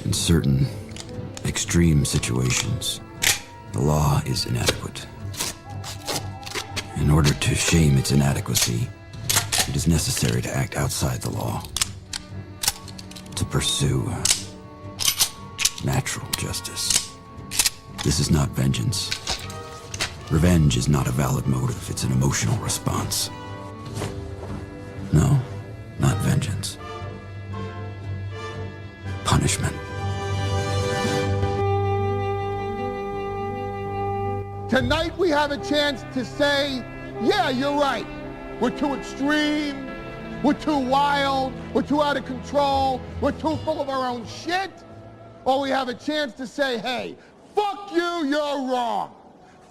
In certain extreme situations, the law is inadequate. In order to shame its inadequacy, it is necessary to act outside the law, to pursue natural justice. This is not vengeance. Revenge is not a valid motive, it's an emotional response. No, not vengeance. Punishment. Tonight we have a chance to say, yeah, you're right. We're too extreme, we're too wild, we're too out of control, we're too full of our own shit. Or we have a chance to say, hey, fuck you, you're wrong.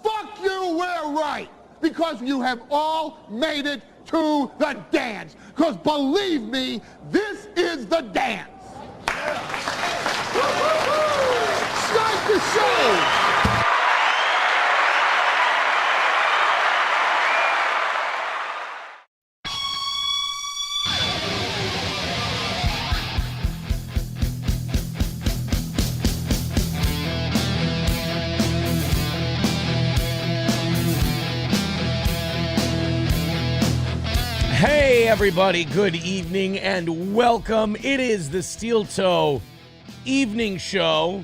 Fuck you, we're right. Because you have all made it to the dance. Because believe me, this is the dance. Start the show. Hey everybody, good evening and welcome. It is the Steel Toe Evening Show.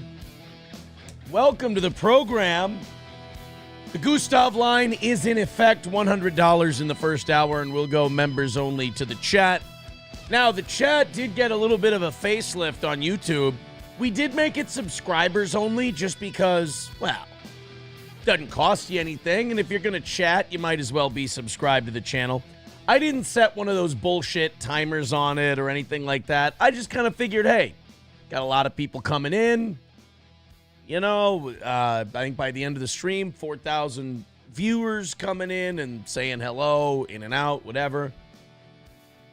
Welcome to the program. The Gustav line is in effect, $100 in the first hour, and we'll go members only to the chat. Now, the chat did get a little bit of a facelift on YouTube. We did make it subscribers only just because, well, it doesn't cost you anything, and if you're going to chat, you might as well be subscribed to the channel. I didn't set one of those bullshit timers on it or anything like that. I just kind of figured, hey, got a lot of people coming in. You know, I think by the end of the stream, 4,000 viewers coming in and saying hello, in and out, whatever.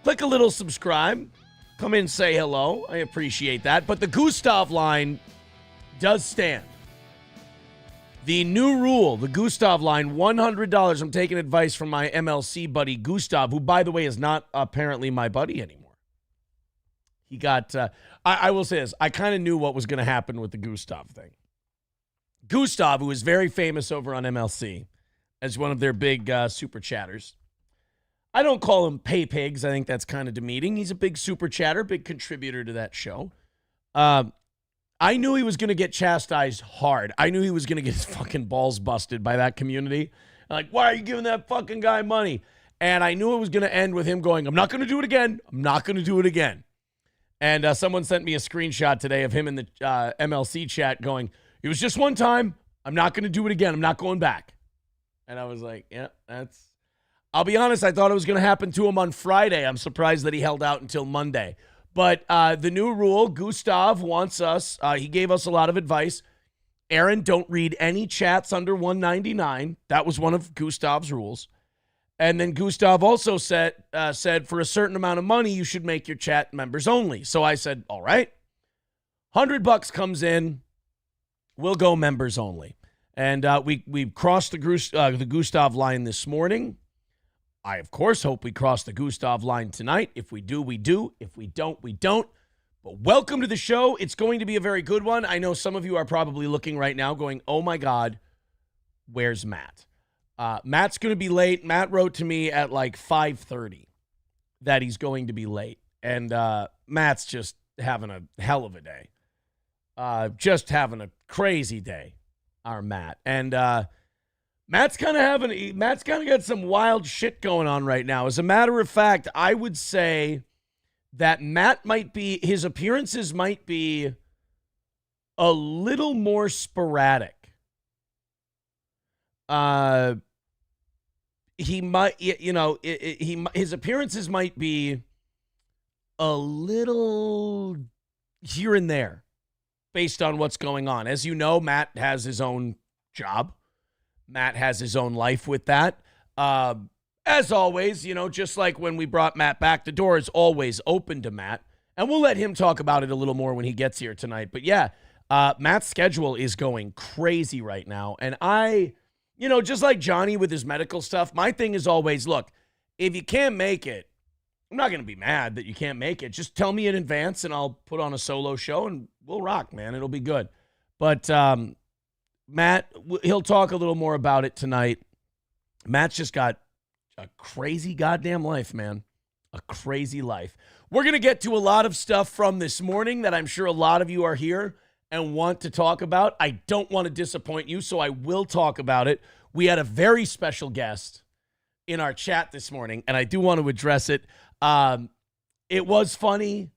Click a little subscribe. Come in, say hello. I appreciate that. But the Gustav line does stand. The new rule, the Gustav line, $100. I'm taking advice from my MLC buddy, Gustav, who, by the way, is not apparently my buddy anymore. He got, I will say this, I kind of knew what was going to happen with the Gustav thing. Gustav, who is very famous over on MLC as one of their big super chatters. I don't call him pay pigs. I think that's kind of demeaning. He's a big super chatter, big contributor to that show. I knew he was going to get chastised hard. I knew he was going to get his fucking balls busted by that community. Like, why are you giving that fucking guy money? And I knew it was going to end with him going, I'm not going to do it again. I'm not going to do it again. And someone sent me a screenshot today of him in the MLC chat going, it was just one time. I'm not going to do it again. I'm not going back. And I was like, yeah, that's... I'll be honest, I thought it was going to happen to him on Friday. I'm surprised that he held out until Monday. But the new rule, Gustav wants us, he gave us a lot of advice. Aaron, don't read any chats under $1.99. That was one of Gustav's rules. And then Gustav also said for a certain amount of money, you should make your chat members only. So I said, all right, $100 comes in, we'll go members only. And we crossed the Gustav line this morning. I, of course, hope we cross the Gustav line tonight. If we do, we do. If we don't, we don't. But welcome to the show. It's going to be a very good one. I know some of you are probably looking right now going, oh, my God, where's Matt? Matt's going to be late. Matt wrote to me at like 5:30 that he's going to be late. And Matt's just having a hell of a day. Just having a crazy day, our Matt. And Matt's kind of got some wild shit going on right now. As a matter of fact, I would say that his appearances might be a little more sporadic. His appearances might be a little here and there based on what's going on. As you know, Matt has his own job. Matt has his own life with that. As always, just like when we brought Matt back, the door is always open to Matt. And we'll let him talk about it a little more when he gets here tonight. But yeah, Matt's schedule is going crazy right now. And just like Johnny with his medical stuff, my thing is always, look, if you can't make it, I'm not going to be mad that you can't make it. Just tell me in advance and I'll put on a solo show and we'll rock, man. It'll be good. But Matt, he'll talk a little more about it tonight. Matt's just got a crazy goddamn life, man. A crazy life. We're going to get to a lot of stuff from this morning that I'm sure a lot of you are here and want to talk about. I don't want to disappoint you, so I will talk about it. We had a very special guest in our chat this morning, and I do want to address it. It was funny.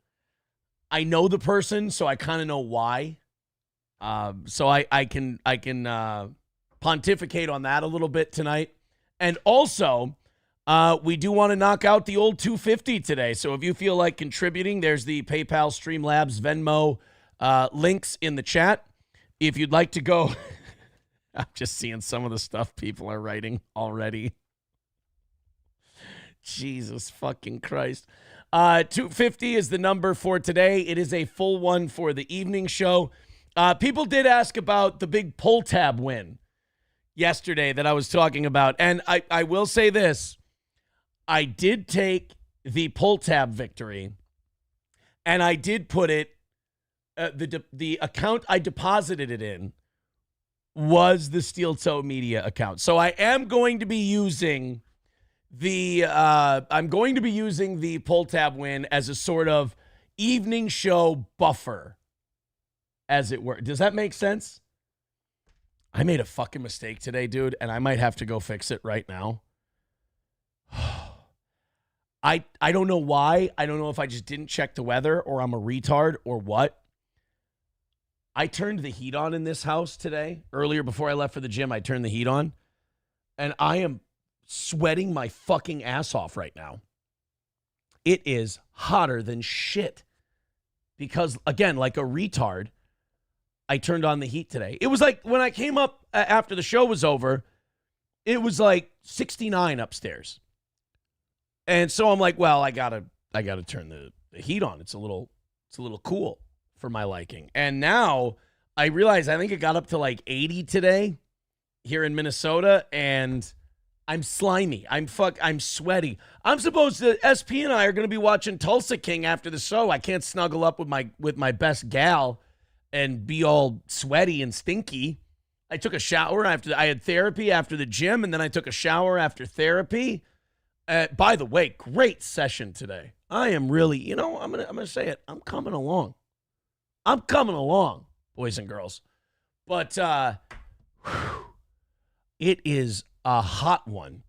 I know the person, so I kind of know why. So I can pontificate on that a little bit tonight. And also, we do want to knock out the old 250 today. So if you feel like contributing, there's the PayPal, Streamlabs, Venmo links in the chat. If you'd like to go, I'm just seeing some of the stuff people are writing already. Jesus fucking Christ. 250 is the number for today. It is a full one for the evening show. People did ask about the big pull tab win yesterday that I was talking about. And I will say this. I did take the pull tab victory, and I did put it, the account I deposited it in was the Steel Toe Media account. So I am going to be using the pull tab win as a sort of evening show buffer, as it were. Does that make sense? I made a fucking mistake today, dude, and I might have to go fix it right now. I don't know why. I don't know if I just didn't check the weather or I'm a retard or what. I turned the heat on in this house today. Earlier, before I left for the gym, I turned the heat on. And I am sweating my fucking ass off right now. It is hotter than shit. Because, again, like a retard, I turned on the heat today. It was like when I came up after the show was over, it was like 69 upstairs. And so I'm like, well, I gotta turn the heat on. It's a little cool for my liking. And now I realize I think it got up to like 80 today here in Minnesota, and I'm slimy. I'm sweaty. I'm supposed to, SP and I are gonna be watching Tulsa King after the show. I can't snuggle up with my best gal and be all sweaty and stinky. I took a shower I had therapy after the gym, and then I took a shower after therapy. By the way, great session today. I am really, I'm gonna say it. I'm coming along. Boys and girls. But it is a hot one,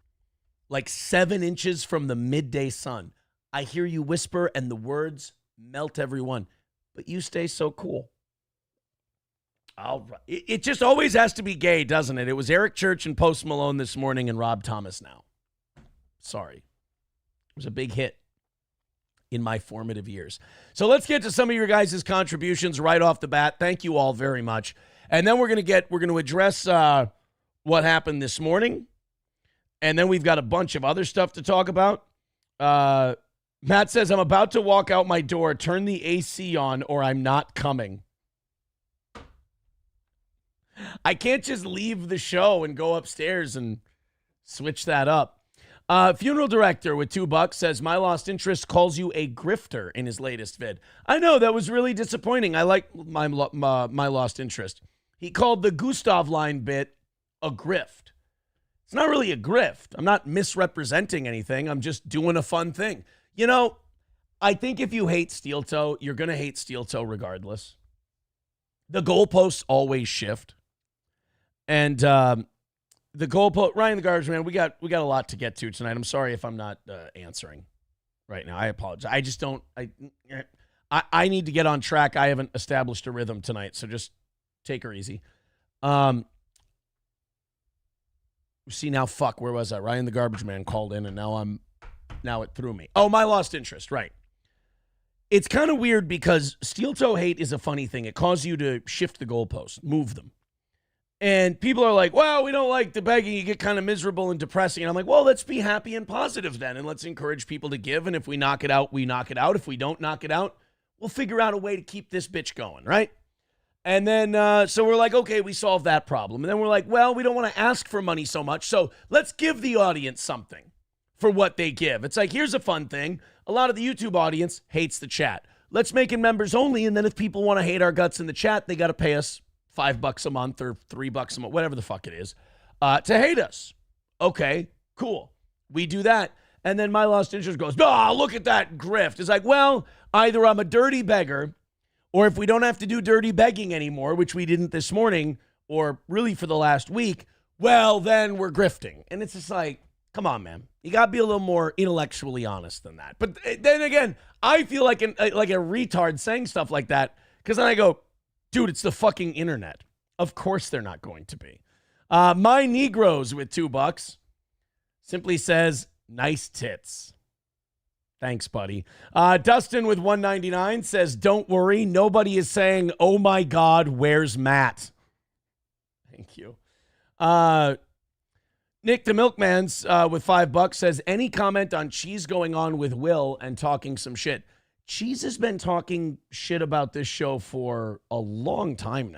like 7 inches from the midday sun. I hear you whisper, and the words melt everyone. But you stay so cool. All right. It just always has to be gay, doesn't it? It was Eric Church and Post Malone this morning, and Rob Thomas now. Sorry. It was a big hit in my formative years. So let's get to some of your guys' contributions right off the bat. Thank you all very much. And then we're going to address what happened this morning. And then we've got a bunch of other stuff to talk about. Matt says, I'm about to walk out my door. Turn the AC on or I'm not coming. I can't just leave the show and go upstairs and switch that up. Funeral director with $2 says, my lost interest calls you a grifter in his latest vid. I know, that was really disappointing. I like my lost interest. He called the Gustav line bit a grift. It's not really a grift. I'm not misrepresenting anything. I'm just doing a fun thing. I think if you hate Steel Toe, you're going to hate Steel Toe regardless. The goalposts always shift. And the goalpost, Ryan the Garbage Man, we got a lot to get to tonight. I'm sorry if I'm not answering right now. I apologize. I just don't. I need to get on track. I haven't established a rhythm tonight, so just take her easy. See now, fuck. Where was I? Ryan the Garbage Man called in, and now it threw me. Oh, my lost interest. Right. It's kind of weird because Steel Toe hate is a funny thing. It causes you to shift the goalposts, move them. And people are like, well, we don't like the begging. You get kind of miserable and depressing. And I'm like, well, let's be happy and positive then. And let's encourage people to give. And if we knock it out, we knock it out. If we don't knock it out, we'll figure out a way to keep this bitch going, right? And then, so we're like, okay, we solved that problem. And then we're like, well, we don't want to ask for money so much. So let's give the audience something for what they give. It's like, here's a fun thing. A lot of the YouTube audience hates the chat. let's make it members only. And then if people want to hate our guts in the chat, they got to pay us $5 a month or $3 a month, whatever the fuck it is, to hate us. Okay, cool. We do that. And then My Lost Interest goes, look at that grift. It's like, well, either I'm a dirty beggar, or if we don't have to do dirty begging anymore, which we didn't this morning, or really for the last week, well, then we're grifting. And it's just like, come on, man. You got to be a little more intellectually honest than that. But then again, I feel like a retard saying stuff like that, because then I go, dude, it's the fucking internet. Of course they're not going to be. My Negroes with $2 simply says, nice tits. Thanks, buddy. Dustin with $1.99 says, don't worry. Nobody is saying, oh my God, where's Matt? Thank you. Nick the Milkman's with $5 says, any comment on Cheese going on with Will and talking some shit? Cheese has been talking shit about this show for a long time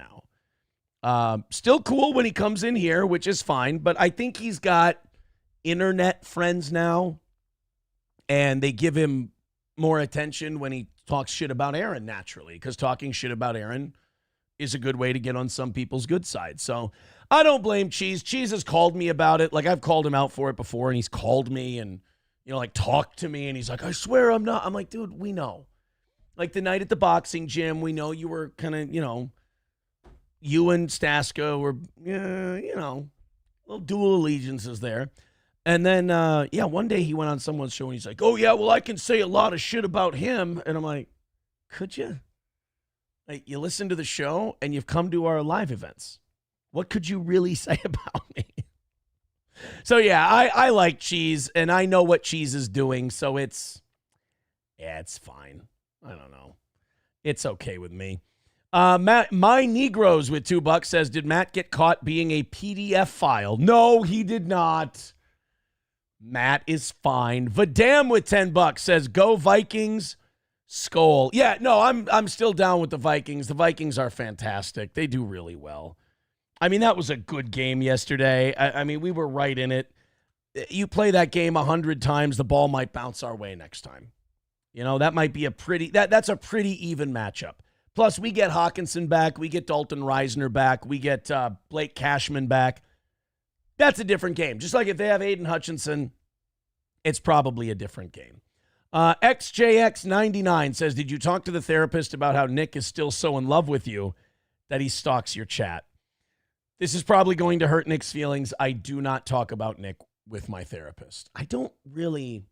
now. Still cool when he comes in here, which is fine, but I think he's got internet friends now, and they give him more attention when he talks shit about Aaron, naturally, because talking shit about Aaron is a good way to get on some people's good side. So I don't blame Cheese. Cheese has called me about it. Like, I've called him out for it before, and he's called me and, talked to me, and he's like, I swear I'm not. I'm like, dude, we know. Like, the night at the boxing gym, we know you were kind of, you and Staska were, little dual allegiances there. And then, one day he went on someone's show and he's like, oh, yeah, well, I can say a lot of shit about him. And I'm like, could you? Like, you listen to the show and you've come to our live events. What could you really say about me? So, yeah, I like Cheese, and I know what Cheese is doing. So it's fine. I don't know. It's okay with me. Matt, My Negroes with $2 says, did Matt get caught being a PDF file? No, he did not. Matt is fine. Vadam with $10 says, go Vikings, Skol. Yeah, no, I'm still down with the Vikings. The Vikings are fantastic. They do really well. I mean, that was a good game yesterday. I mean, we were right in it. You play that game 100 times, the ball might bounce our way next time. That might be that's a pretty even matchup. Plus, we get Hawkinson back. We get Dalton Reisner back. We get Blake Cashman back. That's a different game. Just like if they have Aiden Hutchinson, it's probably a different game. XJX99 says, did you talk to the therapist about how Nick is still so in love with you that he stalks your chat? This is probably going to hurt Nick's feelings. I do not talk about Nick with my therapist. I don't really...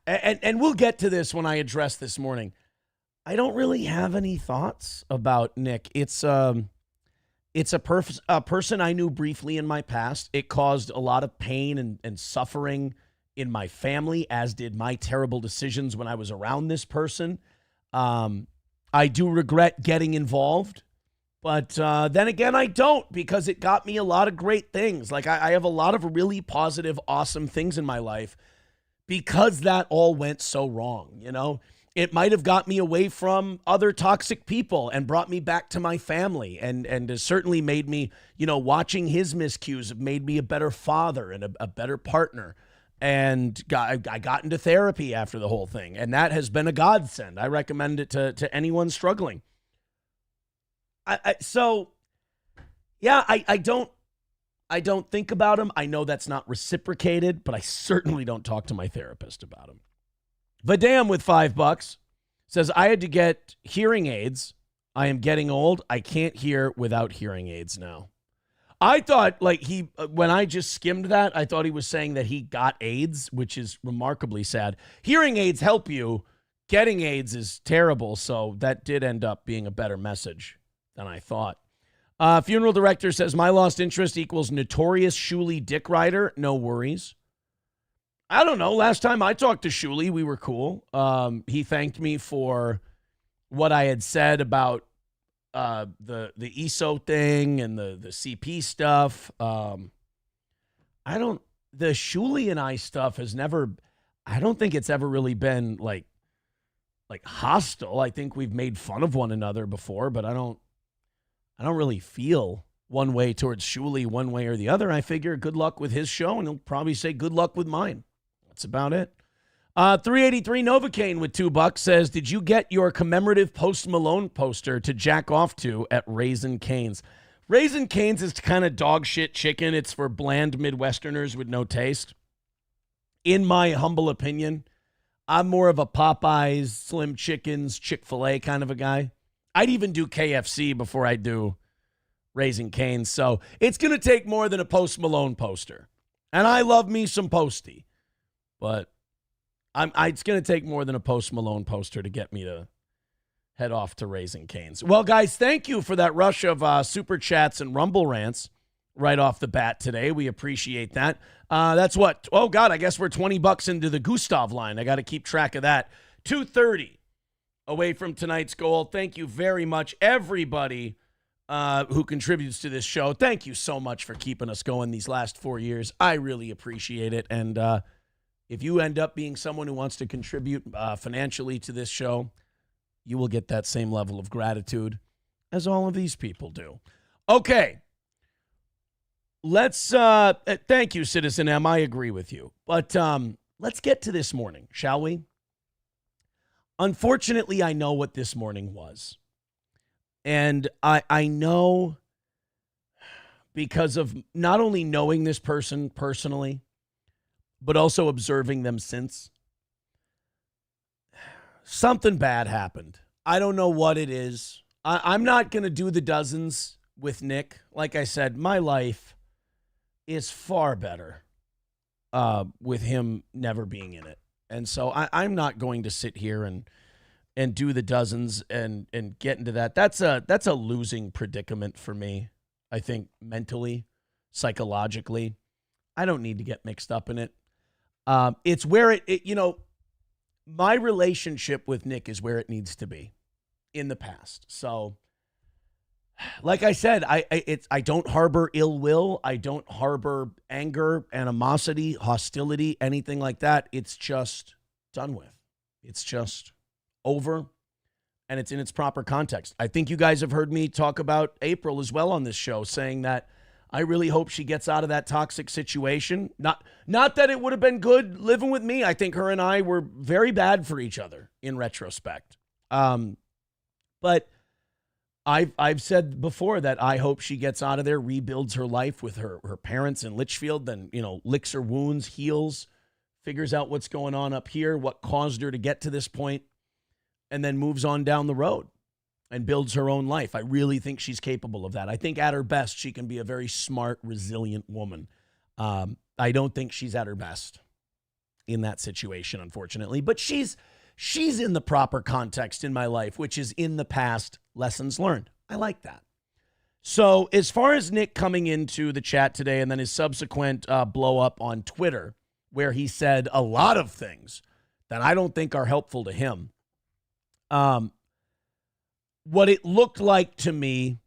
And we'll get to this when I address this morning. I don't really have any thoughts about Nick. It's a person I knew briefly in my past. It caused a lot of pain and suffering in my family, as did my terrible decisions when I was around this person. I do regret getting involved, but then again, I don't, because it got me a lot of great things. Like, I have a lot of really positive, awesome things in my life because that all went so wrong, It might have got me away from other toxic people and brought me back to my family, and has certainly made me, watching his miscues have made me a better father and a better partner. And I got into therapy after the whole thing, and that has been a godsend. I recommend it to anyone struggling. I don't think about him. I know that's not reciprocated, but I certainly don't talk to my therapist about him. Vadam with $5 says, I had to get hearing aids. I am getting old. I can't hear without hearing aids now. I thought, when I just skimmed that, I thought he was saying that he got AIDS, which is remarkably sad. Hearing aids help you. Getting AIDS is terrible, so that did end up being a better message than I thought. Funeral director says, my lost interest equals notorious Shuley dick rider. No worries. I don't know. Last time I talked to Shuley, we were cool. He thanked me for what I had said about the ESO thing and the CP stuff. The Shuley and I stuff has never, I don't think it's ever really been like hostile. I think we've made fun of one another before, but I don't really feel one way towards Shuley one way or the other. I figure good luck with his show, and he'll probably say good luck with mine. That's about it. 383 Novocaine with $2 says, did you get your commemorative Post Malone poster to jack off to at Raising Cane's? Raising Cane's is kind of dog shit chicken. It's for bland Midwesterners with no taste. In my humble opinion, I'm more of a Popeyes, Slim Chickens, Chick-fil-A kind of a guy. I'd even do KFC before I do Raising Cane's. So it's going to take more than a Post Malone poster. And I love me some Posty. But it's going to take more than a Post Malone poster to get me to head off to Raising Cane's. Well, guys, thank you for that rush of Super Chats and Rumble Rants right off the bat today. We appreciate that. That's what? Oh, God, I guess we're $20 into the Gustav line. I got to keep track of that. 2:30 away from tonight's goal. Thank you very much, everybody who contributes to this show. Thank you so much for keeping us going these last 4 years. I really appreciate it. And if you end up being someone who wants to contribute financially to this show, you will get that same level of gratitude as all of these people do. Okay. Let's, thank you, Citizen M. I agree with you. But let's get to this morning, shall we? Unfortunately, I know what this morning was. And I know because of not only knowing this person personally, but also observing them since. Something bad happened. I don't know what it is. I'm not going to do the dozens with Nick. Like I said, my life is far better with him never being in it. And so I'm not going to sit here and do the dozens and get into that. That's a losing predicament for me, I think, mentally, psychologically. I don't need to get mixed up in it. It's where my relationship with Nick is where it needs to be in the past. So, like I said, I don't harbor ill will. I don't harbor anger, animosity, hostility, anything like that. It's just done with. It's just over, and it's in its proper context. I think you guys have heard me talk about April as well on this show, saying that I really hope she gets out of that toxic situation. Not that it would have been good living with me. I think her and I were very bad for each other in retrospect. But I've said before that I hope she gets out of there, rebuilds her life with her parents in Litchfield, then, licks her wounds, heals, figures out what's going on up here, what caused her to get to this point, and then moves on down the road and builds her own life. I really think she's capable of that. I think at her best, she can be a very smart, resilient woman. I don't think she's at her best in that situation, unfortunately. But she's in the proper context in my life, which is in the past, lessons learned. I like that. So as far as Nick coming into the chat today and then his subsequent blow up on Twitter, where he said a lot of things that I don't think are helpful to him, what it looked like to me,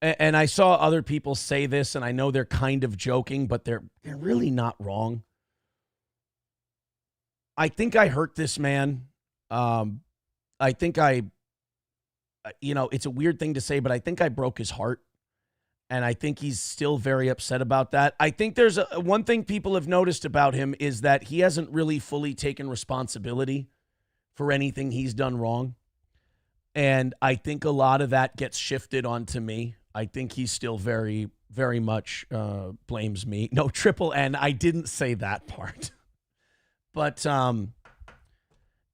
and I saw other people say this, and I know they're kind of joking, but they're really not wrong. I think I hurt this man. I think it's a weird thing to say, but I think I broke his heart. And I think he's still very upset about that. I think there's one thing people have noticed about him is that he hasn't really fully taken responsibility for anything he's done wrong. And I think a lot of that gets shifted onto me. I think he still very, very much blames me. No, triple N. I didn't say that part. But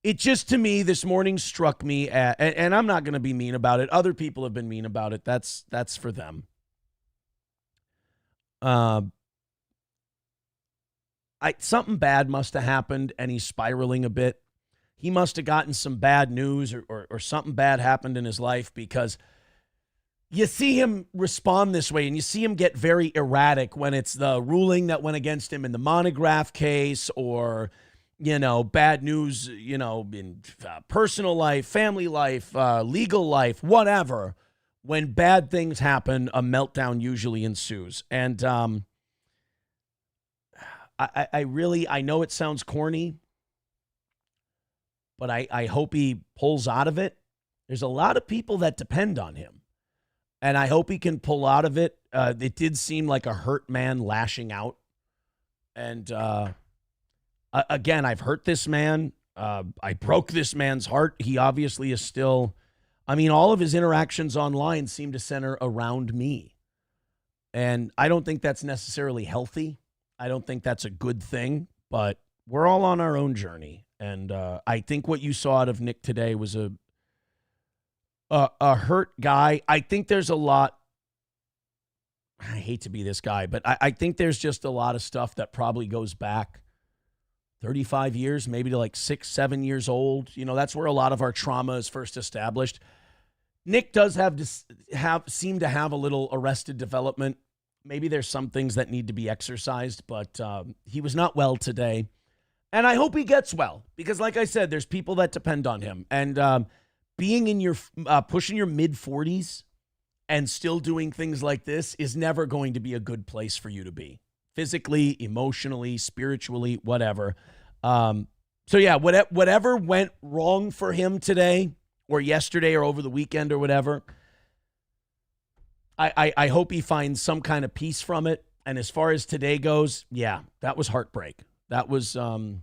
it just, to me, this morning struck me at, and I'm not going to be mean about it. Other people have been mean about it. That's for them. Something bad must have happened, and he's spiraling a bit. He must have gotten some bad news or something bad happened in his life, because you see him respond this way and you see him get very erratic when it's the ruling that went against him in the Monograph case, or, bad news, in personal life, family life, legal life, whatever. When bad things happen, a meltdown usually ensues. And I know it sounds corny, but I hope he pulls out of it. There's a lot of people that depend on him, and I hope he can pull out of it. It did seem like a hurt man lashing out, and Again, I've hurt this man. I broke this man's heart. He obviously is still, I mean, all of his interactions online seem to center around me. And I don't think that's necessarily healthy. I don't think that's a good thing, but we're all on our own journey. And I think what you saw out of Nick today was a hurt guy. I think there's a lot. I hate to be this guy, but I think there's just a lot of stuff that probably goes back 35 years, maybe to like 6, 7 years old. You know, that's where a lot of our trauma is first established. Nick does seem to have a little arrested development. Maybe there's some things that need to be exercised, but he was not well today. And I hope he gets well because, like I said, there's people that depend on him. And being in your pushing your mid-40s and still doing things like this is never going to be a good place for you to be. Physically, emotionally, spiritually, whatever. So yeah, whatever went wrong for him today or yesterday or over the weekend or whatever, I hope he finds some kind of peace from it. And as far as today goes, yeah, that was heartbreak. That was a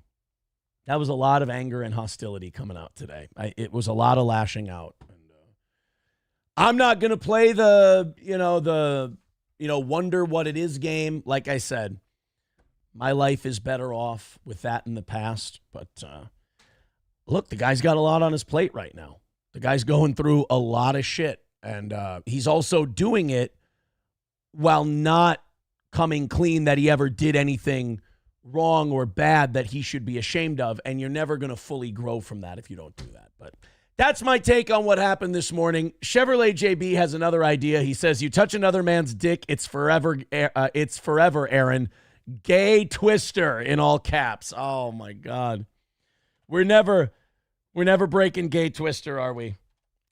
lot of anger and hostility coming out today. It was a lot of lashing out. And, I'm not going to play the wonder what it is game. Like I said, my life is better off with that in the past. But look, the guy's got a lot on his plate right now. The guy's going through a lot of shit. And he's also doing it while not coming clean that he ever did anything wrong or bad that he should be ashamed of. And you're never going to fully grow from that if you don't do that. But that's my take on what happened this morning. Chevrolet JB has another idea. He says, you touch another man's dick, it's forever, Aaron. Gay twister in all caps. Oh, my God. We're never breaking gay twister, are we?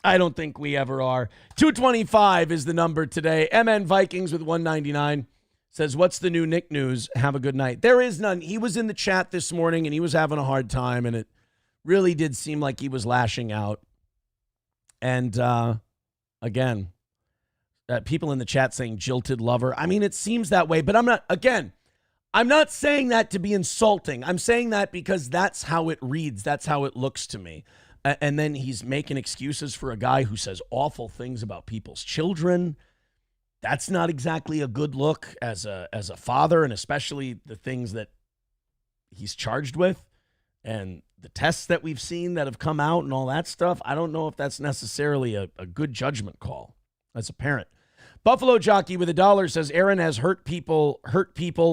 I don't think we ever are. 225 is the number today. MN Vikings with 199 says, what's the new Nick news? Have a good night. There is none. He was in the chat this morning, and he was having a hard time, and it really did seem like he was lashing out. And, again, people in the chat saying jilted lover. I mean, it seems that way, but I'm not saying that to be insulting. I'm saying that because that's how it reads. That's how it looks to me. And then he's making excuses for a guy who says awful things about people's children. That's not exactly a good look as a father, and especially the things that he's charged with and the tests that we've seen that have come out and all that stuff. I don't know if that's necessarily a good judgment call as a parent. Buffalo Jockey with $1 says Aaron has hurt people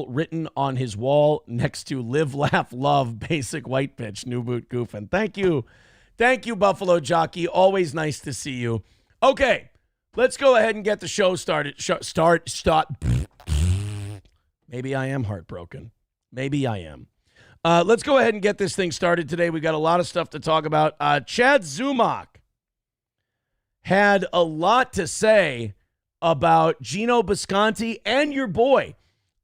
written on his wall next to live, laugh, love, basic white pitch, new boot goofing. Thank you. Thank you, Buffalo Jockey. Always nice to see you. Okay, let's go ahead and get the show started. Start. Maybe I am heartbroken. Maybe I am. Let's go ahead and get this thing started today. We got a lot of stuff to talk about. Chad Zumock had a lot to say about Gino Bisconti and your boy.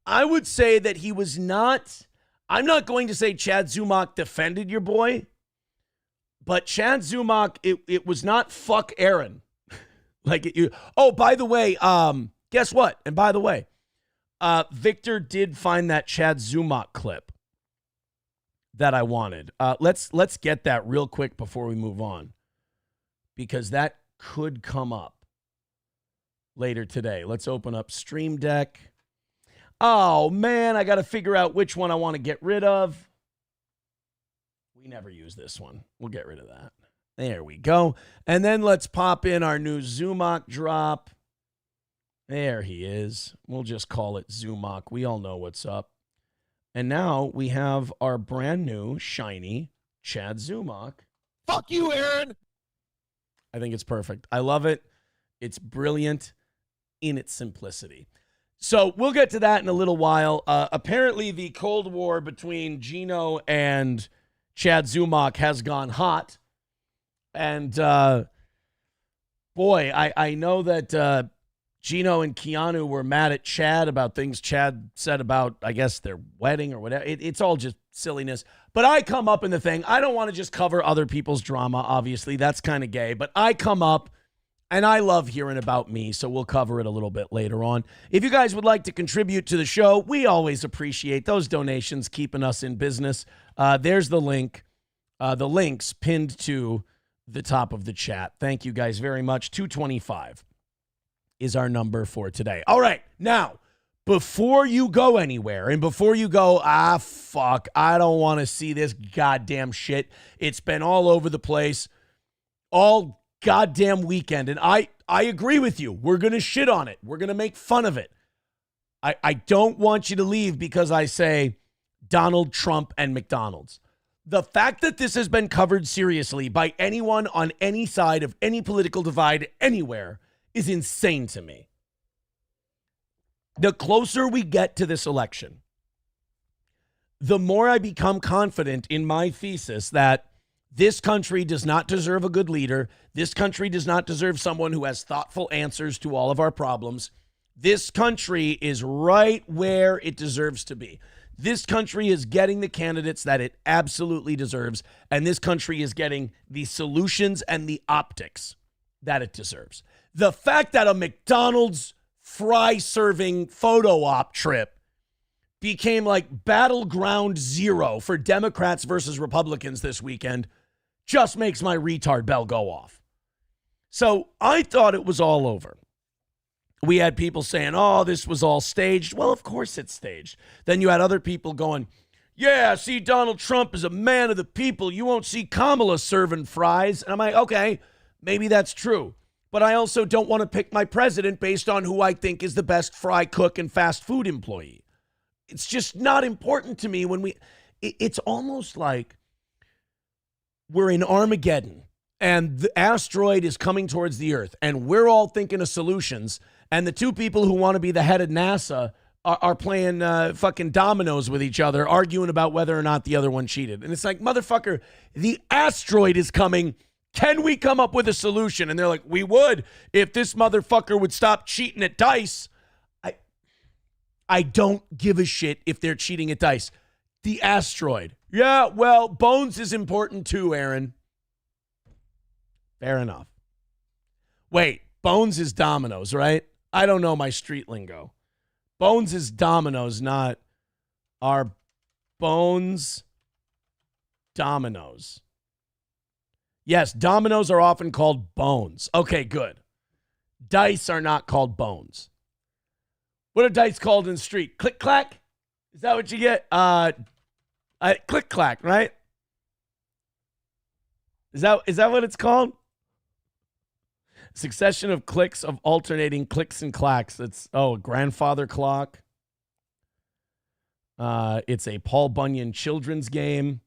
I would say that he was not, I'm not going to say Chad Zumock defended your boy, but Chad Zumock, it was not fuck Aaron. By the way, guess what? And by the way, Victor did find that Chad Zumock clip that I wanted. Let's get that real quick before we move on, because that could come up later today. Let's open up Stream Deck. Oh, man, I got to figure out which one I want to get rid of. We never use this one. We'll get rid of that. There we go. And then let's pop in our new Zumock drop. There he is. We'll just call it Zumock. We all know what's up. And now we have our brand new, shiny Chad Zumock. Fuck you, Aaron. I think it's perfect. I love it. It's brilliant in its simplicity. So we'll get to that in a little while. Apparently, the Cold War between Gino and Chad Zumock has gone hot. And, boy, I know that Gino and Keanu were mad at Chad about things Chad said about, I guess, their wedding or whatever. It's all just silliness. But I come up in the thing. I don't want to just cover other people's drama, obviously. That's kind of gay. But I come up And I love hearing about me, so we'll cover it a little bit later on. If you guys would like to contribute to the show, we always appreciate those donations, keeping us in business. There's the link. The link's pinned to the top of the chat. Thank you guys very much. 225 is our number for today. All right, now, before you go anywhere and before you go, fuck, I don't want to see this goddamn shit. It's been all over the place all goddamn weekend. And I agree with you. We're going to shit on it. We're going to make fun of it. I don't want you to leave because I say Donald Trump and McDonald's. The fact that this has been covered seriously by anyone on any side of any political divide anywhere is insane to me. The closer we get to this election, the more I become confident in my thesis that this country does not deserve a good leader. This country does not deserve someone who has thoughtful answers to all of our problems. This country is right where it deserves to be. This country is getting the candidates that it absolutely deserves, and this country is getting the solutions and the optics that it deserves. The fact that a McDonald's fry-serving photo op trip became like battleground zero for Democrats versus Republicans this weekend just makes my retard bell go off. So I thought it was all over. We had people saying, oh, this was all staged. Well, of course it's staged. Then you had other people going, yeah, see, Donald Trump is a man of the people. You won't see Kamala serving fries. And I'm like, okay, maybe that's true. But I also don't want to pick my president based on who I think is the best fry cook and fast food employee. It's just not important to me when it's almost like we're in Armageddon and the asteroid is coming towards the Earth and we're all thinking of solutions. And the two people who want to be the head of NASA are playing fucking dominoes with each other, arguing about whether or not the other one cheated. And it's like, motherfucker, the asteroid is coming. Can we come up with a solution? And they're like, we would if this motherfucker would stop cheating at dice. I don't give a shit if they're cheating at dice. The asteroid. Yeah, well, Bones is important too, Aaron. Fair enough. Wait, Bones is dominoes, right? I don't know my street lingo. Bones is dominoes, not our Bones dominoes. Yes, dominoes are often called bones. Okay, good. Dice are not called bones. What are dice called in the street? Click clack? Is that what you get? Click clack, right? Is that what it's called? Succession of clicks of alternating clicks and clacks. It's a grandfather clock. It's a Paul Bunyan children's game.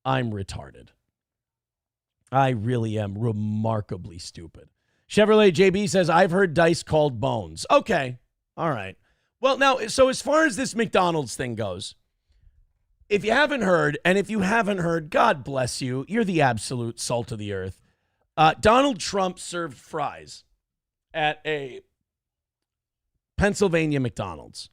I'm retarded. I really am remarkably stupid. Chevrolet JB says, I've heard dice called bones. Okay. All right. Well, now, so as far as this McDonald's thing goes, if you haven't heard, and if you haven't heard, God bless you. You're the absolute salt of the earth. Donald Trump served fries at a Pennsylvania McDonald's.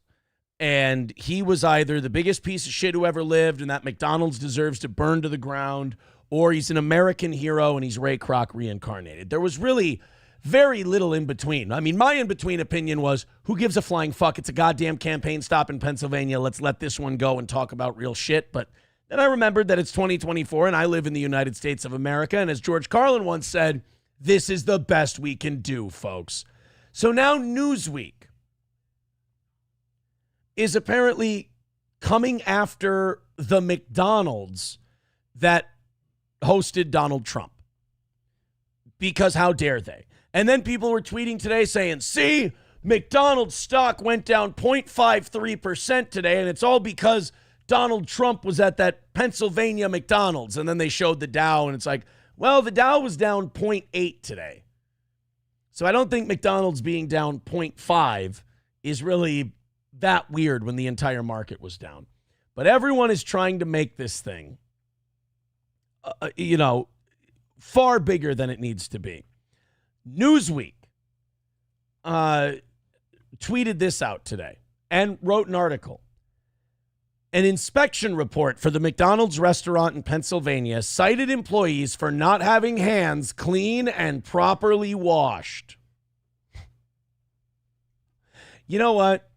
And he was either the biggest piece of shit who ever lived, and that McDonald's deserves to burn to the ground, or he's an American hero and he's Ray Kroc reincarnated. There was really very little in between. I mean, my in-between opinion was, who gives a flying fuck? It's a goddamn campaign stop in Pennsylvania. Let's let this one go and talk about real shit. But then I remembered that it's 2024 and I live in the United States of America. And as George Carlin once said, this is the best we can do, folks. So now NewsWeek is apparently coming after the McDonald's that hosted Donald Trump. Because how dare they? And then people were tweeting today saying, see, McDonald's stock went down 0.53% today, and it's all because Donald Trump was at that Pennsylvania McDonald's. And then they showed the Dow, and it's like, well, the Dow was down 0.8 today. So I don't think McDonald's being down 0.5 is really that weird when the entire market was down. But everyone is trying to make this thing, far bigger than it needs to be. NewsWeek tweeted this out today and wrote an article. An inspection report for the McDonald's restaurant in Pennsylvania cited employees for not having hands clean and properly washed. You know what?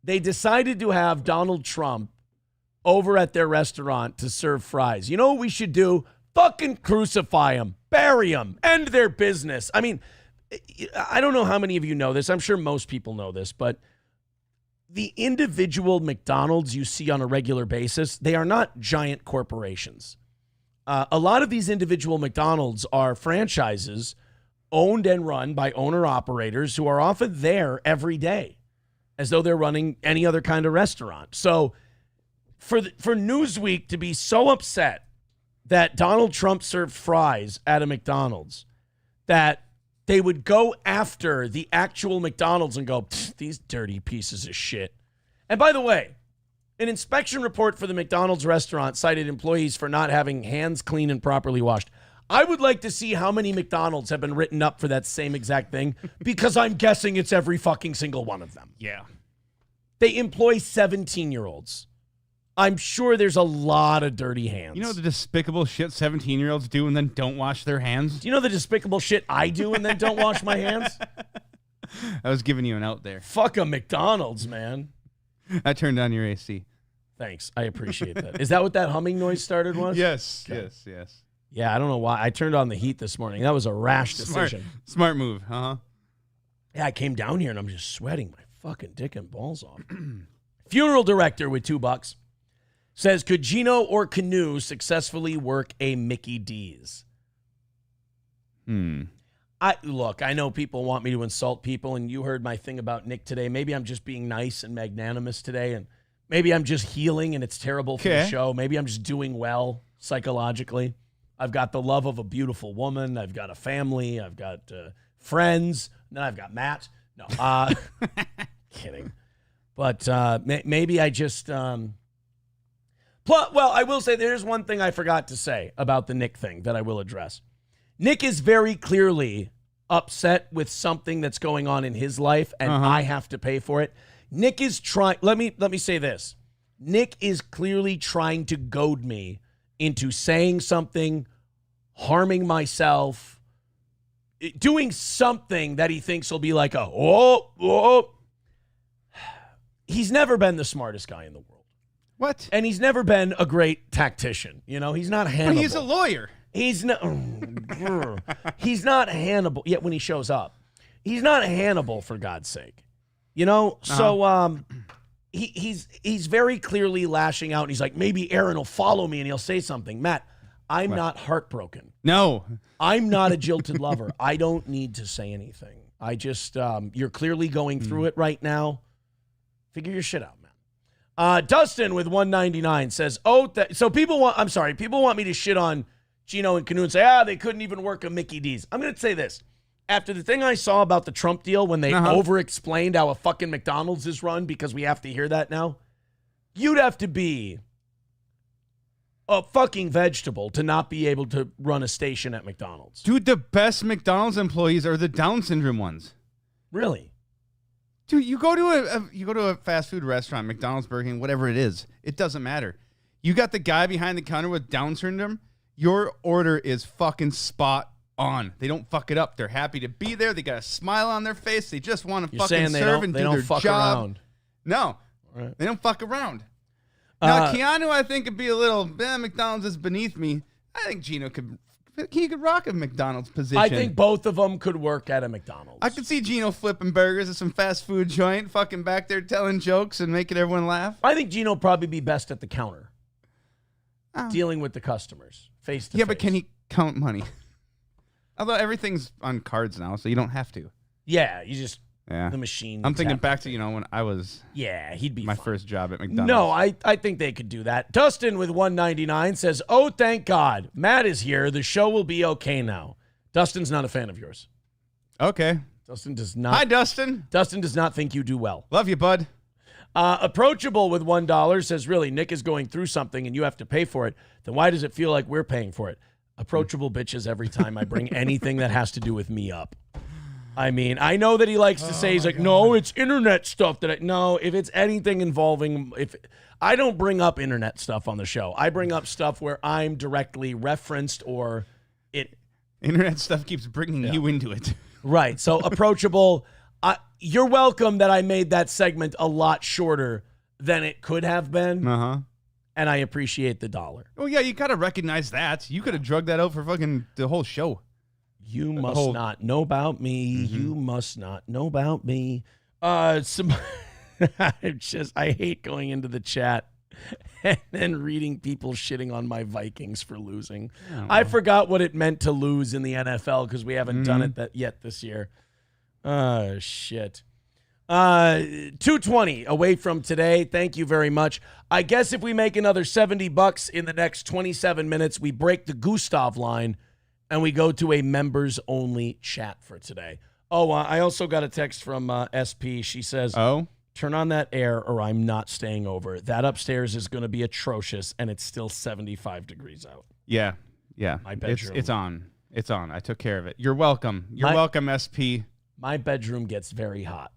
They decided to have Donald Trump over at their restaurant to serve fries. You know what we should do? Fucking crucify them, bury them, end their business. I mean, I don't know how many of you know this. I'm sure most people know this, but the individual McDonald's you see on a regular basis, they are not giant corporations. A lot of these individual McDonald's are franchises owned and run by owner-operators who are often there every day as though they're running any other kind of restaurant. So for NewsWeek to be so upset that Donald Trump served fries at a McDonald's, that they would go after the actual McDonald's and go, these dirty pieces of shit. And by the way, an inspection report for the McDonald's restaurant cited employees for not having hands clean and properly washed. I would like to see how many McDonald's have been written up for that same exact thing, because I'm guessing it's every fucking single one of them. Yeah. They employ 17-year-olds. I'm sure there's a lot of dirty hands. You know the despicable shit 17-year-olds do and then don't wash their hands? Do you know the despicable shit I do and then don't wash my hands? I was giving you an out there. Fuck a McDonald's, man. I turned on your AC. Thanks. I appreciate that. Is that what that humming noise started was? Yes, Okay. yes. Yeah, I don't know why. I turned on the heat this morning. That was a rash decision. Smart move, huh? Yeah, I came down here and I'm just sweating my fucking dick and balls off. Funeral director with $2 says, could Gino or Canoe successfully work a Mickey D's? Look, I know people want me to insult people, and you heard my thing about Nick today. Maybe I'm just being nice and magnanimous today, and maybe I'm just healing and it's terrible for the show. Maybe I'm just doing well psychologically. I've got the love of a beautiful woman. I've got a family. I've got friends. And then I've got Matt. No, kidding. But maybe I just... Well, I will say there's one thing I forgot to say about the Nick thing that I will address. Nick is very clearly upset with something that's going on in his life, and I have to pay for it. Nick is trying... Let me say this. Nick is clearly trying to goad me into saying something, harming myself, doing something that he thinks will be like He's never been the smartest guy in the world. What? And he's never been a great tactician. You know, he's not Hannibal. But he's a lawyer. He's not. He's not Hannibal. Yet when he shows up, he's not Hannibal, for God's sake. You know. So he's very clearly lashing out. And he's like, maybe Aaron will follow me and he'll say something. Matt, I'm not heartbroken. No, I'm not a jilted lover. I don't need to say anything. I just you're clearly going through it right now. Figure your shit out, man. Dustin with 199 says, so people want me to shit on Gino and Canoe and say, they couldn't even work a Mickey D's. I'm going to say this. After the thing I saw about the Trump deal when they over-explained how a fucking McDonald's is run, because we have to hear that now, you'd have to be a fucking vegetable to not be able to run a station at McDonald's. Dude, the best McDonald's employees are the Down syndrome ones. Really? Dude, you go to a fast food restaurant, McDonald's, Burger King, whatever it is. It doesn't matter. You got the guy behind the counter with Down syndrome. Your order is fucking spot on. They don't fuck it up. They're happy to be there. They got a smile on their face. They just want to fucking serve and do their fuck job. Around. No, right. They don't fuck around. Now, Keanu, I think, could be a little, McDonald's is beneath me. I think Gino could rock a McDonald's position. I think both of them could work at a McDonald's. I could see Gino flipping burgers at some fast food joint, fucking back there telling jokes and making everyone laugh. I think Gino would probably be best at the counter, dealing with the customers face to face. Yeah, but can he count money? Although everything's on cards now, so you don't have to. Yeah, you just the machine. I'm thinking back to when I was he'd be my fine. first job at McDonald's. No, I think they could do that. Dustin with 199 says, thank God. Matt is here. The show will be okay now. Dustin's not a fan of yours. Okay. Dustin does not. Hi, Dustin. Dustin does not think you do well. Love you, bud. Approachable with $1 says, really, Nick is going through something and you have to pay for it. Then why does it feel like we're paying for it? Approachable bitches every time I bring anything that has to do with me up. I mean, I know that he likes to say, he's like, no, it's internet stuff no, if it's anything involving, I don't bring up internet stuff on the show. I bring up stuff where I'm directly referenced or it. Internet stuff keeps bringing you into it. Right. So approachable. You're welcome that I made that segment a lot shorter than it could have been. And I appreciate the $1. Oh, yeah, you got to recognize that. You could have drugged that out for fucking the whole show. You must not know about me. You must not know about me. I hate going into the chat and then reading people shitting on my Vikings for losing. I forgot what it meant to lose in the NFL because we haven't done it yet this year. Shit. 2:20 away from today. Thank you very much. I guess if we make another $70 in the next 27 minutes, we break the Gustav line and we go to a members-only chat for today. Oh, I also got a text from SP. She says, turn on that air or I'm not staying over. That upstairs is going to be atrocious, and it's still 75 degrees out. Yeah. My bedroom. It's on. It's on. I took care of it. You're welcome. You're welcome, SP. My bedroom gets very hot.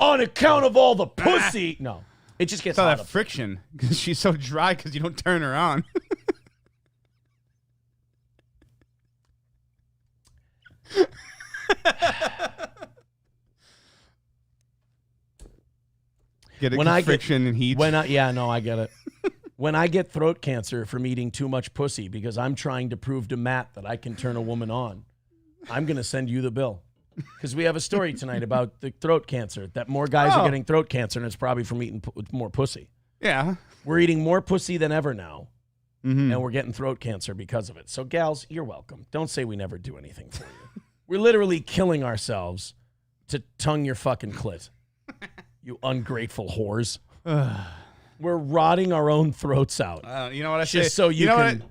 On account of all the pussy. No, it just gets hot. That friction because she's so dry because you don't turn her on. Get it? Friction and heat. I get it. When I get throat cancer from eating too much pussy because I'm trying to prove to Matt that I can turn a woman on, I'm going to send you the bill. Because we have a story tonight about the throat cancer, that more guys are getting throat cancer, and it's probably from eating more pussy. Yeah. We're eating more pussy than ever now, and we're getting throat cancer because of it. So, gals, you're welcome. Don't say we never do anything for you. We're literally killing ourselves to tongue your fucking clit. You ungrateful whores. We're rotting our own throats out. You know what I say? Just so you can...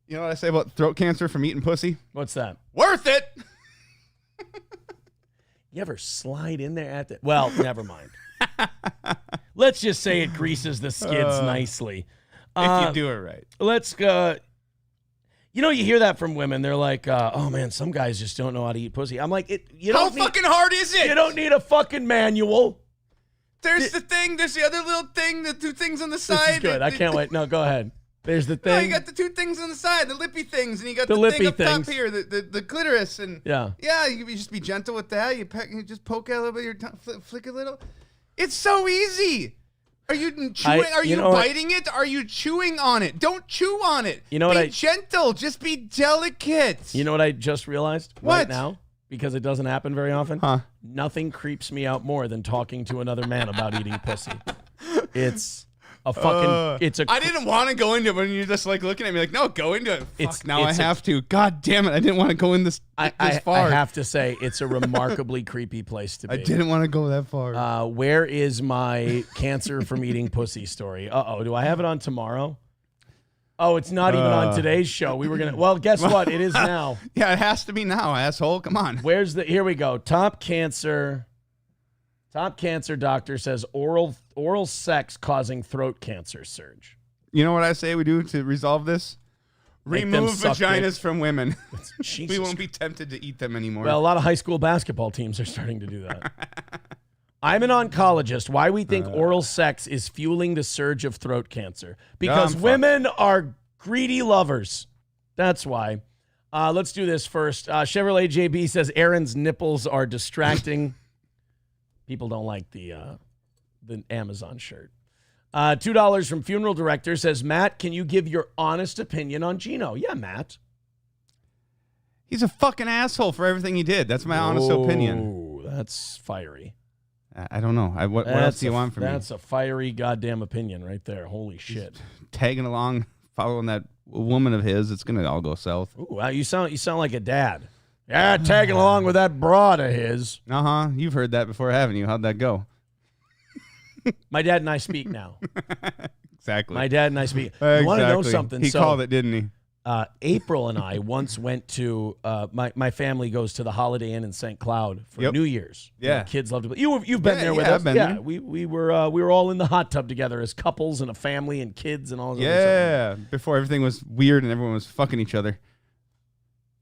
You know what I say about throat cancer from eating pussy? What's that? Worth it! You ever slide in there at the... Well, never mind. Let's just say it greases the skids nicely. If you do it right. Let's go... You hear that from women. They're like, oh, man, some guys just don't know how to eat pussy. I'm like, how fucking hard is it? You don't need a fucking manual. There's the thing. There's the other little thing, the two things on the side. This is good. I can't wait. No, go ahead. There's the thing. No, you got the two things on the side, the lippy things, and you got the thing up top here, the clitoris, and you just be gentle with that. You just poke out a little bit, your tongue, flick a little. It's so easy. Are you chewing? Are you biting it? Are you chewing on it? Don't chew on it. You know what? Be gentle. Just be delicate. You know what I just realized right now? Because it doesn't happen very often. Nothing creeps me out more than talking to another man about eating pussy. It's a fucking. I didn't want to go into it when you're just like looking at me like, no, go into it. Now I have to. God damn it! I didn't want to go in this far. I have to say, it's a remarkably creepy place to be. I didn't want to go that far. Where is my cancer from eating pussy story? Do I have it on tomorrow? Oh, it's not even on today's show. We were gonna. Well, guess what? It is now. Yeah, it has to be now, asshole. Come on. Here we go. Top cancer doctor says oral sex causing throat cancer surge. You know what I say we do to resolve this? Remove vaginas from women. We won't be tempted to eat them anymore. Well, a lot of high school basketball teams are starting to do that. I'm an oncologist. Why we think oral sex is fueling the surge of throat cancer? Because women are greedy lovers. That's why. Let's do this first. Chevrolet JB says Aaron's nipples are distracting. People don't like the Amazon shirt. $2 from Funeral Director says, Matt, can you give your honest opinion on Gino? Yeah, Matt. He's a fucking asshole for everything he did. That's my honest opinion. Ooh, that's fiery. I don't know. What else do you want from me? That's a fiery goddamn opinion right there. Holy shit. Tagging along, following that woman of his, it's going to all go south. Ooh, you sound like a dad. Yeah, tagging along with that broad of his. Uh-huh. You've heard that before, haven't you? How'd that go? My dad and I speak now. Exactly. My dad and I speak. You want to know something? He called it, didn't he? April and I once went to my family goes to the Holiday Inn in St. Cloud for New Year's. Yeah, the kids love to. You've been there with us. Yeah, we were all in the hot tub together as couples and a family and kids and all. Yeah, before everything was weird and everyone was fucking each other.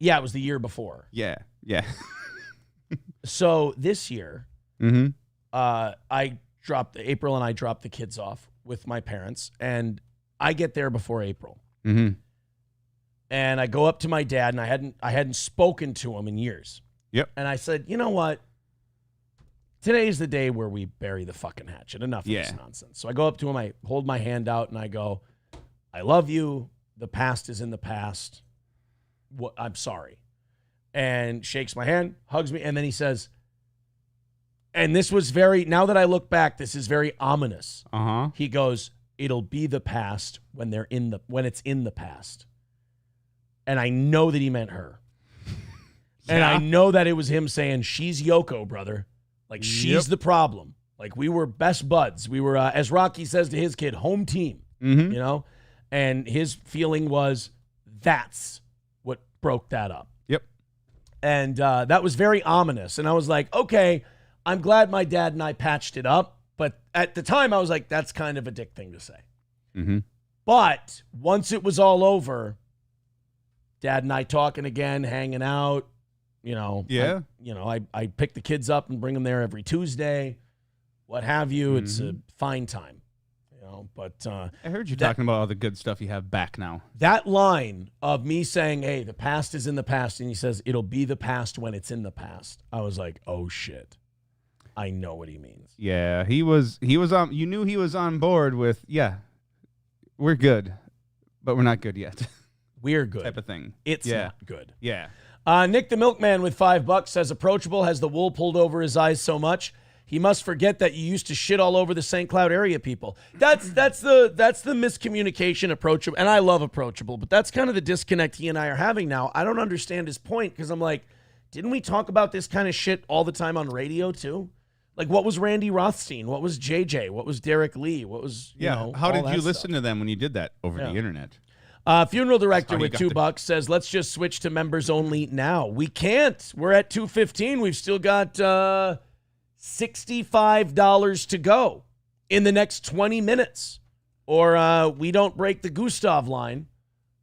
Yeah, it was the year before. Yeah. So this year, April and I dropped the kids off. with my parents, and I get there before April. Mm-hmm. And I go up to my dad, and I hadn't spoken to him in years. Yep. And I said, you know what? Today's the day where we bury the fucking hatchet. Enough of this nonsense. So I go up to him, I hold my hand out, and I go, I love you. The past is in the past. I'm sorry. And shakes my hand, hugs me, and then he says, and this was now that I look back, this is very ominous. Uh-huh. He goes, it'll be the past when it's in the past. And I know that he meant her. And I know that it was him saying, she's Yoko, brother. Like, she's the problem. Like, we were best buds. We were, as Rocky says to his kid, home team, you know? And his feeling was that's what broke that up. Yep. And that was very ominous. And I was like, okay, I'm glad my dad and I patched it up. But at the time, I was like, that's kind of a dick thing to say. Mm-hmm. But once it was all over, Dad and I talking again, hanging out, you know. Yeah. I pick the kids up and bring them there every Tuesday, what have you. It's a fine time, you know. But I heard you talking about all the good stuff you have back now. That line of me saying, hey, the past is in the past, and he says, it'll be the past when it's in the past. I was like, oh, shit. I know what he means. Yeah, he was on. You knew he was on board with, we're good, but we're not good yet. We're good. Type of thing. It's not good. Yeah. Nick the Milkman with $5 says, approachable has the wool pulled over his eyes so much he must forget that you used to shit all over the St. Cloud area people. That's the miscommunication. Approachable, and I love approachable, but that's kind of the disconnect he and I are having now. I don't understand his point because I'm like, didn't we talk about this kind of shit all the time on radio too? Like, what was Randy Rothstein? What was JJ? What was Derek Lee? What was, you know, how did you stuff? listen to them when you did that over the internet? Funeral director with $2 says, let's just switch to members only now. We can't. We're at 2:15. We've still got $65 to go in the next 20 minutes. Or we don't break the Gustav line,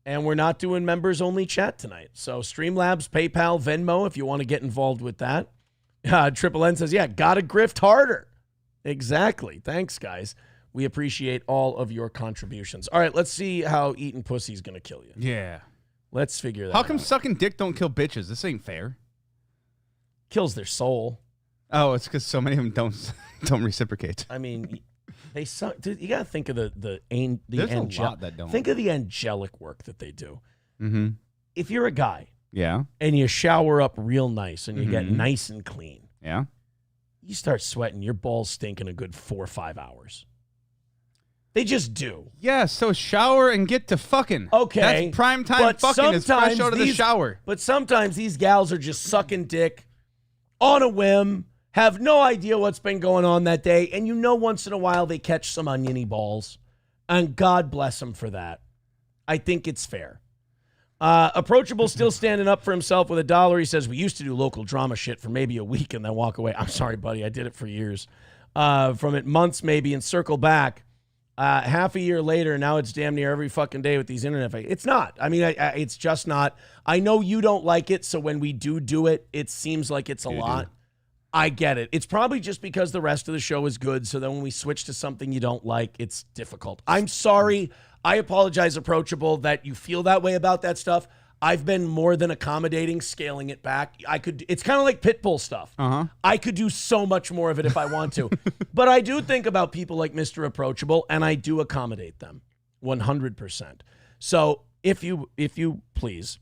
and we're not doing members only chat tonight. So Streamlabs, PayPal, Venmo, if you want to get involved with that. Triple N says, gotta grift harder. Exactly. Thanks, guys. We appreciate all of your contributions. All right, let's see how eating pussy's going to kill you. Yeah. Let's figure that out. How come sucking dick don't kill bitches? This ain't fair. Kills their soul. Oh, it's because so many of them don't reciprocate. I mean, they suck. Dude, you got to think of the There's a angelic. lot that don't. Think of the angelic work that they do. Mm-hmm. If you're a guy Yeah. and you shower up real nice and you get nice and clean, Yeah. you start sweating, your balls stink in a good 4 or 5 hours. They just do. Yeah, so shower and get to fucking. Okay. That's prime time fucking is fresh out of the shower. But sometimes these gals are just sucking dick on a whim, have no idea what's been going on that day, and you know once in a while they catch some oniony balls. And God bless them for that. I think it's fair. Approachable still standing up for himself with $1. He says, we used to do local drama shit for maybe a week and then walk away. I'm sorry, buddy. I did it for years. From it months maybe and circle back. Half a year later, now it's damn near every fucking day with these internet fights. It's not. I mean, it's just not. I know you don't like it, so when we do it, it seems like it's a lot. I get it. It's probably just because the rest of the show is good, so then when we switch to something you don't like, it's difficult. I'm sorry. I apologize, Approachable, that you feel that way about that stuff. I've been more than accommodating, scaling it back. It's kind of like Pitbull stuff. I could do so much more of it if I want to. But I do think about people like Mr. Approachable, and I do accommodate them 100%. So if you please,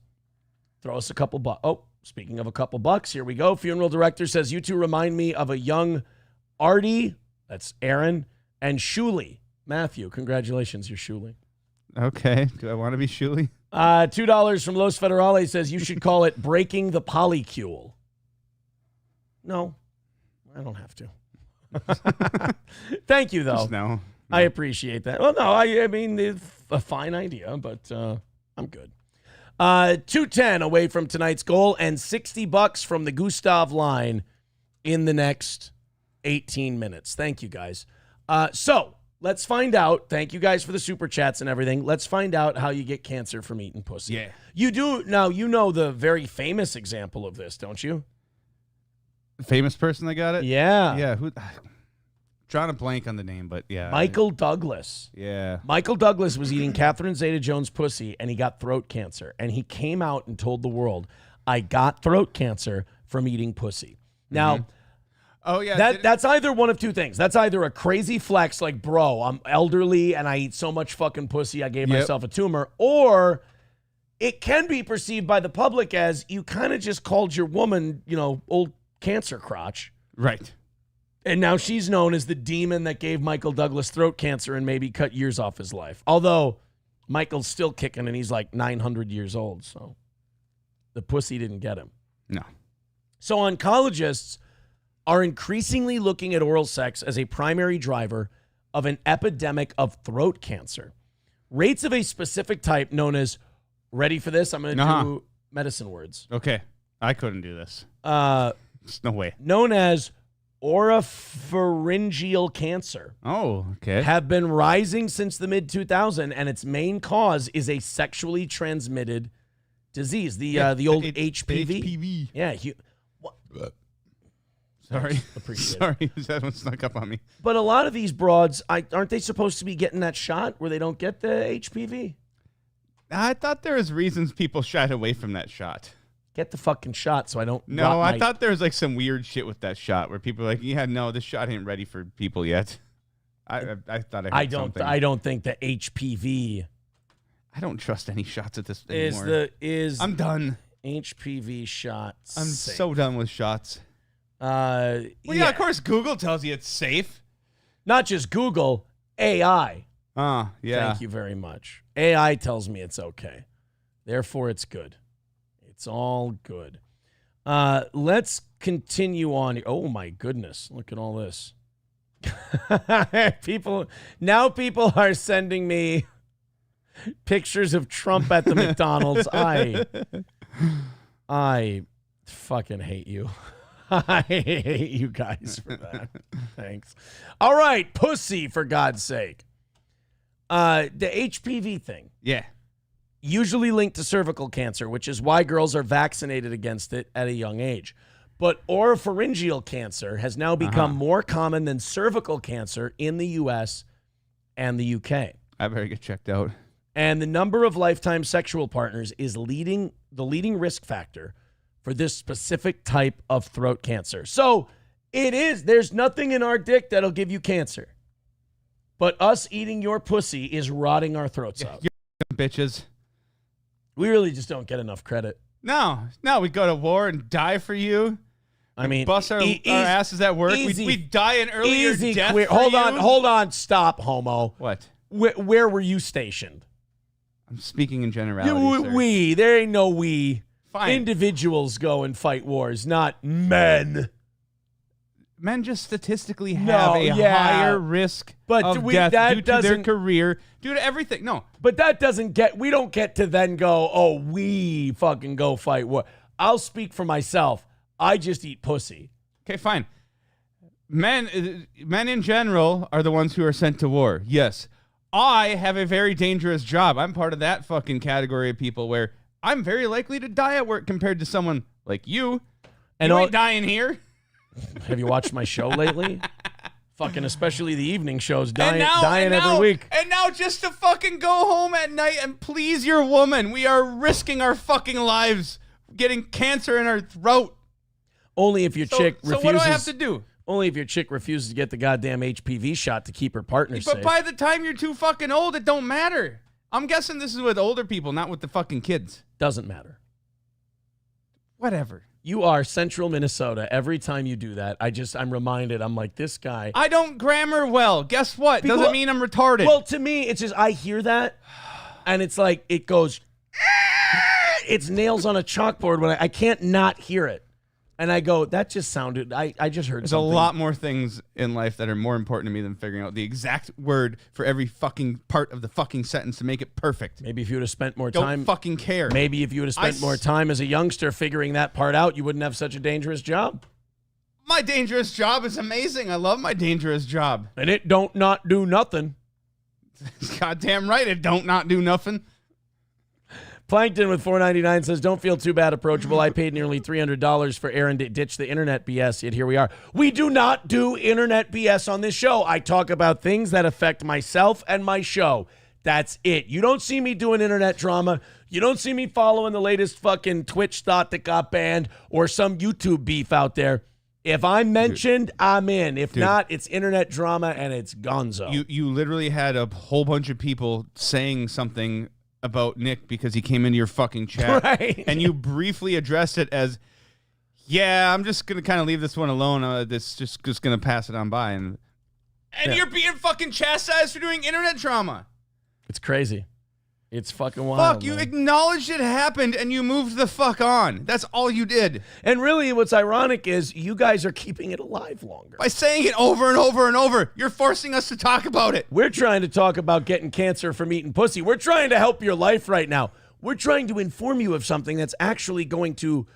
throw us a couple bucks. Oh, speaking of a couple bucks, here we go. Funeral director says, you two remind me of a young Artie, that's Aaron, and Shuli. Matthew, congratulations, you're Shuli. Okay. Do I want to be Shuli? $2 from Los Federales says you should call it breaking the polycule. No, I don't have to. Thank you, though. No. I appreciate that. Well, no, I mean, it's a fine idea, but I'm good. 210 away from tonight's goal and $60 from the Gustav line in the next 18 minutes. Thank you, guys. So let's find out. Thank you guys for the super chats and everything. Let's find out how you get cancer from eating pussy. Yeah. You do. Now, you know the very famous example of this, don't you? Famous person that got it? Yeah. Yeah. Who? drawing a blank on the name, but yeah. Michael Douglas. Yeah. Michael Douglas was eating Catherine Zeta-Jones' pussy, and he got throat cancer. And he came out and told the world, I got throat cancer from eating pussy. Now, Oh, yeah. that's either one of two things. That's either a crazy flex, like, bro, I'm elderly and I eat so much fucking pussy I gave myself a tumor, or it can be perceived by the public as you kind of just called your woman, old cancer crotch. Right. And now she's known as the demon that gave Michael Douglas throat cancer and maybe cut years off his life. Although Michael's still kicking and he's like 900 years old, so the pussy didn't get him. No. So oncologists are increasingly looking at oral sex as a primary driver of an epidemic of throat cancer. Rates of a specific type known as, ready for this? I'm going to do medicine words. Okay. I couldn't do this. There's no way. Known as oropharyngeal cancer. Oh, okay. Have been rising since the mid-2000s, and its main cause is a sexually transmitted disease, the old HPV. HPV. Yeah. Sorry. Appreciate it. Sorry. That one snuck up on me. But a lot of these broads, aren't they supposed to be getting that shot where they don't get the HPV? I thought there was reasons people shied away from that shot. Get the fucking shot so I don't. No, I thought there was like some weird shit with that shot where people were like, yeah, no, this shot ain't ready for people yet. I thought I heard something. I don't think the HPV I don't trust any shots at this anymore. I'm done. HPV shots. I'm so done with shots. Well, yeah, of course Google tells you it's safe. Not just Google, AI. Yeah. Thank you very much. AI tells me it's okay. Therefore, it's good. It's all good. Let's continue on. Oh, my goodness. Look at all this. People are sending me pictures of Trump at the McDonald's. I fucking hate you. I hate you guys for that. Thanks. All right, pussy, for God's sake. The HPV thing. Yeah. Usually linked to cervical cancer, which is why girls are vaccinated against it at a young age. But oropharyngeal cancer has now become more common than cervical cancer in the U.S. and the U.K. I better get checked out. And the number of lifetime sexual partners is the leading risk factor for this specific type of throat cancer. So there's nothing in our dick that'll give you cancer. But us eating your pussy is rotting our throats out. You bitches. We really just don't get enough credit. No, we go to war and die for you. I mean, bust our asses at work. We die an earlier death queer. for Hold on, stop, homo. What? Where were you stationed? I'm speaking in generality, sir. We. There ain't no we. Fine. Individuals go and fight wars, not men. Men just statistically have higher risk of death due to their career, due to everything. No. But that we don't get to then go, oh, we fucking go fight war. I'll speak for myself. I just eat pussy. Okay, fine. Men in general are the ones who are sent to war. Yes. I have a very dangerous job. I'm part of that fucking category of people where I'm very likely to die at work compared to someone like you. And you ain't dying here. Have you watched my show lately? Fucking especially the evening shows, dying every week. And now just to fucking go home at night and please your woman, we are risking our fucking lives getting cancer in our throat. Only if your chick refuses. So what do I have to do? Only if your chick refuses to get the goddamn HPV shot to keep her partner safe. But by the time you're too fucking old, it don't matter. I'm guessing this is with older people, not with the fucking kids. Doesn't matter. Whatever. You are central Minnesota. Every time you do that, I'm reminded, I'm like, this guy. I don't grammar well. Guess what? Doesn't mean I'm retarded. Well, to me, it's just, I hear that, and it's like, it goes, it's nails on a chalkboard when I can't not hear it. And I go, that just sounded, I just heard There's something. a lot more things in life that are more important to me than figuring out the exact word for every fucking part of the fucking sentence to make it perfect. Maybe if you would have spent more time. Don't fucking care. Maybe if you would have spent more time as a youngster figuring that part out, you wouldn't have such a dangerous job. My dangerous job is amazing. I love my dangerous job. And it don't not do nothing. Goddamn right it don't not do nothing. Plankton with $4.99 says, don't feel too bad approachable. I paid nearly $300 for Aaron to ditch the internet BS, yet here we are. We do not do internet BS on this show. I talk about things that affect myself and my show. That's it. You don't see me doing internet drama. You don't see me following the latest fucking Twitch thought that got banned or some YouTube beef out there. If I'm mentioned, I'm in. If not, it's internet drama and it's gonzo. You literally had a whole bunch of people saying something about Nick because he came into your fucking chat. Right. And you briefly addressed it as, yeah, I'm just going to kind of leave this one alone. This just going to pass it on by. And you're being fucking chastised for doing internet drama. It's crazy. It's fucking wild. Fuck, you acknowledged it happened and you moved the fuck on. That's all you did. And really, what's ironic is you guys are keeping it alive longer. By saying it over and over and over, you're forcing us to talk about it. We're trying to talk about getting cancer from eating pussy. We're trying to help your life right now. We're trying to inform you of something that's actually going to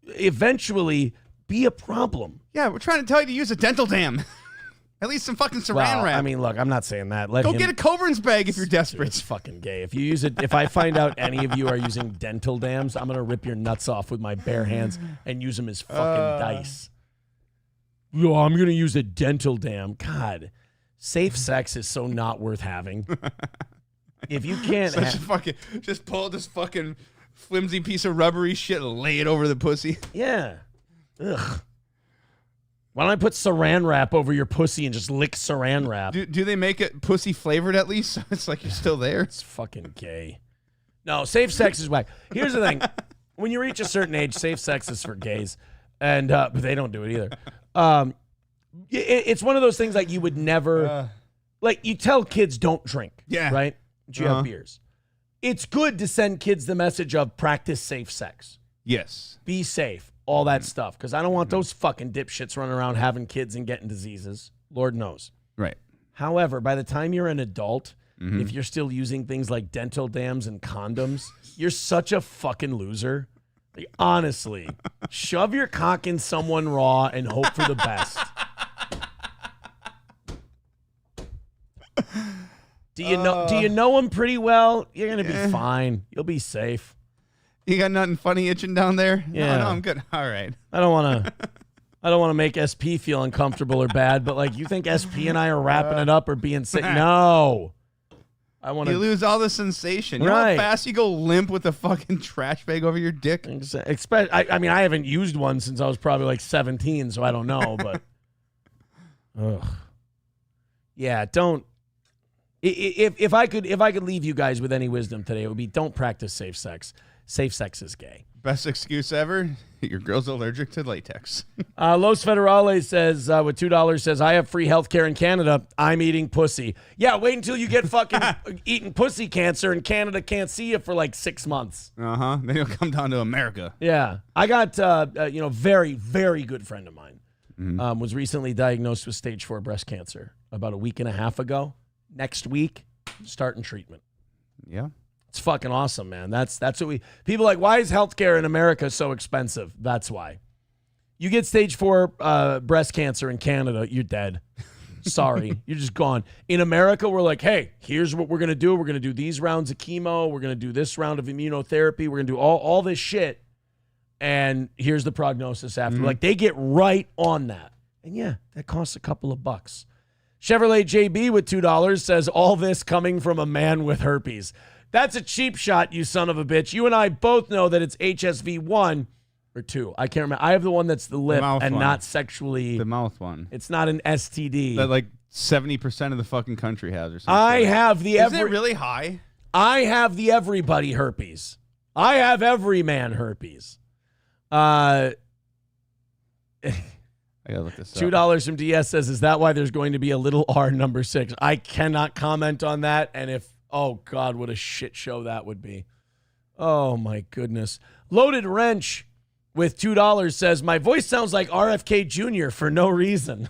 eventually be a problem. Yeah, we're trying to tell you to use a dental dam. At least some fucking saran wrap. I mean, look, I'm not saying that. Go get a Coburn's bag if you're desperate. It's fucking gay. If you use it, if I find out any of you are using dental dams, I'm gonna rip your nuts off with my bare hands and use them as fucking dice. Yo, I'm gonna use a dental dam. God, safe sex is so not worth having. If you can't, just pull this fucking flimsy piece of rubbery shit and lay it over the pussy. Yeah. Ugh. Why don't I put saran wrap over your pussy and just lick saran wrap? Do they make it pussy flavored at least? So it's like you're still there. It's fucking gay. No, safe sex is whack. Here's the thing. When you reach a certain age, safe sex is for gays. And but they don't do it either. It's one of those things like you would never like you tell kids don't drink. Yeah. Right? But you have beers. It's good to send kids the message of practice safe sex. Yes. Be safe. All that stuff, because I don't want those fucking dipshits running around having kids and getting diseases. Lord knows. Right. However, by the time you're an adult, if you're still using things like dental dams and condoms, you're such a fucking loser. Like, honestly, shove your cock in someone raw and hope for the best. Do you know them pretty well? You're gonna be fine. You'll be safe. You got nothing funny itching down there? Yeah. No, I'm good. All right. I don't want to make SP feel uncomfortable or bad, but like you think SP and I are wrapping it up or being sick? No. I want to. You lose all the sensation. You know how fast you go limp with a fucking trash bag over your dick? I mean, I haven't used one since I was probably like 17, so I don't know, but ugh. Yeah, don't. If I could leave you guys with any wisdom today, it would be don't practice safe sex. Safe sex is gay. Best excuse ever. Your girl's allergic to latex. Los Federales says, with $2, says, I have free health care in Canada. I'm eating pussy. Yeah, wait until you get fucking eating pussy cancer and Canada can't see you for like 6 months. Uh-huh. Then you'll come down to America. Yeah. I got, very, very good friend of mine was recently diagnosed with stage 4 breast cancer about a week and a half ago. Next week, starting treatment. Yeah. It's fucking awesome, man. That's what people are like, why is healthcare in America so expensive? That's why. You get stage 4 breast cancer in Canada, you're dead. Sorry. You're just gone. In America, we're like, hey, here's what we're going to do. We're going to do these rounds of chemo. We're going to do this round of immunotherapy. We're going to do all this shit. And here's the prognosis after. Like, they get right on that. And yeah, that costs a couple of bucks. Chevrolet JB with $2 says, all this coming from a man with herpes. That's a cheap shot, you son of a bitch. You and I both know that it's HSV 1 or 2. I can't remember. I have the one that's the lip and one. not sexually. The mouth one. It's not an STD. That like 70% of the fucking country has or something. I have the Is it really high? I have the everybody herpes. I have every man herpes. I gotta look this up. $2 from DS says, is that why there's going to be a little R number 6? I cannot comment on that. And if, oh God, what a shit show that would be. Oh my goodness. Loaded Wrench with $2 says, my voice sounds like RFK Jr. for no reason.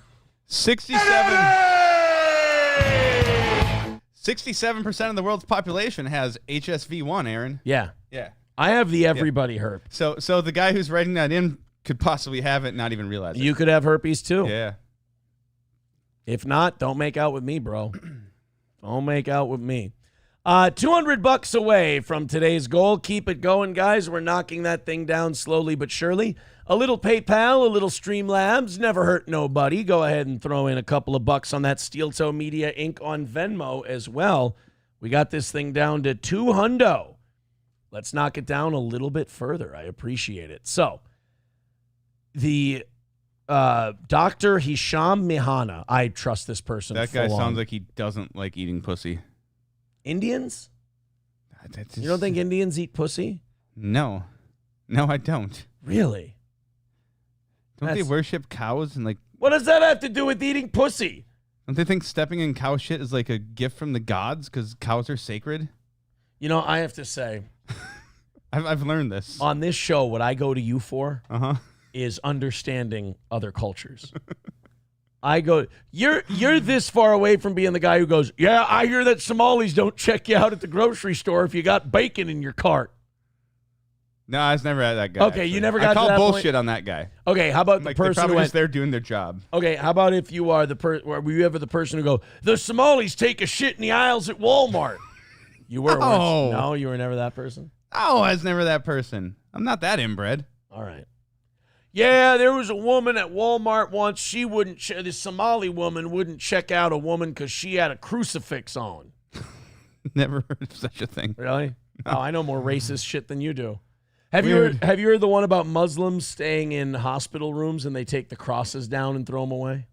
67% of the world's population has HSV1, Aaron. Yeah. Yeah. I have the everybody herp. So the guy who's writing that in could possibly have it and not even realize it. You could have herpes too. Yeah. If not, don't make out with me, bro. Don't make out with me. $200 away from today's goal. Keep it going, guys. We're knocking that thing down slowly but surely. A little PayPal, a little Streamlabs, never hurt nobody. Go ahead and throw in a couple of bucks on that Steel Toe Media Inc. on Venmo as well. We got this thing down to $200. Let's knock it down a little bit further. I appreciate it. So, the Dr. Hisham Mihana, I trust this person. That guy sounds like he doesn't like eating pussy. Indians? You don't think Indians eat pussy? No. No, I don't. Really? Don't they worship cows and like... What does that have to do with eating pussy? Don't they think stepping in cow shit is like a gift from the gods because cows are sacred? You know, I have to say... I've learned this. On this show, what I go to you for is understanding other cultures. I go, you're this far away from being the guy who goes, yeah, I hear that Somalis don't check you out at the grocery store if you got bacon in your cart. No, I was never at that guy. Okay, actually. you never got I to call that bullshit point? on that guy. Okay, how about Like, the person they're probably who just there doing their job. Okay, how about if you are were you ever the person who go, the Somalis take a shit in the aisles at Walmart? You were. No. No, you were never that person? Oh, I was never that person. I'm not that inbred. All right. Yeah, there was a woman at Walmart once. She wouldn't. This Somali woman wouldn't check out a woman because she had a crucifix on. Never heard of such a thing. Really? No. Oh, I know more racist shit than you do. Have you Weird. heard the one about Muslims staying in hospital rooms and they take the crosses down and throw them away?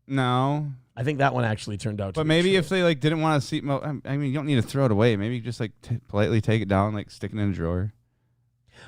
No. I think that one actually turned out to But be maybe true. if they like didn't want to see, I mean, you don't need to throw it away. Maybe you just like politely take it down, like stick it in a drawer.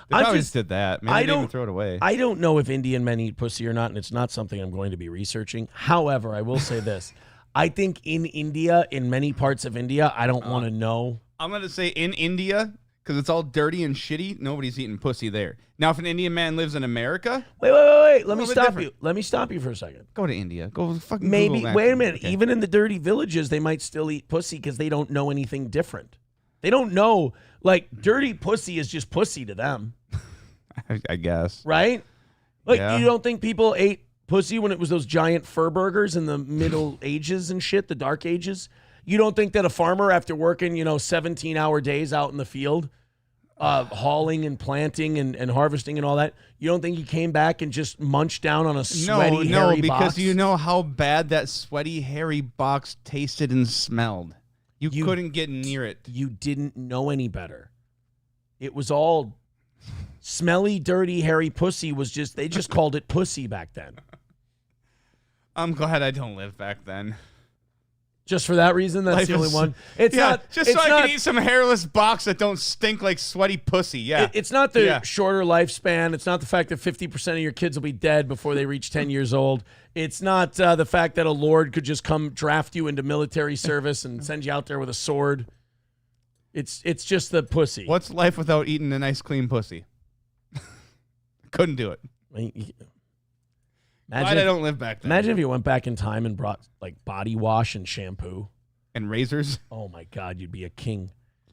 They probably just did that. Maybe they didn't even throw it away. I don't know if Indian men eat pussy or not, and it's not something I'm going to be researching. However, I will say this. I think in India, in many parts of India, I don't want to know. I'm going to say in India, because it's all dirty and shitty, nobody's eating pussy there. Now, if an Indian man lives in America... Wait. Let me stop you. Let me stop you for a second. Go to India. Go fucking Maybe, Google wait a that. minute. Okay. Even in the dirty villages, they might still eat pussy because they don't know anything different. They don't know, like, dirty pussy is just pussy to them. I guess. Right? Like, Yeah. you don't think people ate pussy when it was those giant fur burgers in the Middle Ages and shit, the Dark Ages? You don't think that a farmer, after working, 17-hour days out in the field, hauling and planting and harvesting and all that, you don't think he came back and just munched down on a sweaty, hairy because box? you know how bad that sweaty, hairy box tasted and smelled. You couldn't get near it. You didn't know any better. It was all smelly, dirty, hairy pussy they just called it pussy back then. I'm glad I don't live back then. Just for that reason, that's Life the only is- one. It's yeah, not just so I can eat some hairless box that don't stink like sweaty pussy. Yeah, It's not the shorter lifespan. It's not the fact that 50% of your kids will be dead before they reach 10 years old. It's not the fact that a lord could just come draft you into military service and send you out there with a sword. It's just the pussy. What's life without eating a nice clean pussy? Couldn't do it. Glad I don't live back then. Imagine if you went back in time and brought like body wash and shampoo and razors. Oh my God, you'd be a king.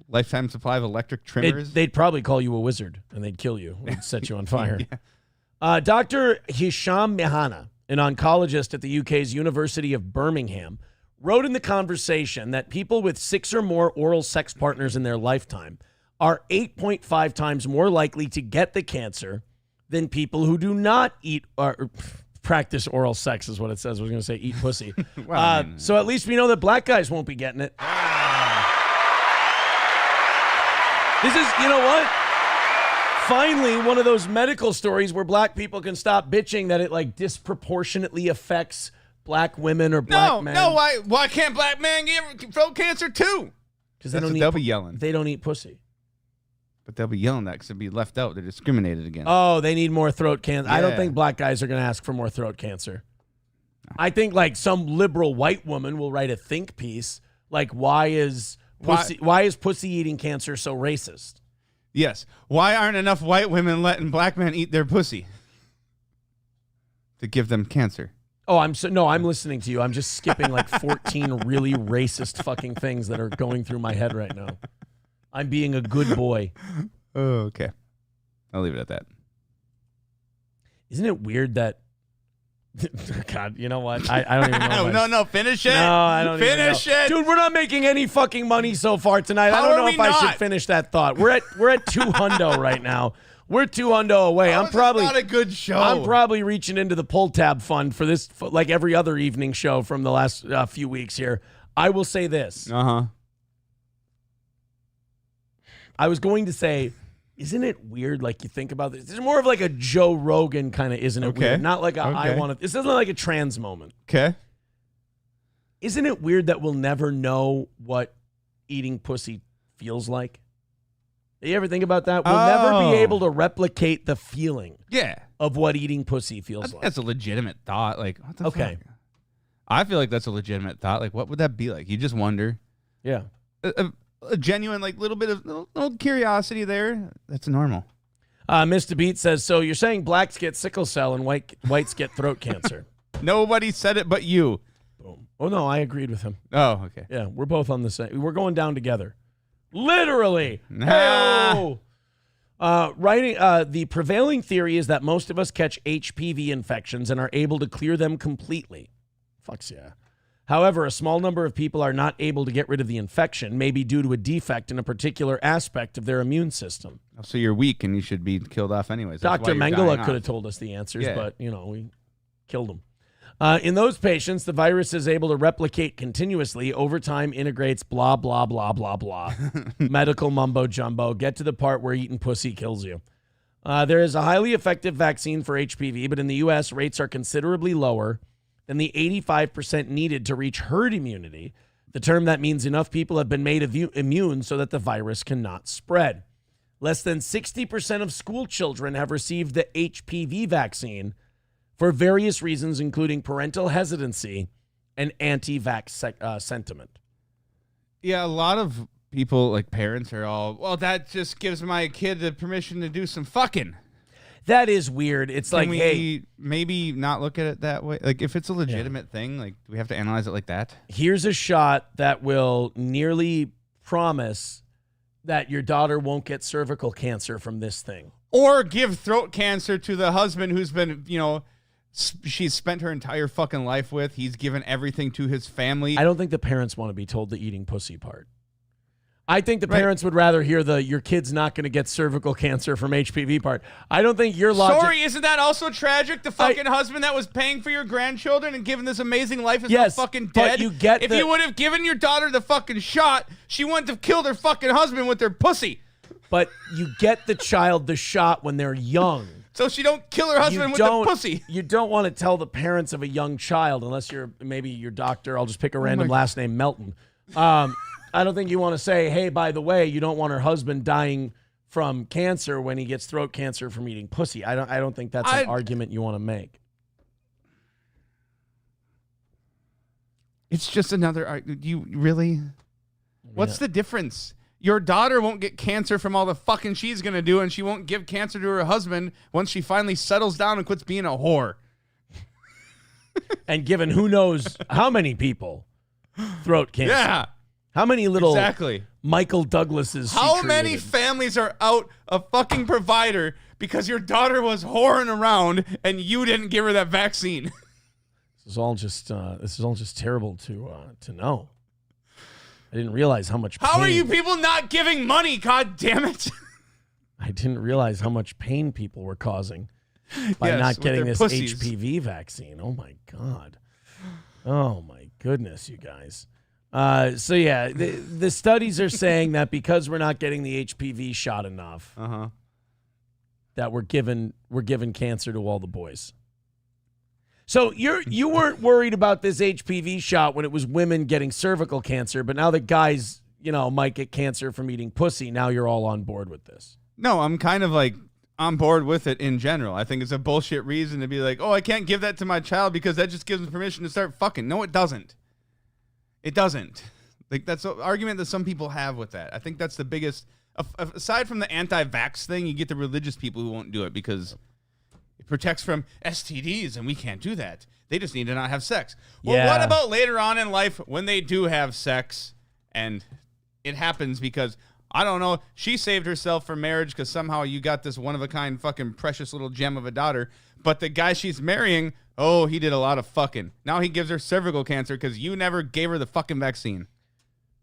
Lifetime supply of electric trimmers. They'd probably call you a wizard and they'd kill you. They'd set you on fire. Dr. Hisham Mihana, an oncologist at the UK's University of Birmingham, wrote in The Conversation that people with 6 or more oral sex partners in their lifetime are 8.5 times more likely to get the cancer than people who do not eat or practice oral sex, is what it says. I was going to say eat pussy. Well, so at least we know that black guys won't be getting it. This is, you know what? Finally, one of those medical stories where black people can stop bitching that it like disproportionately affects black women or black men. No, why can't black men get throat cancer too? Because they'll be yelling. They don't eat pussy. But they'll be yelling that because they'll be left out. They're discriminated against. Oh, they need more throat cancer. I don't Yeah. think black guys are going to ask for more throat cancer. I think like some liberal white woman will write a think piece like why is pussy eating cancer so racist? Yes. Why aren't enough white women letting black men eat their pussy? To give them cancer. Oh, I'm listening to you. I'm just skipping like 14 really racist fucking things that are going through my head right now. I'm being a good boy. Oh, okay. I'll leave it at that. Isn't it weird that God, you know what? I don't even know. No, finish it. No, I don't finish even know. it. Dude, we're not making any fucking money so far tonight. How I don't are know we if I should not? finish that thought. We're at 200 right now. We're 200 away. How I'm is this probably not a good show. I'm probably reaching into the pull tab fund for this, like every other evening show from the last few weeks here. I will say this. I was going to say, isn't it weird? Like, you think about this. This is more of like a Joe Rogan kind of, isn't it weird? Not like I want to. This isn't like a trans moment. Okay. Isn't it weird that we'll never know what eating pussy feels like? You ever think about that? We'll never be able to replicate the feeling of what eating pussy feels like. That's a legitimate thought. Like, what the fuck? I feel like that's a legitimate thought. Like, what would that be like? You just wonder. Yeah. A genuine, like, little bit of little curiosity there. That's normal. Mr. Beat says, so you're saying blacks get sickle cell and whites get throat cancer? Nobody said it but you. Boom. Oh, no, I agreed with him. Oh, okay. Yeah, we're both on the same. We're going down together. Literally. Nah. The prevailing theory is that most of us catch HPV infections and are able to clear them completely. Fucks yeah. However, a small number of people are not able to get rid of the infection, maybe due to a defect in a particular aspect of their immune system. So you're weak and you should be killed off anyways. That's Dr. why you're Mengele dying could have off. told us the answers, but, we killed him. In those patients, the virus is able to replicate continuously. Over time, integrates blah, blah, blah, blah, blah. Medical mumbo jumbo. Get to the part where eating pussy kills you. There is a highly effective vaccine for HPV, but in the U.S., rates are considerably lower than the 85% needed to reach herd immunity, the term that means enough people have been made immune so that the virus cannot spread. Less than 60% of school children have received the HPV vaccine for various reasons, including parental hesitancy and anti-vax sentiment. Yeah, a lot of people, like parents, are all, well, that just gives my kid the permission to do some fucking. That is weird. It's Can like, we hey, maybe not look at it that way? Like, if it's a legitimate thing, like, do we have to analyze it like that? Here's a shot that will nearly promise that your daughter won't get cervical cancer from this thing. Or give throat cancer to the husband who's been, she's spent her entire fucking life with. He's given everything to his family. I don't think the parents want to be told the eating pussy part. I think the parents would rather hear your kid's not going to get cervical cancer from HPV part. I don't think your logic... Sorry, isn't that also tragic? The fucking husband that was paying for your grandchildren and giving this amazing life is now fucking dead. But you get if you would have given your daughter the fucking shot, she wouldn't have killed her fucking husband with their pussy. But you get the child the shot when they're young. So she don't kill her husband with the pussy. You don't want to tell the parents of a young child, unless you're maybe your doctor. I'll just pick a random last name, Melton. I don't think you want to say, hey, by the way, you don't want her husband dying from cancer when he gets throat cancer from eating pussy. I don't think that's an argument you want to make. It's just another. You really? What's the difference? Your daughter won't get cancer from all the fucking she's gonna do, and she won't give cancer to her husband once she finally settles down and quits being a whore. And given who knows how many people throat cancer. Yeah. How many little Michael Douglases? How many families are out a fucking provider because your daughter was whoring around and you didn't give her that vaccine? This is all just terrible to know. I didn't realize how much pain. How are you people not giving money? God damn it! I didn't realize how much pain people were causing by not getting this HPV vaccine. Oh my God. Oh my goodness, you guys. So yeah, the studies are saying that because we're not getting the HPV shot enough, that we're giving cancer to all the boys. So you weren't worried about this HPV shot when it was women getting cervical cancer, but now that guys, might get cancer from eating pussy, now you're all on board with this. No, I'm kind of like on board with it in general. I think it's a bullshit reason to be like, oh, I can't give that to my child because that just gives them permission to start fucking. No, it doesn't. It doesn't. Like, that's an argument that some people have with that. I think that's the biggest. Aside from the anti-vax thing, you get the religious people who won't do it because it protects from STDs, and we can't do that. They just need to not have sex. Well, what about later on in life when they do have sex and it happens because I don't know. She saved herself for marriage because somehow you got this one-of-a-kind fucking precious little gem of a daughter. But the guy she's marrying, oh, he did a lot of fucking. Now he gives her cervical cancer because you never gave her the fucking vaccine.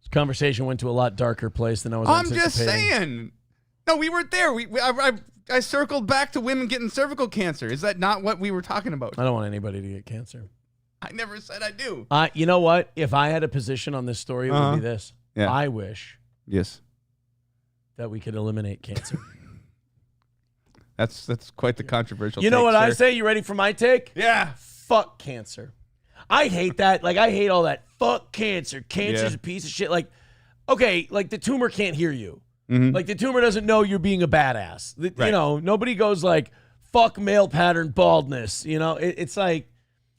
This conversation went to a lot darker place than I was anticipating. I'm just saying. No, we weren't there. I circled back to women getting cervical cancer. Is that not what we were talking about? I don't want anybody to get cancer. I never said I do. You know what? If I had a position on this story, it would be this. Yeah. I wish Yes. that we could eliminate cancer. That's quite the controversial You know take, what I sir. say? You ready for my take? Yeah. Fuck cancer. I hate that. Like, I hate all that. Fuck cancer. Cancer's Yeah. a piece of shit. Like, okay, like the tumor can't hear you. Mhm. Like the tumor doesn't know you're being a badass. You Right. know, nobody goes like, fuck male pattern baldness. You know, it's like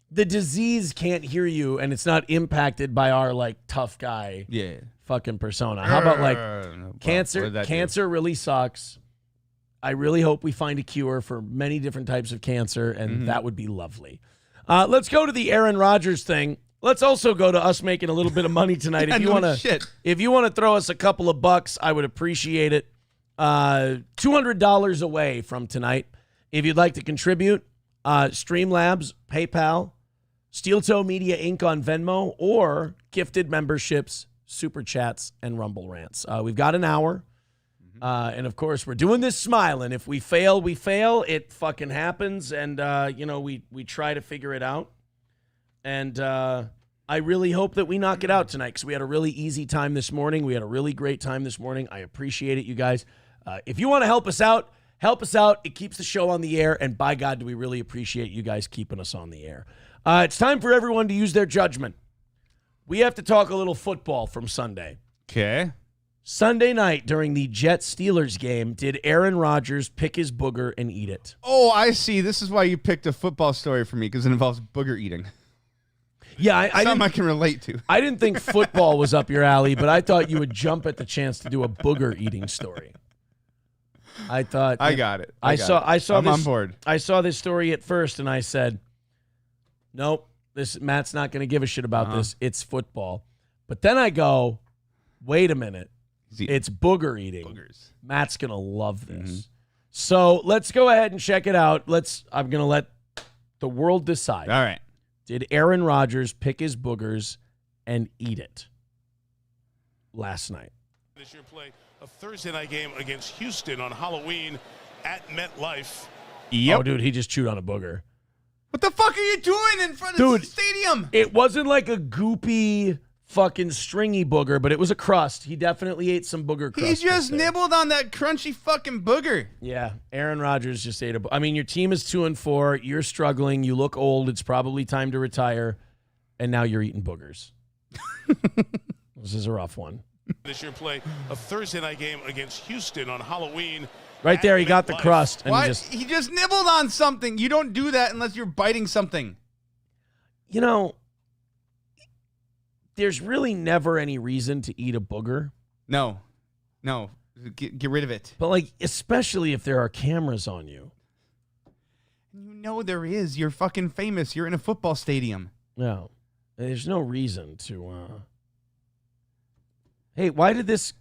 the disease can't hear you and it's not impacted by our like tough guy Yeah. fucking persona. How about like Well, cancer? what did that do? Cancer really sucks. I really hope we find a cure for many different types of cancer, and that would be lovely. Let's go to the Aaron Rodgers thing. Let's also go to us making a little bit of money tonight. Yeah, If you no want to, shit. if you want to throw us a couple of bucks, I would appreciate it. $200 away from tonight. If you'd like to contribute, Streamlabs, PayPal, Steel Toe Media Inc. on Venmo, or gifted memberships, Super Chats, and Rumble Rants. We've got an hour. And, of course, we're doing this smiling. If we fail, we fail. It fucking happens. And, we try to figure it out. And I really hope that we knock it out tonight because we had a really easy time this morning. We had a really great time this morning. I appreciate it, you guys. If you want to help us out, help us out. It keeps the show on the air. And, by God, do we really appreciate you guys keeping us on the air. It's time for everyone to use their judgment. We have to talk a little football from Sunday. Okay. Sunday night during the Jets-Steelers game, did Aaron Rodgers pick his booger and eat it? Oh, I see. This is why you picked a football story for me, because it involves booger eating. Yeah, I Something I can relate to. I didn't think football was up your alley, but I thought you would jump at the chance to do a booger eating story. I thought I got it. I saw I'm this, on board. I saw this story at first and I said, nope, Matt's not going to give a shit about this. It's football. But then I go, wait a minute. It's booger eating. Boogers. Matt's going to love this. So let's go ahead and check it out. I'm going to let the world decide. All right. Did Aaron Rodgers pick his boogers and eat it last night? This year play a Thursday night game against Houston on Halloween at MetLife. Yep. Oh, dude, he just chewed on a booger. What the fuck are you doing in front of Dude, the stadium? It wasn't like a goopy fucking stringy booger, but it was a crust. He definitely ate some booger crust. He just right there. nibbled on that crunchy fucking booger. Yeah, Aaron Rodgers just ate a I mean, your team is 2-4. You're struggling. You look old. It's probably time to retire. And now you're eating boogers. This is a rough one. This year play a Thursday night game against Houston on Halloween. Right there, he got the MetLife. crust. And What? he He just nibbled on something. You don't do that unless you're biting something. you know, there's really never any reason to eat a booger. No. Get rid of it. But, like, especially if there are cameras on you. You know there is. You're fucking famous. You're in a football stadium. No. There's no reason to, Hey, why did this...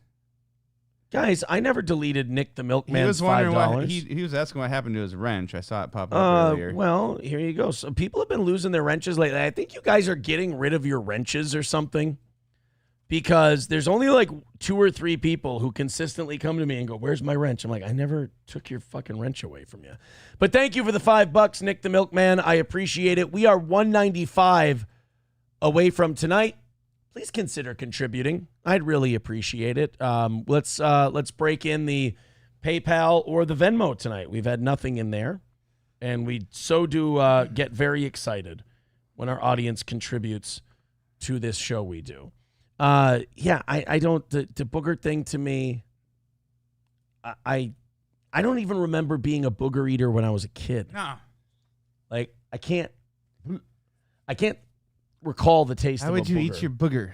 Guys, I never deleted Nick the He Milkman's was wondering $5. why he was asking what happened to his wrench. I saw it pop up earlier. Well, here you go. So people have been losing their wrenches lately. I think you guys are getting rid of your wrenches or something because there's only like 2 or 3 people who consistently come to me and go, "Where's my wrench?" I'm like, "I never took your fucking wrench away from you." But thank you for the $5, Nick the Milkman. I appreciate it. We are $195 away from tonight. Please consider contributing. I'd really appreciate it. Let's break in the PayPal or the Venmo tonight. We've had nothing in there, and we so do get very excited when our audience contributes to this show we do. I don't the booger thing to me. I don't even remember being a booger eater when I was a kid. No. Like I can't recall the taste How of would a you booger. eat your booger?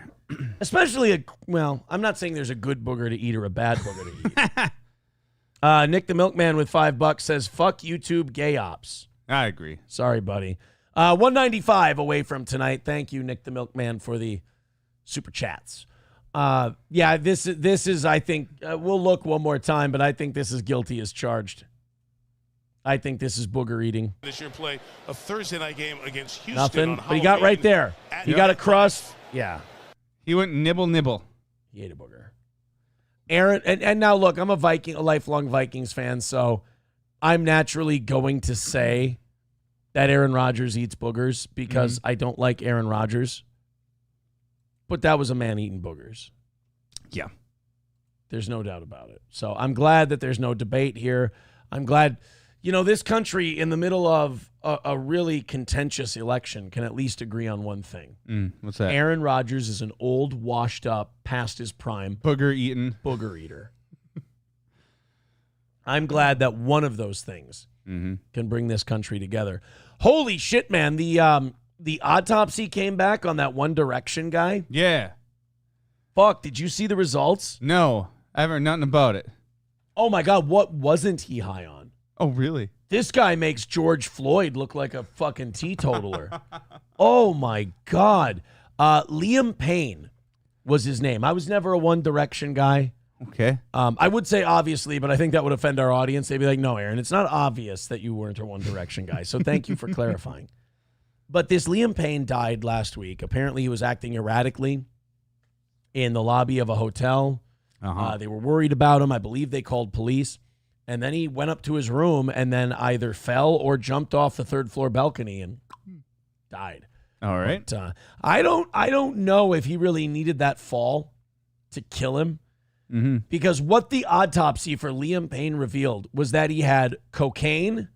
Especially I'm not saying there's a good booger to eat or a bad booger to eat. Nick the Milkman with $5 says, "Fuck YouTube gay ops." I agree. Sorry, buddy. 195 away from tonight. Thank you, Nick the Milkman, for the super chats. Yeah, this is. I think we'll look one more time, but I think this is guilty as charged. I think this is booger eating. This year play a Thursday night game against Houston. Nothing, on but he got right there. He got a crust. Yeah, He went nibble. he ate a booger. Aaron, and now look, I'm a lifelong Vikings fan, so I'm naturally going to say that Aaron Rodgers eats boogers because I don't like Aaron Rodgers. But that was a man eating boogers. Yeah. There's no doubt about it. So I'm glad that there's no debate here. I'm glad, this country in the middle of a really contentious election can at least agree on one thing. What's that? Aaron Rodgers is an old, washed up, past his prime Booger eating. booger eater. I'm glad that one of those things can bring this country together. Holy shit, man. The autopsy came back on that One Direction guy. Yeah. Fuck, did you see the results? No, I haven't heard nothing about it. Oh my God, what wasn't he high on? Oh, really? This guy makes George Floyd look like a fucking teetotaler. Oh my God. Liam Payne was his name. I was never a One Direction guy. Okay. I would say obviously, but I think that would offend our audience. They'd be like, no, Aaron, it's not obvious that you weren't a One Direction guy. So thank you for clarifying. But this Liam Payne died last week. Apparently he was acting erratically in the lobby of a hotel. They were worried about him. I believe they called police. And then he went up to his room and then either fell or jumped off the third floor balcony and died. All right. But, I don't know if he really needed that fall to kill him. Because what the autopsy for Liam Payne revealed was that he had cocaine,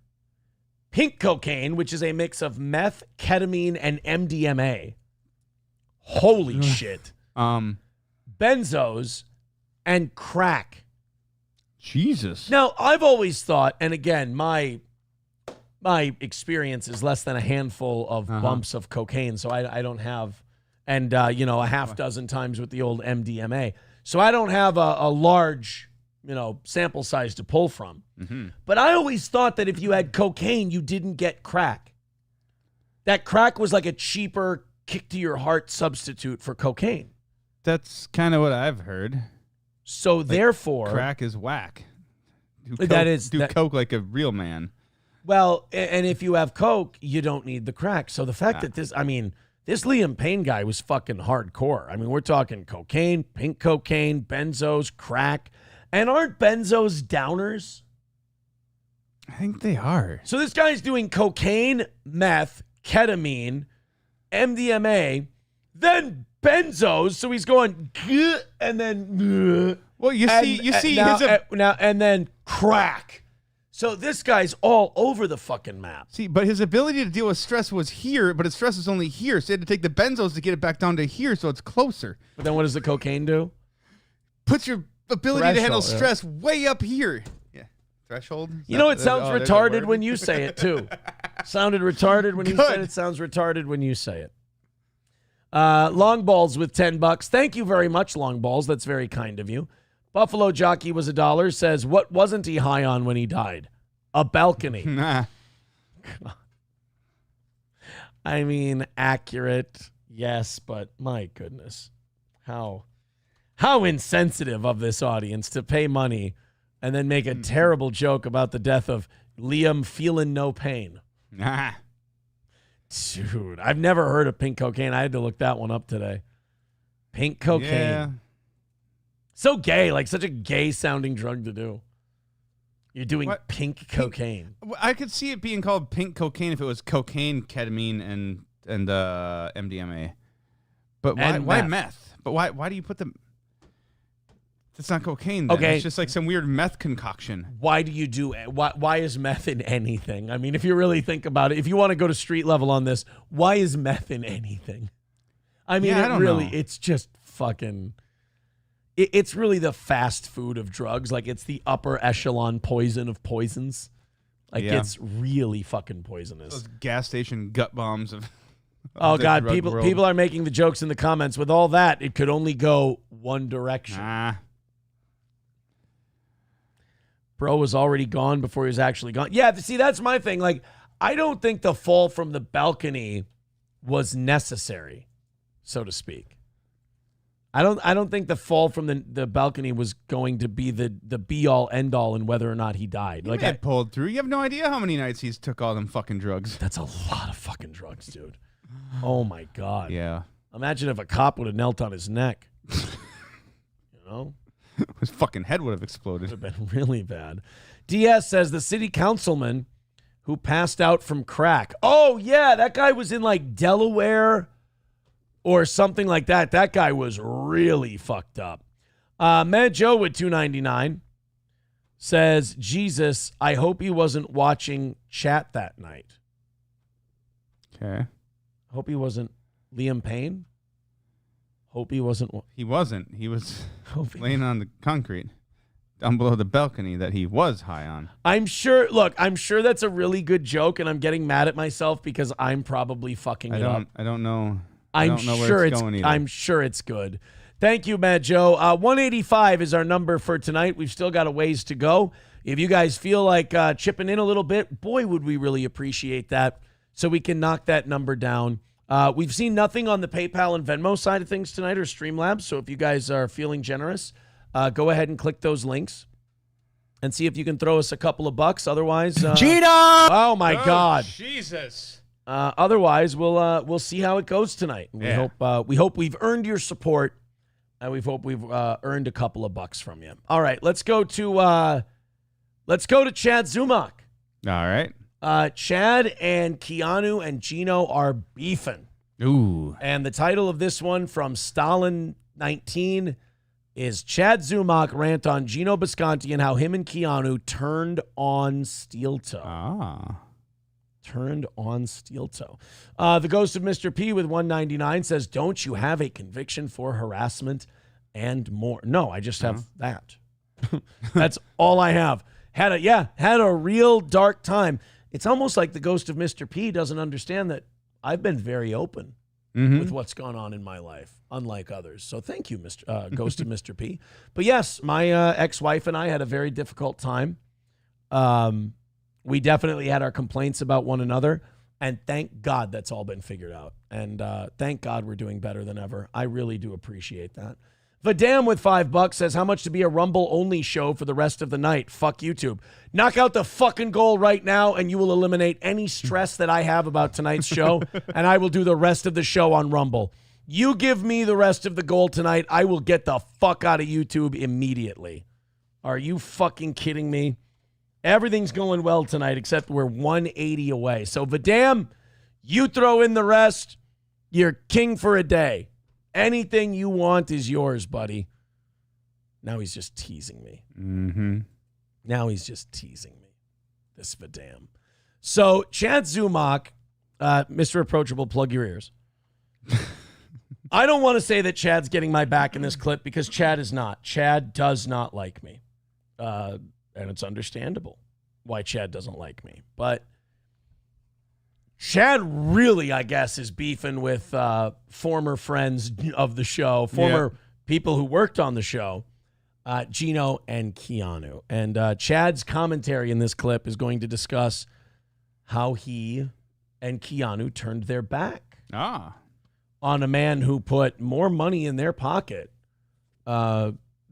pink cocaine, which is a mix of meth, ketamine, and MDMA. Holy shit. Benzos and crack. Jesus. Now, I've always thought, and again, my experience is less than a handful of bumps of cocaine, so I don't have, and a half dozen times with the old MDMA. So I don't have a large, sample size to pull from. But I always thought that if you had cocaine, you didn't get crack. That crack was like a cheaper kick to your heart substitute for cocaine. That's kind of what I've heard. So therefore, crack is whack. Do coke like a real man. Well, and if you have coke, you don't need the crack. So the fact that this Liam Payne guy was fucking hardcore. I mean, we're talking cocaine, pink cocaine, benzos, crack. And aren't benzos downers? I think they are. So this guy's doing cocaine, meth, ketamine, MDMA, then benzos. So he's going and then well, you see and then crack. So this guy's all over the fucking map. See, but his ability to deal with stress was here, but his stress is only here. So he had to take the benzos to get it back down to here, so it's closer. But then what does the cocaine do? Puts your ability to handle stress way up here. Yeah. Threshold? It sounds retarded when you say it, too. Sounded retarded when you said it. Sounds retarded when you say it. Long Balls with $10. Thank you very much, Long Balls. That's very kind of you. Buffalo Jockey was $1. Says, what wasn't he high on when he died? A balcony. Nah. I mean, accurate, yes, but my goodness. How insensitive of this audience to pay money and then make a terrible joke about the death of Liam feeling no pain. Nah. Dude, I've never heard of pink cocaine. I had to look that one up today. Pink cocaine. Yeah. So gay, like such a gay sounding drug to do. You're doing pink cocaine. I could see it being called pink cocaine if it was cocaine, ketamine, and MDMA. But why meth? But why do you put them? That's not cocaine. Then. Okay, it's just like some weird meth concoction. Why do you do it? Why is meth in anything? I mean, if you really think about it, if you want to go to street level on this, why is meth in anything? I mean, I don't know. It's just fucking. It's really the fast food of drugs. Like, it's the upper echelon poison of poisons. Like, it's really fucking poisonous. Those gas station gut bombs of oh, the God. drug People world. are making the jokes in the comments. With all that, it could only go one direction. Nah. Bro was already gone before he was actually gone. Yeah, see, that's my thing. Like, I don't think the fall from the balcony was necessary, so to speak. I don't think the fall from the balcony was going to be the be all end all in whether or not he died. Like I pulled through. You have no idea how many nights he's took all them fucking drugs. That's a lot of fucking drugs, dude. Oh my God. Yeah. Imagine if a cop would have knelt on his neck. You know? His fucking head would have exploded. Would have been really bad. DS says the city councilman who passed out from crack. Oh yeah, that guy was in like Delaware or something like that. That guy was really fucked up. Mad Joe with $2.99 says, Jesus, I hope he wasn't watching chat that night. Okay. Hope he wasn't Liam Payne. Hope he wasn't. He wasn't. He was laying on the concrete down below the balcony that he was high on. I'm sure that's a really good joke, and I'm getting mad at myself because I'm probably fucking it up. I don't know. I'm don't know sure where it's going either. I'm sure it's good. Thank you, Mad Joe. 185 is our number for tonight. We've still got a ways to go. If you guys feel like chipping in a little bit, boy, would we really appreciate that so we can knock that number down. We've seen nothing on the PayPal and Venmo side of things tonight or Streamlabs, so if you guys are feeling generous, go ahead and click those links and see if you can throw us a couple of bucks. Otherwise, Gina! Oh, my God. Jesus. Otherwise, we'll see how it goes tonight. Yeah. We hope we've earned your support, and we hope we've earned a couple of bucks from you. All right, let's go to Chad Zumock. All right. Chad and Keanu and Gino are beefing. Ooh. And the title of this one from Stalin 19 is Chad Zumock rant on Gino Bisconti and how him and Keanu turned on Steel Toe. Turned on Steel Toe. The Ghost of Mr. P with 199 says, don't you have a conviction for harassment and more? No, I just have that. That's all I have. Had a real dark time. It's almost like the Ghost of Mr. P doesn't understand that I've been very open with what's gone on in my life, unlike others. So thank you, Ghost of Mr. P. But yes, my ex-wife and I had a very difficult time. We definitely had our complaints about one another, and thank God that's all been figured out. And thank God we're doing better than ever. I really do appreciate that. Vadam with $5 says, how much to be a Rumble-only show for the rest of the night? Fuck YouTube. Knock out the fucking goal right now, and you will eliminate any stress that I have about tonight's show, and I will do the rest of the show on Rumble. You give me the rest of the goal tonight, I will get the fuck out of YouTube immediately. Are you fucking kidding me? Everything's going well tonight, except we're 180 away. So, Vadam, you throw in the rest. You're king for a day. Anything you want is yours, buddy. Now he's just teasing me. Now he's just teasing me. This Vadam. So, Chad Zumock, Mr. Approachable, plug your ears. I don't want to say that Chad's getting my back in this clip because Chad is not. Chad does not like me. And it's understandable why Chad doesn't like me. But Chad really, I guess, is beefing with former friends of the show, former people who worked on the show, Gino and Keanu. And Chad's commentary in this clip is going to discuss how he and Keanu turned their back on a man who put more money in their pocket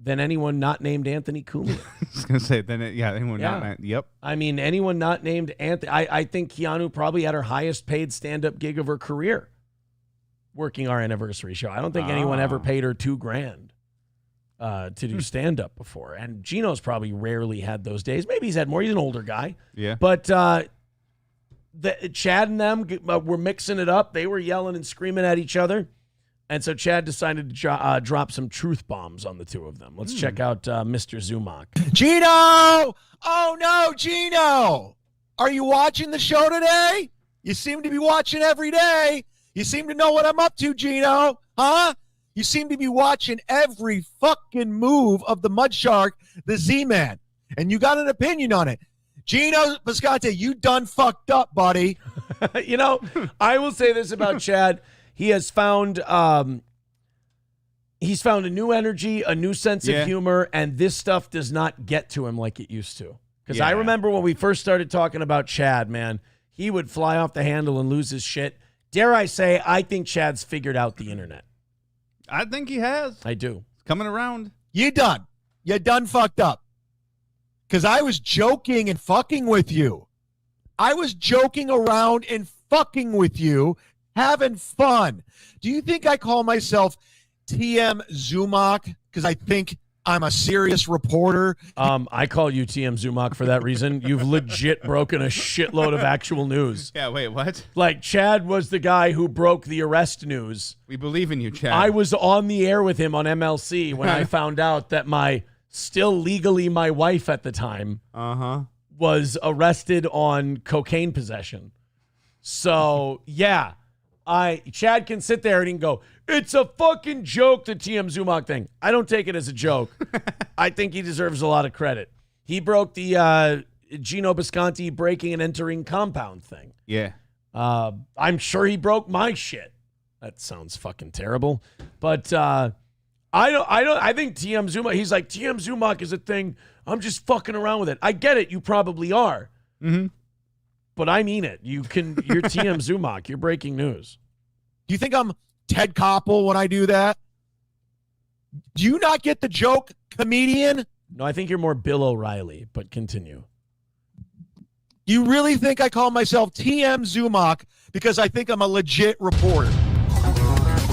than anyone not named Anthony Cumia. I was going to say, anyone not. Yep. I mean, anyone not named Anthony. I think Keanu probably had her highest paid stand-up gig of her career working our anniversary show. I don't think anyone ever paid her $2,000 to do stand-up before. And Gino's probably rarely had those days. Maybe he's had more. He's an older guy. Yeah. But Chad and them were mixing it up. They were yelling and screaming at each other. And so Chad decided to drop some truth bombs on the two of them. Let's check out Mr. Zumock. Gino! Oh, no, Gino! Are you watching the show today? You seem to be watching every day. You seem to know what I'm up to, Gino. Huh? You seem to be watching every fucking move of the Mud Shark, the Z-Man. And you got an opinion on it. Gino Bisconti, you done fucked up, buddy. You know, I will say this about Chad. He has found a new energy, a new sense of humor, and this stuff does not get to him like it used to. Because I remember when we first started talking about Chad, man, he would fly off the handle and lose his shit. Dare I say, I think Chad's figured out the internet. I think he has. I do. Coming around. You done. You done fucked up. Because I was joking and fucking with you. I was joking around and fucking with you, having fun. Do you think I call myself TM Zumock because I think I'm a serious reporter? I call you TM Zumock for that reason. You've legit broken a shitload of actual news. Yeah, wait, what? Like, Chad was the guy who broke the arrest news. We believe in you, Chad. I was on the air with him on MLC when I found out that still legally my wife at the time was arrested on cocaine possession. So, yeah, Chad can sit there and he can go, it's a fucking joke, the TM Zumock thing. I don't take it as a joke. I think he deserves a lot of credit. He broke the Gino Bisconti breaking and entering compound thing. Yeah. I'm sure he broke my shit. That sounds fucking terrible. But I think TM Zumock, he's like, TM Zumock is a thing. I'm just fucking around with it. I get it. You probably are. Mm-hmm. But I mean it. You're TM Zumock. You're breaking news. Do you think I'm Ted Koppel when I do that? Do you not get the joke, comedian? No, I think you're more Bill O'Reilly, but continue. You really think I call myself TM Zumock because I think I'm a legit reporter?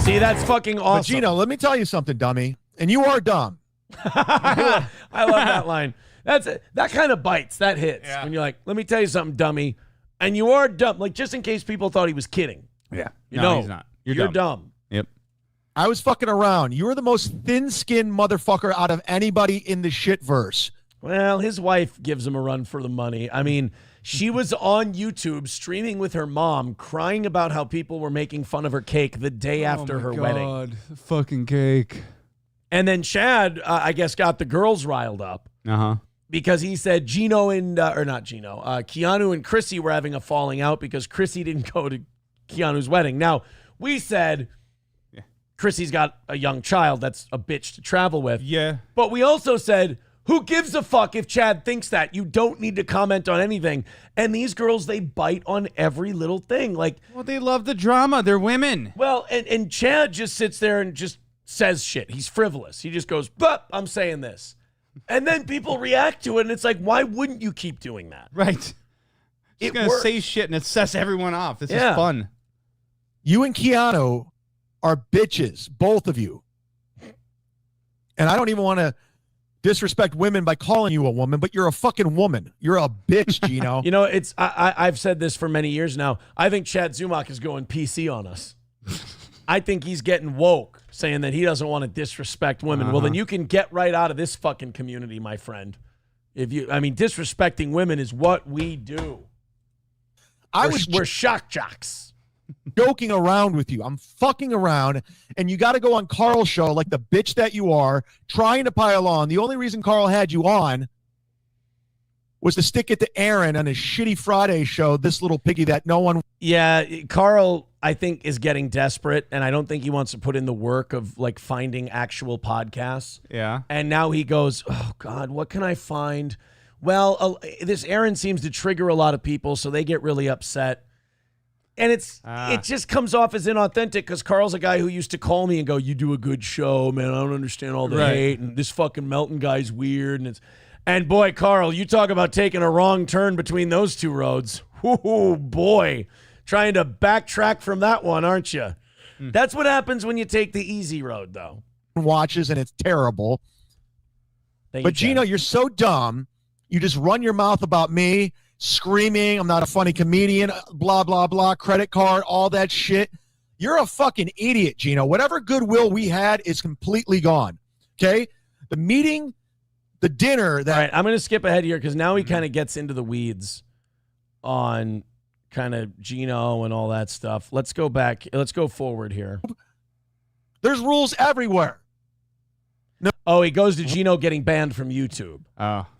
See, that's fucking awesome. But Gino, let me tell you something, dummy. And you are dumb. I love that line. That kind of bites. That hits. Yeah. When you're like, let me tell you something, dummy. And you are dumb. Like, just in case people thought he was kidding. Yeah. No, he's not. You're dumb. Yep. I was fucking around. You were the most thin-skinned motherfucker out of anybody in the shitverse. Well, his wife gives him a run for the money. I mean, she was on YouTube streaming with her mom, crying about how people were making fun of her cake the day after her wedding. Fucking cake. And then Chad, I guess, got the girls riled up. Because he said Keanu and Chrissy were having a falling out because Chrissy didn't go to Keanu's wedding. Now, we said Chrissy's got a young child that's a bitch to travel with. Yeah. But we also said, who gives a fuck if Chad thinks that? You don't need to comment on anything. And these girls, they bite on every little thing. Like, well, they love the drama. They're women. Well, and Chad just sits there and just says shit. He's frivolous. He just goes, but I'm saying this. And then people react to it, and it's like, why wouldn't you keep doing that? Right. It's going to say shit, and it sets everyone off. This is fun. You and Keanu are bitches, both of you. And I don't even want to disrespect women by calling you a woman, but you're a fucking woman. You're a bitch, Gino. You know, I've said this for many years now. I think Chad Zumock is going PC on us. I think he's getting woke, saying that he doesn't want to disrespect women. Well, then you can get right out of this fucking community, my friend. Disrespecting women is what we do. We're shock jocks. Joking around with you. I'm fucking around, and you got to go on Carl's show like the bitch that you are, trying to pile on. The only reason Carl had you on was to stick it to Aaron on his shitty Friday show, this little piggy that no one... Yeah, Carl, I think, is getting desperate, and I don't think he wants to put in the work of, like, finding actual podcasts. Yeah. And now he goes, oh, God, what can I find? Well, this Aaron seems to trigger a lot of people, so they get really upset. And it just comes off as inauthentic because Carl's a guy who used to call me and go, you do a good show, man. I don't understand all the hate, and this fucking Melton guy's weird. And boy, Carl, you talk about taking a wrong turn between those two roads. Ooh, boy. Trying to backtrack from that one, aren't you? That's what happens when you take the easy road, though. Watches, and it's terrible. But Gino, you're so dumb. You just run your mouth about me, screaming, I'm not a funny comedian, blah, blah, blah, credit card, all that shit. You're a fucking idiot, Gino. Whatever goodwill we had is completely gone, okay? The meeting, the dinner. All right, I'm going to skip ahead here because now he kind of gets into the weeds on kind of Gino and all that stuff. Let's go back. Let's go forward here. There's rules everywhere. No. Oh, he goes to Gino getting banned from YouTube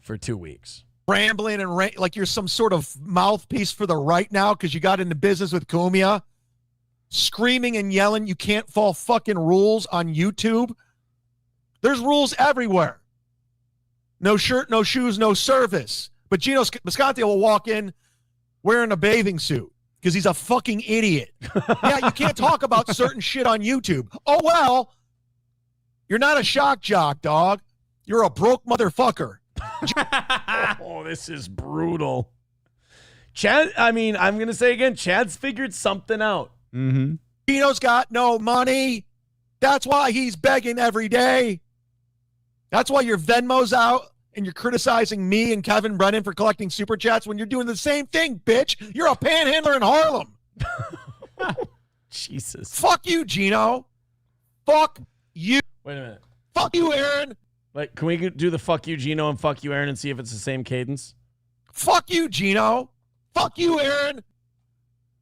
for 2 weeks. Rambling and like you're some sort of mouthpiece for the right now because you got into business with Cumia. Screaming and yelling, you can't follow fucking rules on YouTube. There's rules everywhere. No shirt, no shoes, no service. But Gino Bisconti will walk in wearing a bathing suit because he's a fucking idiot. Yeah, you can't talk about certain shit on YouTube. Oh, well, You're not a shock jock, dog. You're a broke motherfucker. Oh, this is brutal. Chad, I'm going to say again, Chad's figured something out. Mm-hmm. Gino's got no money. That's why he's begging every day. That's why your Venmo's out and you're criticizing me and Kevin Brennan for collecting super chats when you're doing the same thing, bitch. You're a panhandler in Harlem. Jesus. Fuck you, Gino. Fuck you. Wait a minute. Fuck you, Aaron. Like, can we do the fuck you, Gino, and fuck you, Aaron, and see if it's the same cadence? Fuck you, Gino. Fuck you, Aaron.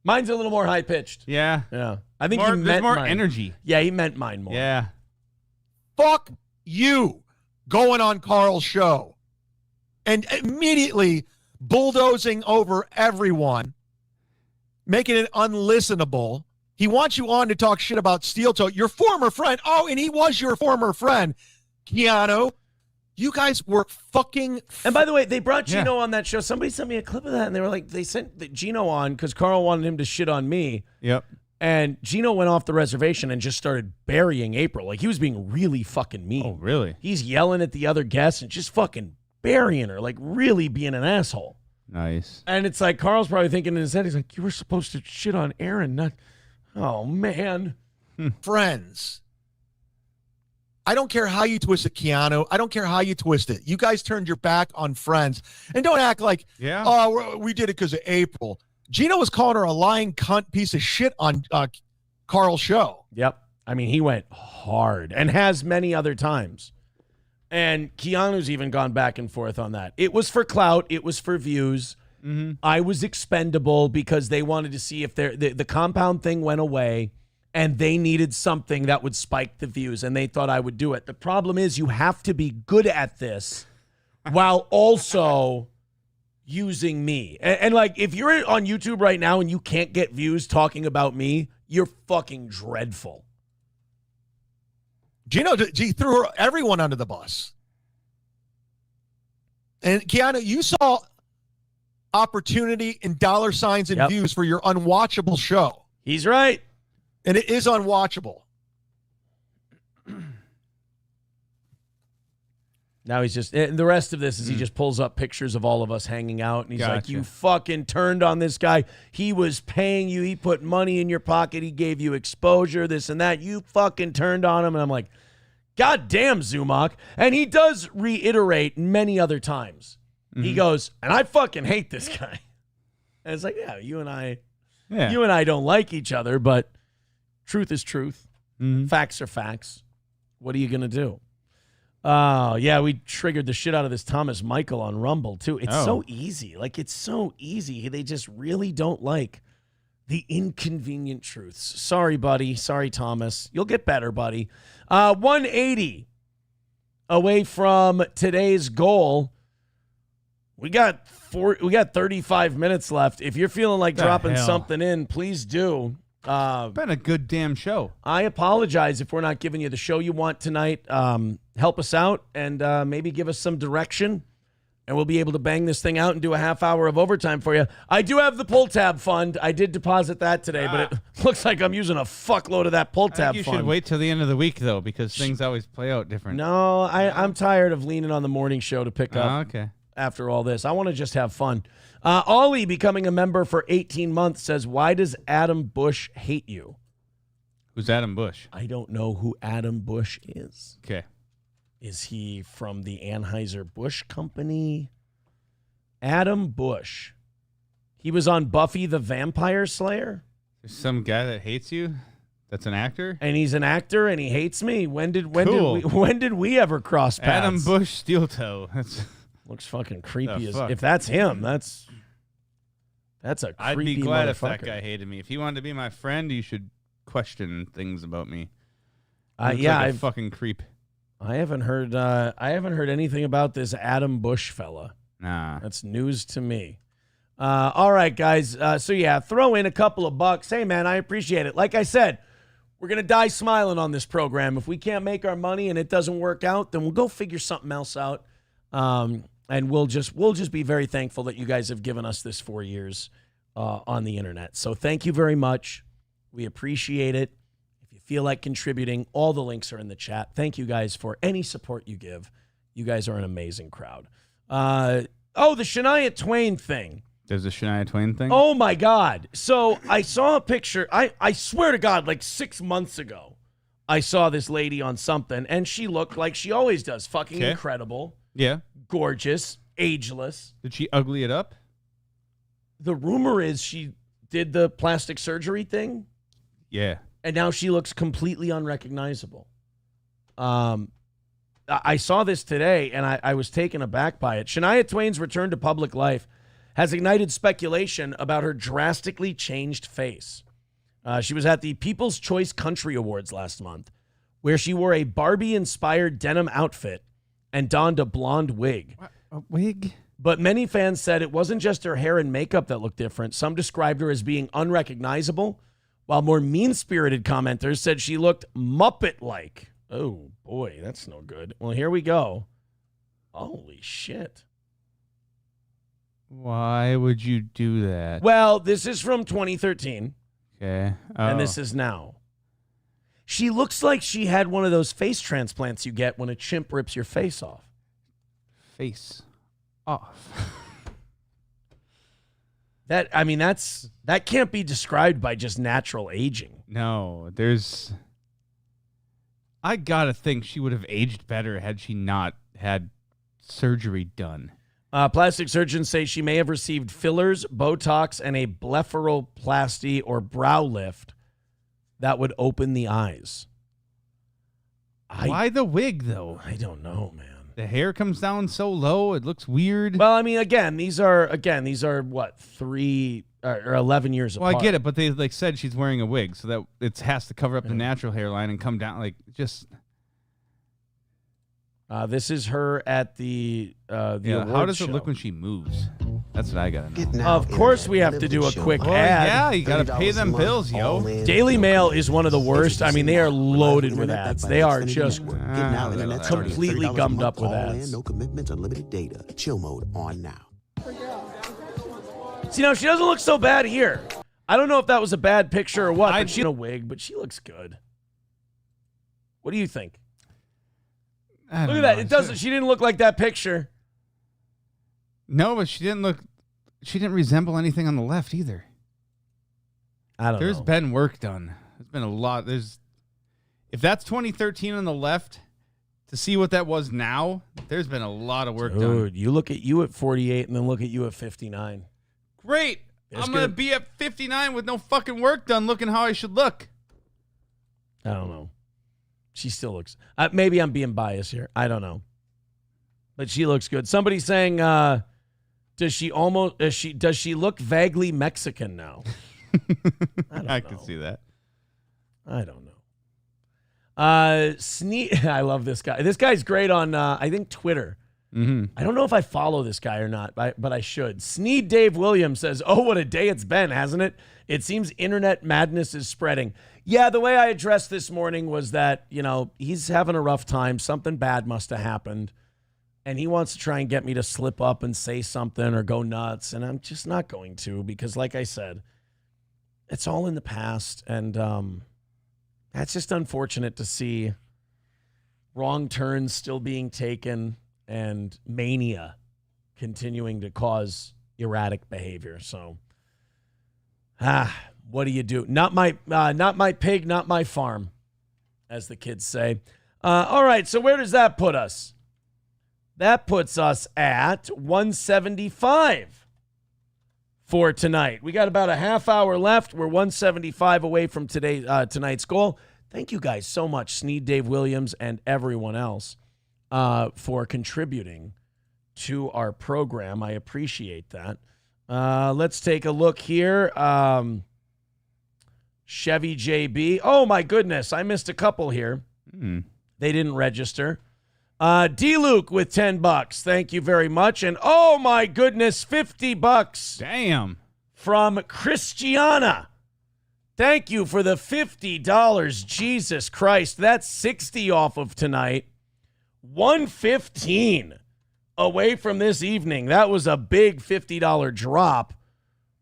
Mine's a little more high pitched. Yeah. Yeah. I think More, he there's meant more mine. energy. Yeah, he meant mine more. Yeah. Fuck you. Going on Carl's show and immediately bulldozing over everyone, making it unlistenable. He wants you on to talk shit about Steel Toe, your former friend. Oh, and he was your former friend. Keanu, you guys were fucking. And by the way, they brought Gino on that show. Somebody sent me a clip of that, and they were like, they sent Gino on because Carl wanted him to shit on me. Yep. And Gino went off the reservation and just started burying April. Like, he was being really fucking mean. Oh, really? He's yelling at the other guests and just fucking burying her, like really being an asshole. Nice. And it's like Carl's probably thinking in his head, he's like, you were supposed to shit on Aaron, not. Oh, man. Friends. I don't care how you twist it, Keanu. I don't care how you twist it. You guys turned your back on Friends. And don't act like, oh, we did it because of April. Gino was calling her a lying cunt piece of shit on Carl's show. Yep. I mean, he went hard and has many other times. And Keanu's even gone back and forth on that. It was for clout. It was for views. Mm-hmm. I was expendable because they wanted to see if the compound thing went away and they needed something that would spike the views, and they thought I would do it. The problem is you have to be good at this while also using me. And like, if you're on YouTube right now and you can't get views talking about me, you're fucking dreadful. Gino, he threw everyone under the bus. And Keanu, you saw opportunity in dollar signs and views for your unwatchable show. He's right. And it is unwatchable. Now he's just, and the rest of this is he just pulls up pictures of all of us hanging out, and he's like, you fucking turned on this guy. He was paying you. He put money in your pocket. He gave you exposure, this and that. You fucking turned on him. And I'm like, God damn, Zumock. And he does reiterate many other times. He goes, and I fucking hate this guy. And it's like, yeah, you and I don't like each other, but truth is truth. Facts are facts. What are you going to do? Oh, yeah, we triggered the shit out of this Thomas Michael on Rumble, too. It's so easy. Like, it's so easy. They just really don't like the inconvenient truths. Sorry, buddy. Sorry, Thomas. You'll get better, buddy. 180 away from today's goal. We got 35 minutes left. If you're feeling like dropping something in, please do. Been a good damn show. I apologize if we're not giving you the show you want tonight. Help us out and maybe give us some direction, and we'll be able to bang this thing out and do a half hour of overtime for you. I do have the pull tab fund. I did deposit that today, but it looks like I'm using a fuckload of that pull tab you fund. should wait till the end of the week, though, because things always play out different. No, I'm tired of leaning on the morning show to pick up. Okay. After all this, I want to just have fun. Ollie, becoming a member for 18 months, says, why does Adam Bush hate you? Who's Adam Bush? I don't know who Adam Bush is. Okay. Is he from the Anheuser-Busch Company? Adam Bush. He was on Buffy the Vampire Slayer? There's some guy that hates you? That's an actor? And he's an actor and he hates me? When did we ever cross paths? Adam Bush Steel Toe. That's... Looks fucking creepy. If that's him, that's a creepy I'd be glad if that motherfucker. guy hated me. If he wanted to be my friend, you should question things about me. Like a fucking creep. I haven't heard anything about this Adam Bush fella. Nah. That's news to me. All right, guys. Throw in a couple of bucks. Hey, man, I appreciate it. Like I said, we're going to die smiling on this program. If we can't make our money and it doesn't work out, then we'll go figure something else out. And we'll just be very thankful that you guys have given us this 4 years on the internet. So thank you very much. We appreciate it. If you feel like contributing, all the links are in the chat. Thank you guys for any support you give. You guys are an amazing crowd. The Shania Twain thing. There's a Shania Twain thing? Oh, my God. So I saw a picture. I swear to God, like 6 months ago, I saw this lady on something, and she looked like she always does. Fucking incredible. Yeah. Gorgeous. Ageless. Did she ugly it up? The rumor is she did the plastic surgery thing. Yeah. And now she looks completely unrecognizable. I saw this today, and I was taken aback by it. Shania Twain's return to public life has ignited speculation about her drastically changed face. She was at the People's Choice Country Awards last month, where she wore a Barbie-inspired denim outfit and donned a blonde wig. A wig? But many fans said it wasn't just her hair and makeup that looked different. Some described her as being unrecognizable, while more mean-spirited commenters said she looked Muppet-like. Oh, boy, that's no good. Well, here we go. Holy shit. Why would you do that? Well, this is from 2013. Okay. And this is now. She looks like she had one of those face transplants you get when a chimp rips your face off. Face off. That can't be described by just natural aging. No, I gotta think she would have aged better had she not had surgery done. Plastic surgeons say she may have received fillers, Botox, and a blepharoplasty or brow lift that would open the eyes. Why the wig, though? I don't know, man. The hair comes down so low, it looks weird. Well, I mean, again, these are what, 3 or 11 years apart. Well, I get it, but they said she's wearing a wig, so that it has to cover up the natural hairline and come down just. This is her at the award how does show. it look when she moves? That's what I gotta know. Of course, we have to do a quick ad. Yeah, you gotta pay them bills, yo. Daily Mail is one of the worst. I mean, they are loaded with ads. They are just completely gummed up with ads. No commitments, unlimited data. Chill mode on now. See, now she doesn't look so bad here. I don't know if that was a bad picture or what. But she's in a wig, but she looks good. What do you think? Look at that. It doesn't. She didn't look like that picture. No, but she didn't resemble anything on the left either. I don't know. There's been work done. There's been a lot. If that's 2013 on the left, to see what that was now, there's been a lot of work done. Dude, you look at you at 48 and then look at you at 59. Great. I'm going to be at 59 with no fucking work done looking how I should look. I don't know. She still looks. Maybe I'm being biased here. I don't know. But she looks good. Somebody's saying, does she look vaguely Mexican now? I can see that. I don't know. I love this guy. This guy's great on, I think, Twitter. Mm-hmm. I don't know if I follow this guy or not, but I should. Sneed Dave Williams says, "Oh, what a day it's been, hasn't it? It seems internet madness is spreading." Yeah, the way I addressed this morning was that, he's having a rough time. Something bad must have happened. And he wants to try and get me to slip up and say something or go nuts. And I'm just not going to because, like I said, it's all in the past. And that's just unfortunate to see wrong turns still being taken and mania continuing to cause erratic behavior. So, what do you do? Not my pig, not my farm, as the kids say. All right, so where does that put us? That puts us at 175 for tonight. We got about a half hour left. We're 175 away from tonight's goal. Thank you guys so much, Sneed, Dave Williams, and everyone else, for contributing to our program. I appreciate that. Let's take a look here. Chevy JB. Oh, my goodness. I missed a couple here. They didn't register. D-Luke with $10. Thank you very much. And oh, my goodness, $50. Damn. From Christiana. Thank you for the $50. Jesus Christ. That's 60 off of tonight. 115 away from this evening. That was a big $50 drop.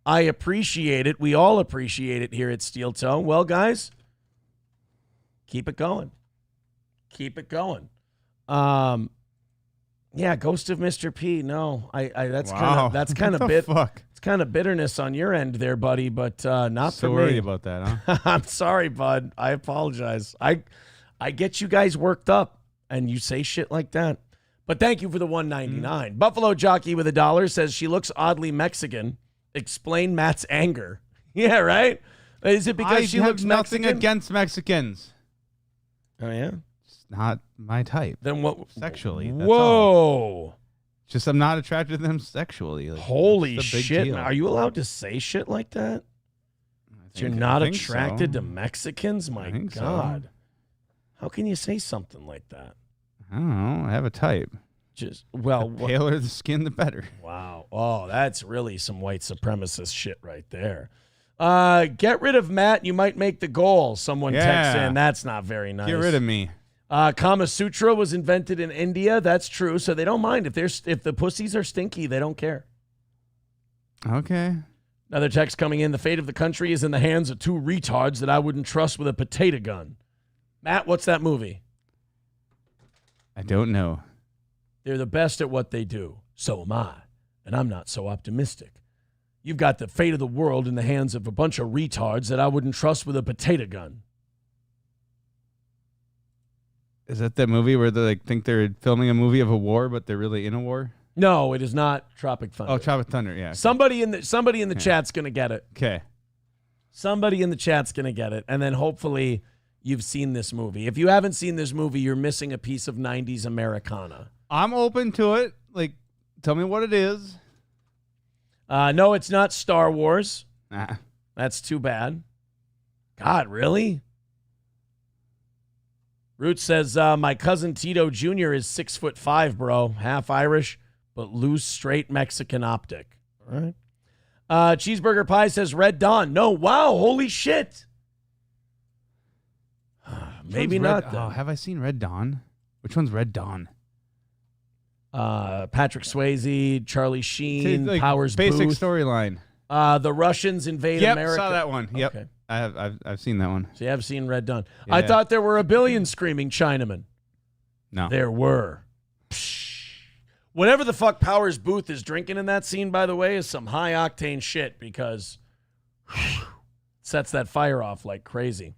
I appreciate it. We all appreciate it here at Steel Toe. Well, guys, Keep it going. Keep it going. Yeah, Ghost of Mr. P. No, that's kind of bit. Fuck. It's kind of bitterness on your end there, buddy, but not So for worried me. about that, huh? I'm sorry, bud. I apologize. I get you guys worked up, and you say shit like that. But thank you for the $1.99. Buffalo Jockey with $1 says she looks oddly Mexican. Explain Matt's anger. Yeah, right? Is it because she looks nothing Mexican? against Mexicans. Oh, yeah? It's not my type. Then what? Sexually. That's Whoa. all. Just I'm not attracted to them sexually. Like, Holy that's the big shit. deal. Are you allowed to say shit like that? You're I not think attracted so. to Mexicans? My think so. God. How can you say something like that? I don't know. I have a type. Just, well, The paler the skin, the better. wow. Oh, that's really some white supremacist shit right there. Get rid of Matt. You might make the goal. Someone texts in. That's not very nice. Get rid of me. Kama Sutra was invented in India. That's true. So they don't mind if the pussies are stinky. They don't care. Okay. Another text coming in. The fate of the country is in the hands of two retards that I wouldn't trust with a potato gun. Matt, what's that movie? I don't know. They're the best at what they do. So am I. And I'm not so optimistic. You've got the fate of the world in the hands of a bunch of retards that I wouldn't trust with a potato gun. Is that that movie where they think they're filming a movie of a war, but they're really in a war? No, it is not Tropic Thunder. Oh, Tropic Thunder, yeah. Somebody in the chat's going to get it. Okay. Somebody in the chat's going to get it. And then hopefully you've seen this movie. If you haven't seen this movie, you're missing a piece of 90s Americana. I'm open to it. Like, tell me what it is. No, it's not Star Wars. Nah. That's too bad. God, really? Root says, my cousin Tito Jr. is 6'5", bro. Half Irish, but loose, straight Mexican optic. All right. Cheeseburger Pie says, Red Dawn. No, wow, holy shit. Maybe not. Oh, have I seen Red Dawn? Which one's Red Dawn? Patrick Swayze, Charlie Sheen, Like, Powers basic Booth. storyline. The Russians invade Yep, America. saw that one. Yep. Okay. I've seen that one. So you have seen Red Dawn. Yeah. I thought there were a billion screaming Chinamen. No. There were. Psh. Whatever the fuck Powers Booth is drinking in that scene, by the way, is some high octane shit because sets that fire off like crazy.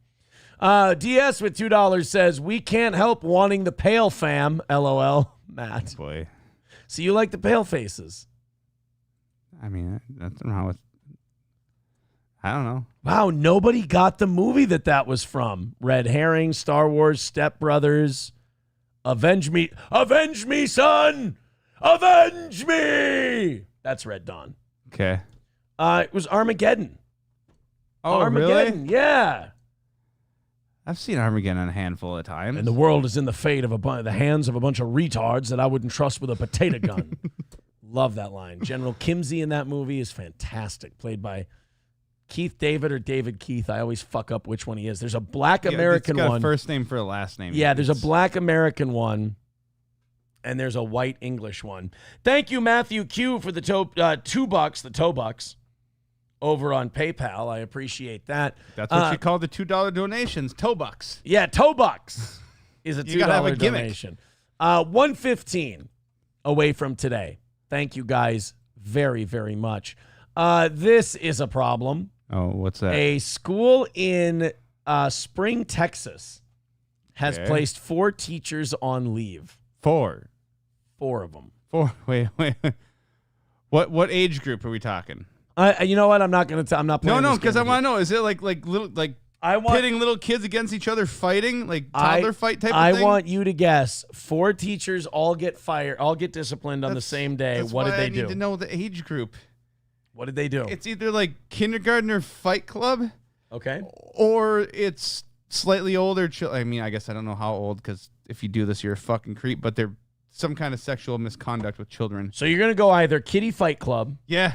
DS with $2 says, we can't help wanting the pale fam, LOL. Matt. Boy. So you like the pale faces? I mean, that's wrong with. I don't know. Wow, nobody got the movie that was from. Red Herring, Star Wars, Step Brothers, Avenge Me, son! Avenge me! That's Red Dawn. Okay. It was Armageddon. Oh, Armageddon, really? yeah. I've seen Armageddon a handful of times. And the world is in the fate of the hands of a bunch of retards that I wouldn't trust with a potato gun. Love that line. General Kimsey in that movie is fantastic, played by Keith David or David Keith. I always fuck up which one he is. There's a black American it's got one. a first name for a last name. Yeah, there's a black American one, and there's a white English one. Thank you, Matthew Q, for the $2, the toe bucks, over on PayPal. I appreciate that. That's what you call the $2 donations, toe bucks. Yeah, toe bucks is a $2 You gotta have a gimmick. donation. 115 away from today. Thank you guys very, very much. This is a problem. Oh, what's that? A school in Spring, Texas has Okay. placed 4 teachers on leave. 4. 4 of them. 4. Wait. What age group are we talking? You know what? I'm not going to. I'm not playing. No, this because game I with want to know. Is it like little I want pitting little kids against each other, fighting like toddler fight type of thing? I want you to guess. 4 teachers all get fired, all get disciplined on the same day. That's What why did they I do? need to know the age group. What did they do? It's either like kindergarten or fight club, Okay. or it's slightly older. I mean, I guess I don't know how old, because if you do this, you're a fucking creep. But they're some kind of sexual misconduct with children. So you're gonna go either kiddie fight club Yeah,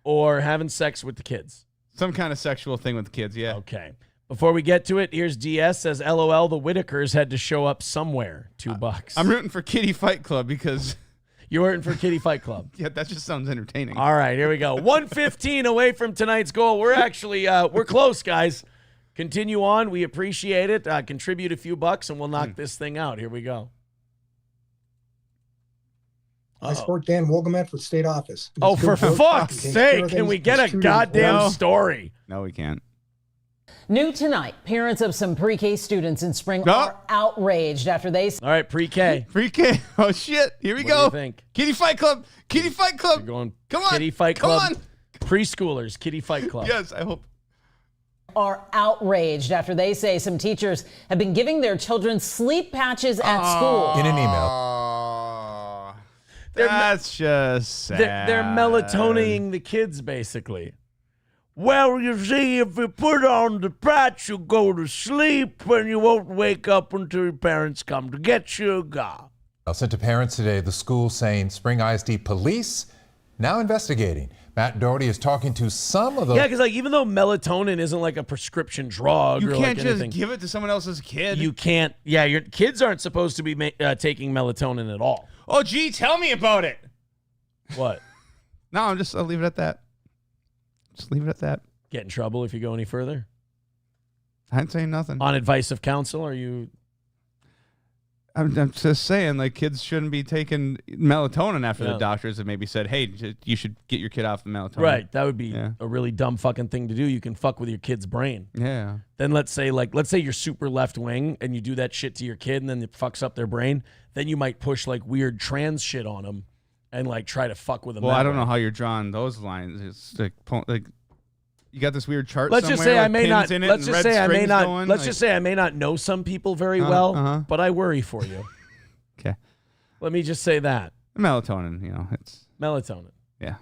or having sex with the kids. some kind of sexual thing with the kids. Yeah. Okay. Before we get to it, here's DS says, LOL, the Whitakers had to show up somewhere. $2. I'm rooting for Kitty Fight Club because You're rooting for Kiddie Fight Club. yeah, that just sounds entertaining. All right, here we go. 115 away from tonight's goal. We're actually we're close, guys. Continue on. We appreciate it. Contribute a few bucks, and we'll knock this thing out. Here we go. I support Dan Wogelman for state office. Oh, for fuck's sake, can we get a goddamn story? No, we can't. New tonight, parents of some pre-K students in Spring are outraged after they... All right, pre-K. Pre-K. Oh, shit. Here we go. What do you think? Kitty Fight Club. Kitty Fight Club. You're going Come on. Kitty Fight Club. Come on. Preschoolers, Kitty Fight Club. Yes, I hope. Are outraged after they say some teachers have been giving their children sleep patches at school. In an email. That's just sad. They're melatoning the kids, basically. Well, you see, if you put on the patch, you'll go to sleep and you won't wake up until your parents come to get you. Sent to parents today, the school saying Spring ISD police now investigating. Matt Doherty is talking to some of the... Yeah, because like even though melatonin isn't like a prescription drug You or can't like just anything, give it to someone else's kid. you can't. Yeah, your kids aren't supposed to be taking melatonin at all. Oh, gee, tell me about it. What? No, I'll leave it at that. Just leave it at that. Get in trouble if you go any further? I ain't saying nothing. On advice of counsel, are you... I'm just saying, like, kids shouldn't be taking melatonin after the doctors have maybe said, hey, you should get your kid off the melatonin. Right. That would be a really dumb fucking thing to do. You can fuck with your kid's brain. Yeah. Then let's say you're super left wing and you do that shit to your kid and then it fucks up their brain. Then you might push like weird trans shit on them and like try to fuck with them. Well, I don't know how you're drawing those lines. It's like you got this weird chart. Let's just say I may not. Let's just say I may not. Let's just say I may not know some people very well, but I worry for you. Okay. Let me just say that melatonin. It's melatonin. Yeah.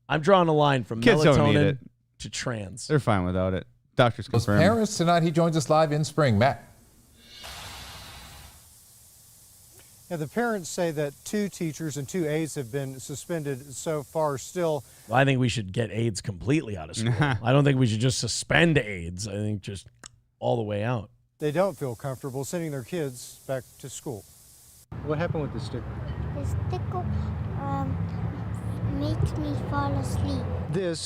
I'm drawing a line from kids don't need melatonin it. to trans. They're fine without it. Doctors Those confirm. parents tonight, he joins us live in Spring. Matt. Yeah, the parents say that 2 teachers and 2 aides have been suspended so far still. Well, I think we should get AIDS completely out of school. I don't think we should just suspend AIDS. I think just all the way out. They don't feel comfortable sending their kids back to school. What happened with the sticker? The sticker makes me fall asleep.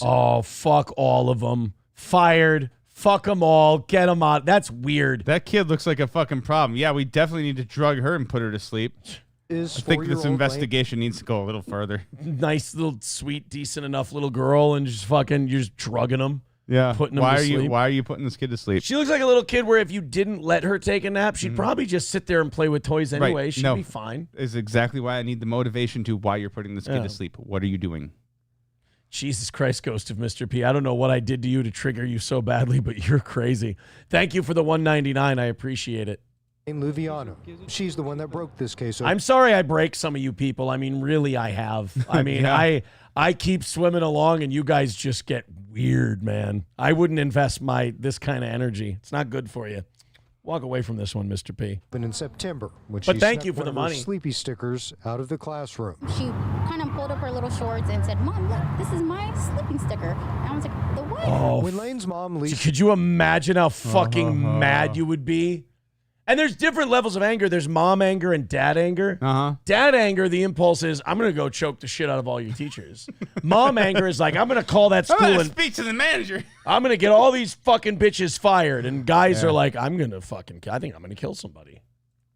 Oh, fuck all of them. Fired. Fuck them all. Get them out. That's weird. That kid looks like a fucking problem. Yeah, we definitely need to drug her and put her to sleep. I think this investigation needs to go a little further. Nice little, sweet, decent enough little girl, and just fucking, you're just drugging them. Yeah. Putting them to sleep. Why are you putting this kid to sleep? She looks like a little kid where if you didn't let her take a nap, she'd probably just sit there and play with toys anyway. Right. She'd be fine. Is exactly why I need the motivation to why you're putting this kid to sleep. What are you doing? Jesus Christ, Ghost of Mr. P. I don't know what I did to you to trigger you so badly, but you're crazy. Thank you for the $1.99. I appreciate it. Luviano. She's the one that broke this case. I'm sorry I break some of you people. I mean, really, I have. I mean, I keep swimming along, and you guys just get weird, man. I wouldn't invest this kind of energy. It's not good for you. Walk away from this one, Mr. P. But in September, when but she thank you snuck for the one of her money. Sleepy stickers out of the classroom. She kind of pulled up her little shorts and said, "Mom, look, this is my sleeping sticker." And I was like, "The what?" Oh, when Lane's mom leaves, could you imagine how fucking mad you would be? And there's different levels of anger. There's mom anger and dad anger. Dad anger, the impulse is, I'm going to go choke the shit out of all your teachers. Mom anger is like, I'm going to call that school and speak to the manager. I'm going to get all these fucking bitches fired. And guys are like, I think I'm going to kill somebody.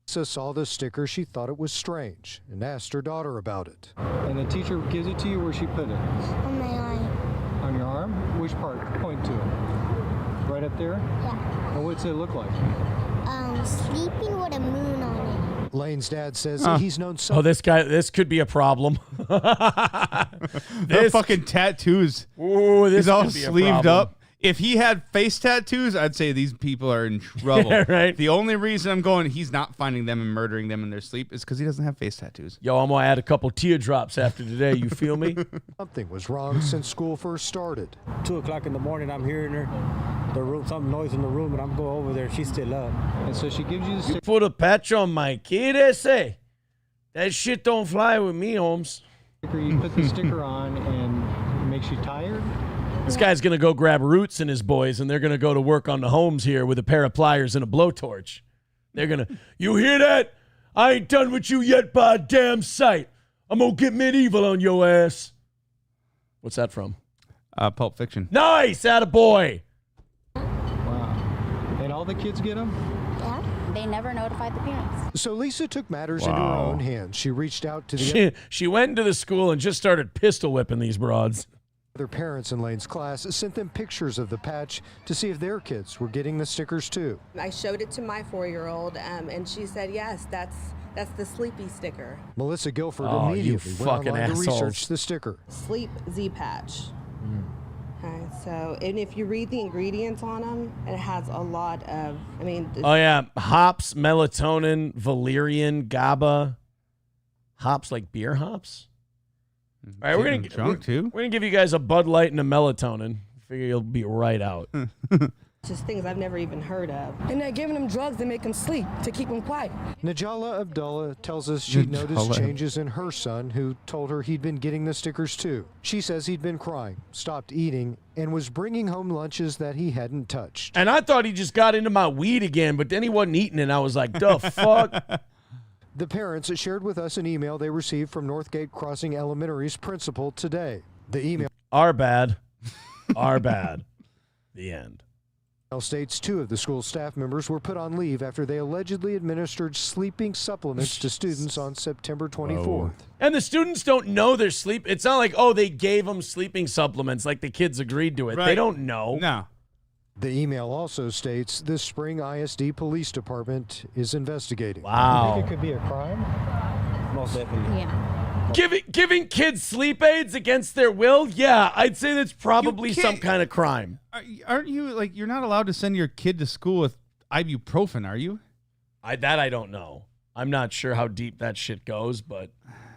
Lisa saw the sticker, she thought it was strange and asked her daughter about it. And the teacher gives it to you, where she put it? On my arm. On your arm? Which part? Point to it. Right up there? Yeah. And what's it look like? Sleeping with a moon on it. Lane's dad says he's known some. Oh, this could be a problem. The fucking tattoos. Ooh, this He's all could be a sleeved problem. up. If he had face tattoos, I'd say these people are in trouble. Yeah, right. The only reason I'm going, he's not finding them and murdering them in their sleep is because he doesn't have face tattoos. Yo, I'm going to add a couple teardrops after today. You feel me? Something was wrong since school first started. 2 o'clock in the morning, I'm hearing some noise in the room, and I'm going over there. She's still up. And so she gives you the sticker. Put a patch on my kid, say. That shit don't fly with me, Holmes. You put the sticker on, and it makes you tired. This guy's going to go grab Roots and his boys, and they're going to go to work on the homes here with a pair of pliers and a blowtorch. They're going to, you hear that? I ain't done with you yet by a damn sight. I'm going to get medieval on your ass. What's that from? Pulp Fiction. Nice, attaboy. Wow. the kids get them? Yeah, they never notified the parents. So Lisa took matters into her own hands. She reached out to She went into the school and just started pistol whipping these broads. other parents in Lane's class, sent them pictures of the patch to see if their kids were getting the stickers too. I showed it to my 4-year-old, and she said, yes, that's the Sleepy sticker. Melissa Guilford Oh, you immediately went fucking online to assholes. research the sticker. Sleep Z patch. Okay, so, and if you read the ingredients on them, it has a lot of, Oh yeah, hops, melatonin, valerian, GABA. Hops like beer hops. All right, we're gonna give you guys a Bud Light and a melatonin. Figure you'll be right out. just things I've never even heard of. And they're giving them drugs to make them sleep, to keep them quiet. Najala Abdullah tells us she noticed changes in her son, who told her he'd been getting the stickers too. She says he'd been crying, stopped eating, and was bringing home lunches that he hadn't touched. And I thought he just got into my weed again, but then he wasn't eating, and I was like, the fuck? The parents shared with us an email they received from Northgate Crossing Elementary's principal today. The email Our bad. Our bad. The end. States 2 of the school staff members were put on leave after they allegedly administered sleeping supplements to students on September 24th. Whoa. And the students don't know they're sleep. It's not like, oh, they gave them sleeping supplements like the kids agreed to it. Right. They don't know. No. The email also states the Spring ISD Police Department is investigating. Wow. You think it could be a crime? Most definitely. Yeah. Giving kids sleep aids against their will? Yeah, I'd say that's probably some kind of crime. Aren't you, like, you're not allowed to send your kid to school with ibuprofen, are you? I don't know. I'm not sure how deep that shit goes, but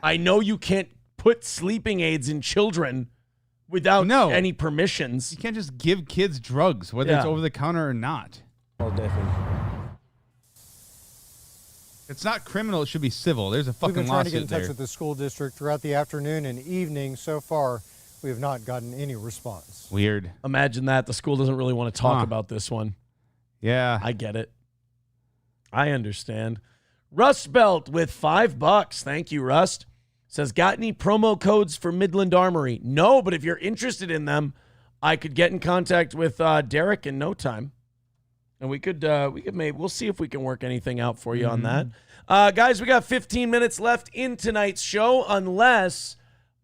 I know you can't put sleeping aids in children without any permissions. You can't just give kids drugs, whether it's over the counter or not. Oh, definitely. It's not criminal, it should be civil. There's a We've fucking been trying to lawsuit get in touch there. with the school district throughout the afternoon and evening. So far, we have not gotten any response. Weird. Imagine that. The school doesn't really want to talk about this one. Yeah. I get it. I understand. Rust Belt with $5. Thank you, Rust. Says, got any promo codes for Midland Armory? No, but if you're interested in them, I could get in contact with Derek in no time. And we'll see if we can work anything out for you on that. Guys, we got 15 minutes left in tonight's show, unless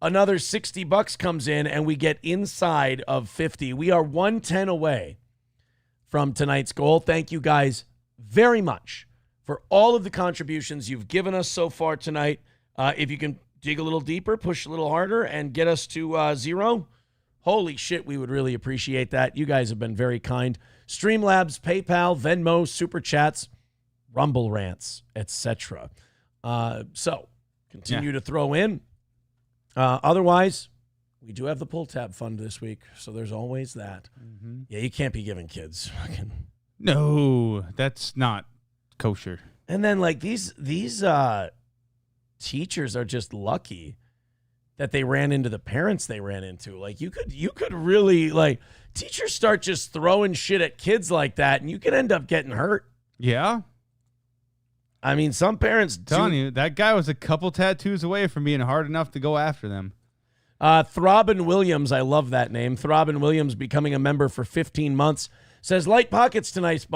another $60 comes in and we get inside of 50. We are 110 away from tonight's goal. Thank you guys very much for all of the contributions you've given us so far tonight. If you can dig a little deeper, push a little harder, and get us to 0, holy shit, we would really appreciate that. You guys have been very kind. Streamlabs, PayPal, Venmo, Super Chats, Rumble Rants, etc. So continue to throw in. Otherwise, we do have the pull tab fund this week, so there's always that. Yeah, you can't be giving kids. No, that's not kosher. And then, like, these teachers are just lucky that they ran into the parents they ran into. Like, you could really, like, teachers start just throwing shit at kids like that, and you could end up getting hurt. Yeah. I mean, some parents telling you, that guy was a couple tattoos away from being hard enough to go after them. Throbbin Williams, I love that name. Throbbin Williams becoming a member for 15 months. Says, light pockets tonight,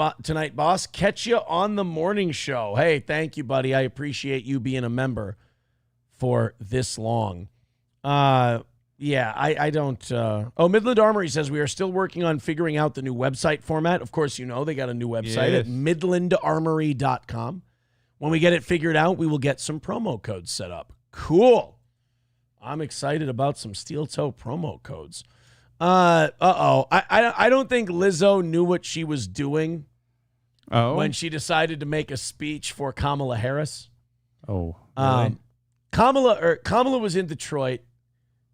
boss. Catch you on the morning show. Hey, thank you, buddy. I appreciate you being a member for this long. Yeah, I don't. Midland Armory says we are still working on figuring out the new website format. Of course, you know they got a new website at midlandarmory.com. When we get it figured out, we will get some promo codes set up. Cool. I'm excited about some steel toe promo codes. I don't think Lizzo knew what she was doing when she decided to make a speech for Kamala Harris. Oh, really? Kamala was in Detroit.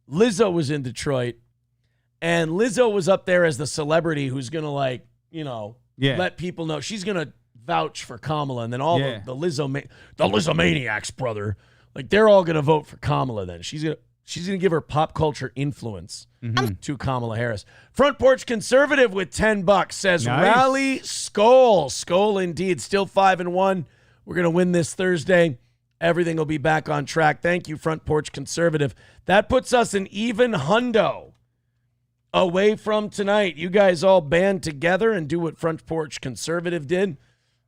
Lizzo was in Detroit, and Lizzo was up there as the celebrity who's going to, let people know. She's going to vouch for Kamala, and then all the Lizzo-maniacs, brother, like, they're all going to vote for Kamala then. She's going to give her pop culture influence to Kamala Harris. Front Porch Conservative with $10 says, nice. Rally Skol. Skol indeed. Still 5-1. We're going to win this Thursday. Everything will be back on track. Thank you, Front Porch Conservative. That puts us an even hundo away from tonight. You guys all band together and do what Front Porch Conservative did,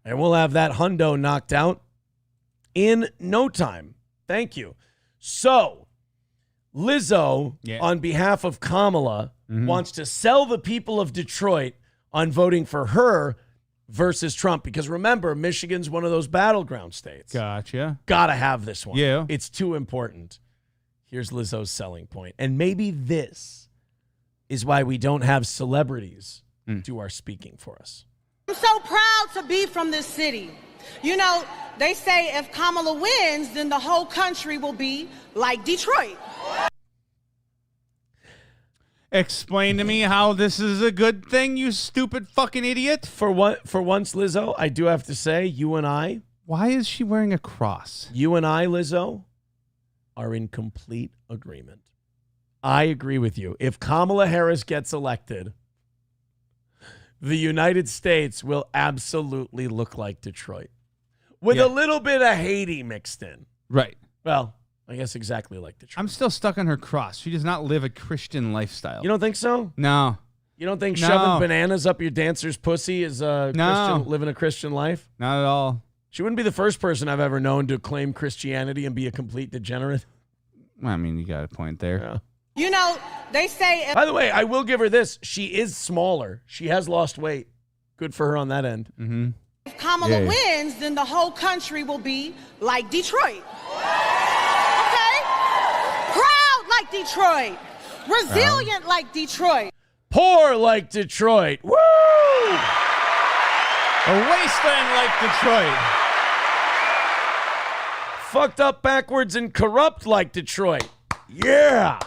and we'll have that hundo knocked out in no time. Thank you. So, Lizzo, on behalf of Kamala, wants to sell the people of Detroit on voting for her versus Trump. Because remember, Michigan's one of those battleground states. Gotcha. Gotta have this one. Yeah. It's too important. Here's Lizzo's selling point. And maybe this is why we don't have celebrities do our speaking for us. I'm so proud to be from this city. You know, they say if Kamala wins, then the whole country will be like Detroit. Explain to me how this is a good thing, you stupid fucking idiot. For once, Lizzo, I do have to say, you and I. Why is she wearing a cross? You and I, Lizzo, are in complete agreement. I agree with you. If Kamala Harris gets elected, the United States will absolutely look like Detroit. With a little bit of Haiti mixed in. Right. Well, I guess exactly like Detroit. I'm still stuck on her cross. She does not live a Christian lifestyle. You don't think so? No. You don't think shoving bananas up your dancer's pussy is living a Christian life? Not at all. She wouldn't be the first person I've ever known to claim Christianity and be a complete degenerate. I mean, you got a point there. Yeah. You know, they say... By the way, I will give her this. She is smaller. She has lost weight. Good for her on that end. Mm-hmm. If Kamala wins, then the whole country will be like Detroit. Okay? Proud like Detroit. Resilient like Detroit. Poor like Detroit. Woo! A wasteland like Detroit. Fucked up, backwards, and corrupt like Detroit. Yeah.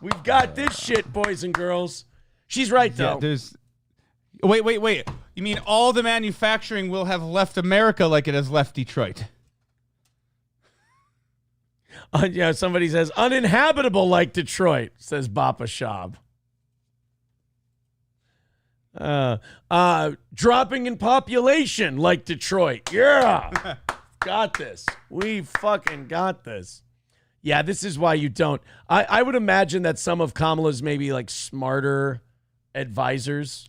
We've got this shit, boys and girls. She's right, though. Yeah, Wait. You mean all the manufacturing will have left America like it has left Detroit? Yeah, somebody says, uninhabitable like Detroit, says Bappa Shab. Dropping in population like Detroit. Yeah. Got this. We fucking got this. Yeah, this is why you don't. I would imagine that some of Kamala's maybe like smarter advisors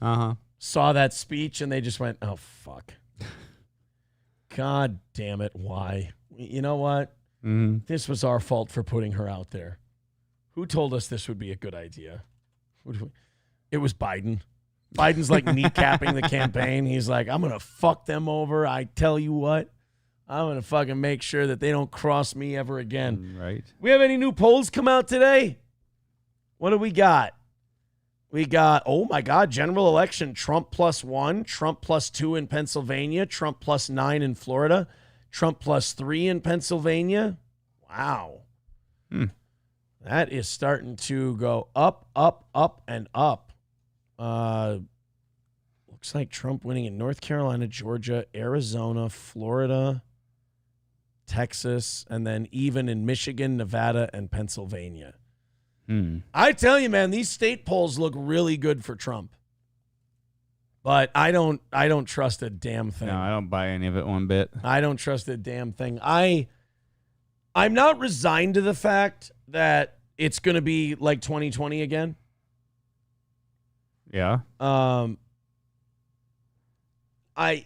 saw that speech and they just went, oh, fuck. God damn it. Why? You know what? This was our fault for putting her out there. Who told us this would be a good idea? It was Biden. Biden's like kneecapping the campaign. He's like, I'm going to fuck them over. I tell you what. I'm going to fucking make sure that they don't cross me ever again. Right. We have any new polls come out today? What do we got? We got, oh my God, general election, Trump +1, Trump +2 in Pennsylvania, Trump +9 in Florida, Trump +3 in Pennsylvania. Wow. That is starting to go up, and up. Looks like Trump winning in North Carolina, Georgia, Arizona, Florida, Texas, and then even in Michigan, Nevada, and Pennsylvania. I tell you, man, these state polls look really good for Trump. But I don't trust a damn thing. No, I don't buy any of it one bit. I don't trust a damn thing. I'm not resigned to the fact that it's going to be like 2020 again. Yeah. But I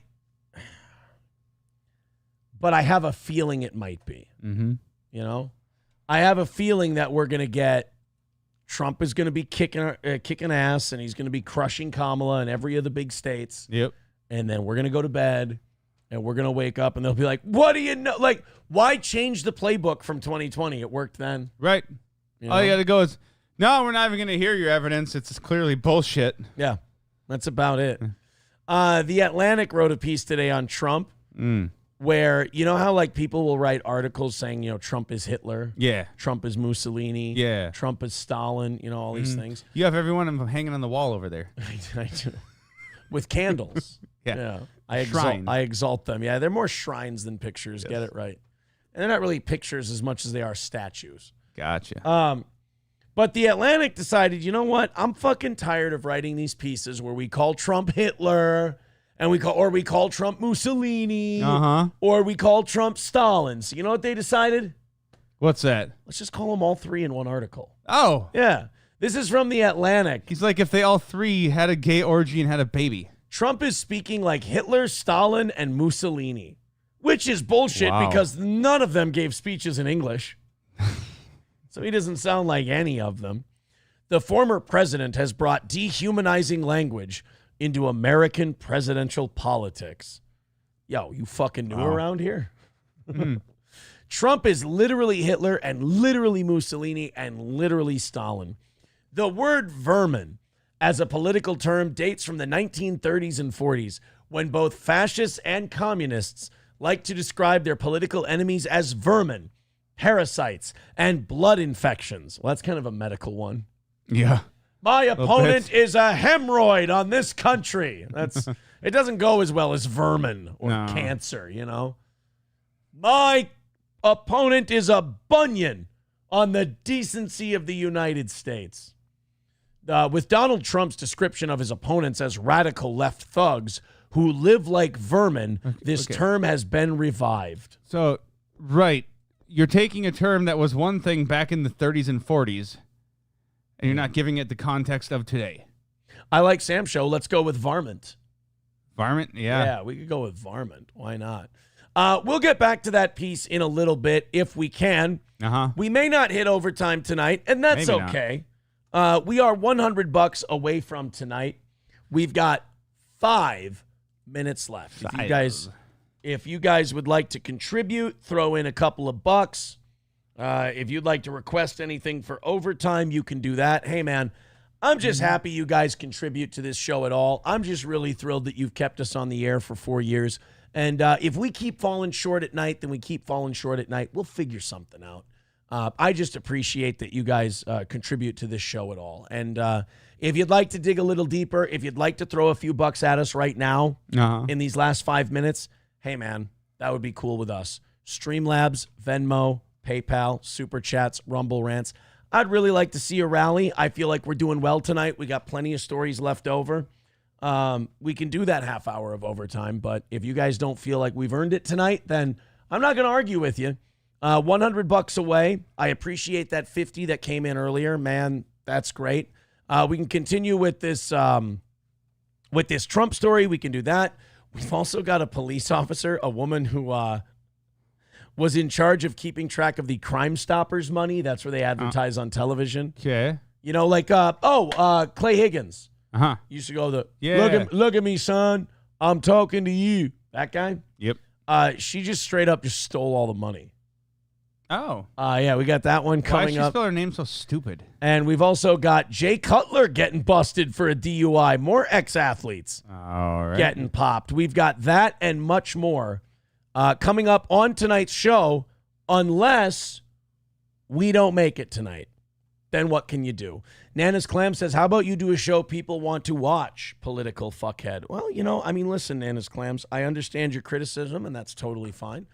have a feeling it might be. Mm-hmm. You know, I have a feeling that we're going to get Trump is going to be kicking ass, and he's going to be crushing Kamala in every of the big states. Yep. And then we're going to go to bed, and we're going to wake up, and they'll be like, "What do you know? Like, why change the playbook from 2020? It worked then." Right. You know? All you got to go is, no, we're not even going to hear your evidence. It's clearly bullshit. Yeah, that's about it. The Atlantic wrote a piece today on Trump. Where, you know how like people will write articles saying, you know, Trump is Hitler. Yeah. Trump is Mussolini. Yeah. Trump is Stalin, you know, all these things. You have every one of them hanging on the wall over there. I do. With candles. Yeah. I exalt them. Yeah, they're more shrines than pictures. Yes. Get it right. And they're not really pictures as much as they are statues. Gotcha. But the Atlantic decided, you know what? I'm fucking tired of writing these pieces where we call Trump Hitler. And we call Trump Mussolini, or we call Trump Stalin. So you know what they decided? What's that? Let's just call them all three in one article. Oh. Yeah. This is from The Atlantic. He's like, if they all three had a gay orgy and had a baby. Trump is speaking like Hitler, Stalin, and Mussolini, which is bullshit because none of them gave speeches in English. So he doesn't sound like any of them. The former president has brought dehumanizing language into American presidential politics. Yo, you fucking new around here? Trump is literally Hitler and literally Mussolini and literally Stalin. The word vermin as a political term dates from the 1930s and 40s, when both fascists and communists like to describe their political enemies as vermin, parasites, and blood infections. Well, that's kind of a medical one. Yeah. My opponent is a hemorrhoid on this country. It doesn't go as well as vermin or cancer, you know. My opponent is a bunion on the decency of the United States. With Donald Trump's description of his opponents as radical left thugs who live like vermin, this term has been revived. So, right. You're taking a term that was one thing back in the 30s and 40s, and you're not giving it the context of today. I like Sam's show. Let's go with varmint. Varmint? Yeah. Yeah, we could go with varmint. Why not? We'll get back to that piece in a little bit if we can. We may not hit overtime tonight, and that's Maybe okay. We are $100 away from tonight. We've got 5 minutes left. If you guys would like to contribute, throw in a couple of bucks. If you'd like to request anything for overtime, you can do that. Hey, man, I'm just happy you guys contribute to this show at all. I'm just really thrilled that you've kept us on the air for 4 years. And if we keep falling short at night, then we keep falling short at night. We'll figure something out. I just appreciate that you guys contribute to this show at all. And if you'd like to dig a little deeper, if you'd like to throw a few bucks at us right now in these last 5 minutes, hey, man, that would be cool with us. Streamlabs, Venmo, PayPal, Super Chats, Rumble Rants. I'd really like to see a rally. I feel like we're doing well tonight. We got plenty of stories left over. We can do that half hour of overtime, but if you guys don't feel like we've earned it tonight, then I'm not going to argue with you. $100 away. I appreciate that 50 that came in earlier. Man, that's great. We can continue with this Trump story. We can do that. We've also got a police officer, a woman who was in charge of keeping track of the Crime Stoppers money. That's where they advertise on television. Okay. You know, like, Clay Higgins. Used to go, look at me, son. I'm talking to you. That guy? Yep. She just straight up just stole all the money. Oh. Yeah, we got that one coming up. Why did she spell her name so stupid? And we've also got Jay Cutler getting busted for a DUI. More ex-athletes getting popped. We've got that and much more coming up on tonight's show, unless we don't make it tonight. Then what can you do? Nana's Clam says, how about you do a show people want to watch, political fuckhead? Well, listen, Nana's Clams, I understand your criticism, and that's totally fine.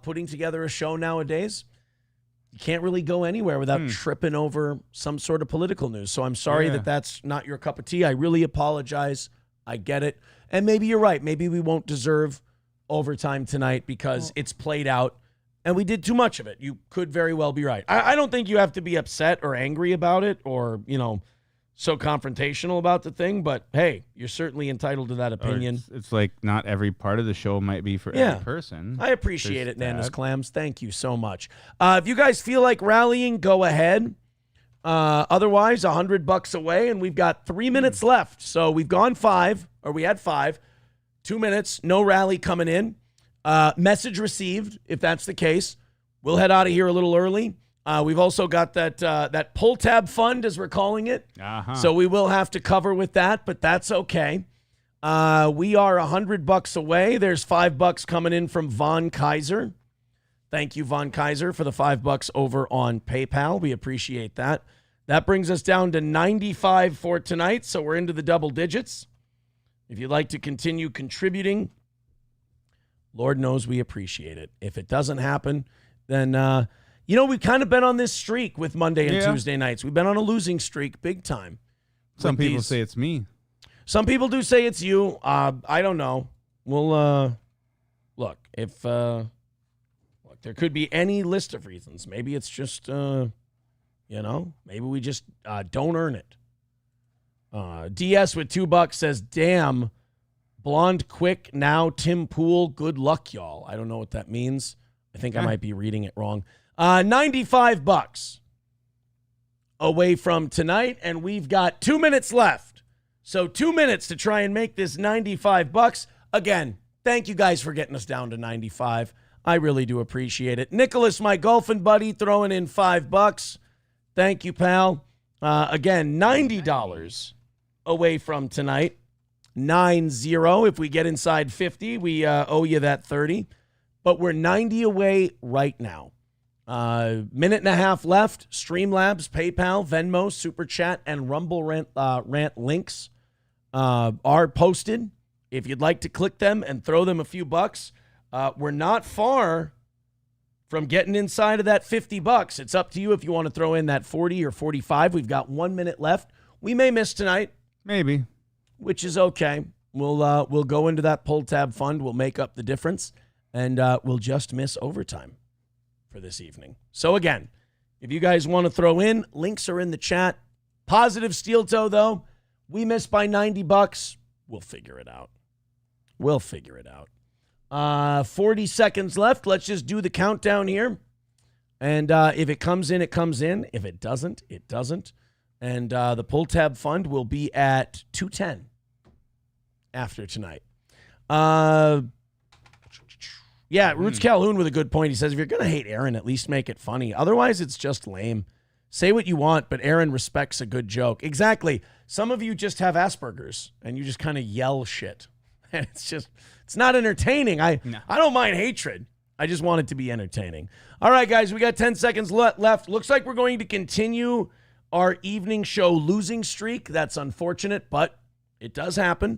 Putting together a show nowadays, you can't really go anywhere without tripping over some sort of political news. So I'm sorry that that's not your cup of tea. I really apologize. I get it. And maybe you're right. Maybe we won't deserve overtime tonight because it's played out and we did too much of it. You could very well be right. I don't think you have to be upset or angry about it or, so confrontational about the thing, but hey, you're certainly entitled to that opinion. It's like not every part of the show might be for every person. I appreciate it, Nana's Clams. Thank you so much. If you guys feel like rallying, go ahead. Otherwise, $100 away, and we've got 3 minutes left. So we've gone 5, or we had 5. 2 minutes, no rally coming in. Message received, if that's the case. We'll head out of here a little early. We've also got that pull tab fund, as we're calling it. So we will have to cover with that, but that's okay. We are $100 away. There's $5 coming in from Von Kaiser. Thank you, Von Kaiser, for the $5 over on PayPal. We appreciate that. That brings us down to 95 for tonight, so we're into the double digits. If you'd like to continue contributing, Lord knows we appreciate it. If it doesn't happen, then... we've kind of been on this streak with Monday and Tuesday nights. We've been on a losing streak big time. Some people say it's me. Some people do say it's you. I don't know. We'll look. If there could be any list of reasons. Maybe it's just You know, maybe we just don't earn it. DS with $2 says, damn, blonde quick now, Tim Pool, good luck, y'all. I don't know what that means. I think I might be reading it wrong. $95 away from tonight, and we've got 2 minutes left. So 2 minutes to try and make this $95. Again, thank you guys for getting us down to 95. I really do appreciate it. Nicholas, my golfing buddy, throwing in $5. Thank you, pal. Again, $90 away from tonight. 90. If we get inside 50, we owe you that 30. But we're 90 away right now. Minute and a half left. Streamlabs, PayPal, Venmo, Super Chat, and Rumble rant links are posted. If you'd like to click them and throw them a few bucks, we're not far from getting inside of that $50. It's up to you if you want to throw in that 40 or 45. We've got 1 minute left. We may miss tonight. Maybe. Which is okay. We'll go into that pull tab fund. We'll make up the difference, and we'll just miss overtime for this evening. So again, if you guys want to throw in, links are in the chat. Positive steel toe, though. We missed by $90. We'll figure it out. 40 seconds left. Let's just do the countdown here. And if it comes in, it comes in. If it doesn't, it doesn't. And the pull tab fund will be at 210 after tonight. Roots Calhoun with a good point. He says, if you're going to hate Aaron, at least make it funny. Otherwise, it's just lame. Say what you want, but Aaron respects a good joke. Exactly. Some of you just have Asperger's, and you just kind of yell shit. And it's not entertaining. I don't mind hatred. I just want it to be entertaining. All right, guys, we got 10 seconds left. Looks like we're going to continue our evening show losing streak. That's unfortunate, but it does happen.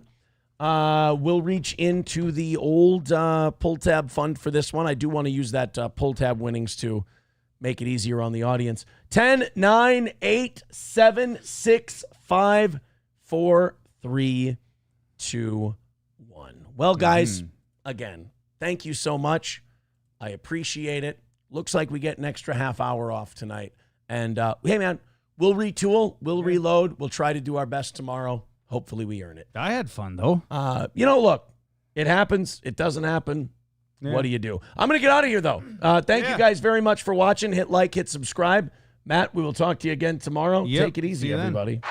We'll reach into the old pull tab fund for this one. I do want to use that pull tab winnings to make it easier on the audience. 10, 9, 8, 7, 6, 5, 4, 3, 2, 1. Well, guys, again, thank you so much. I appreciate it. Looks like we get an extra half hour off tonight. And, hey, man, we'll retool. We'll reload. We'll try to do our best tomorrow. Hopefully we earn it. I had fun, though. Look, it happens. It doesn't happen. Yeah. What do you do? I'm going to get out of here, though. Thank you guys very much for watching. Hit like, hit subscribe. Matt, we will talk to you again tomorrow. Take it easy, everybody.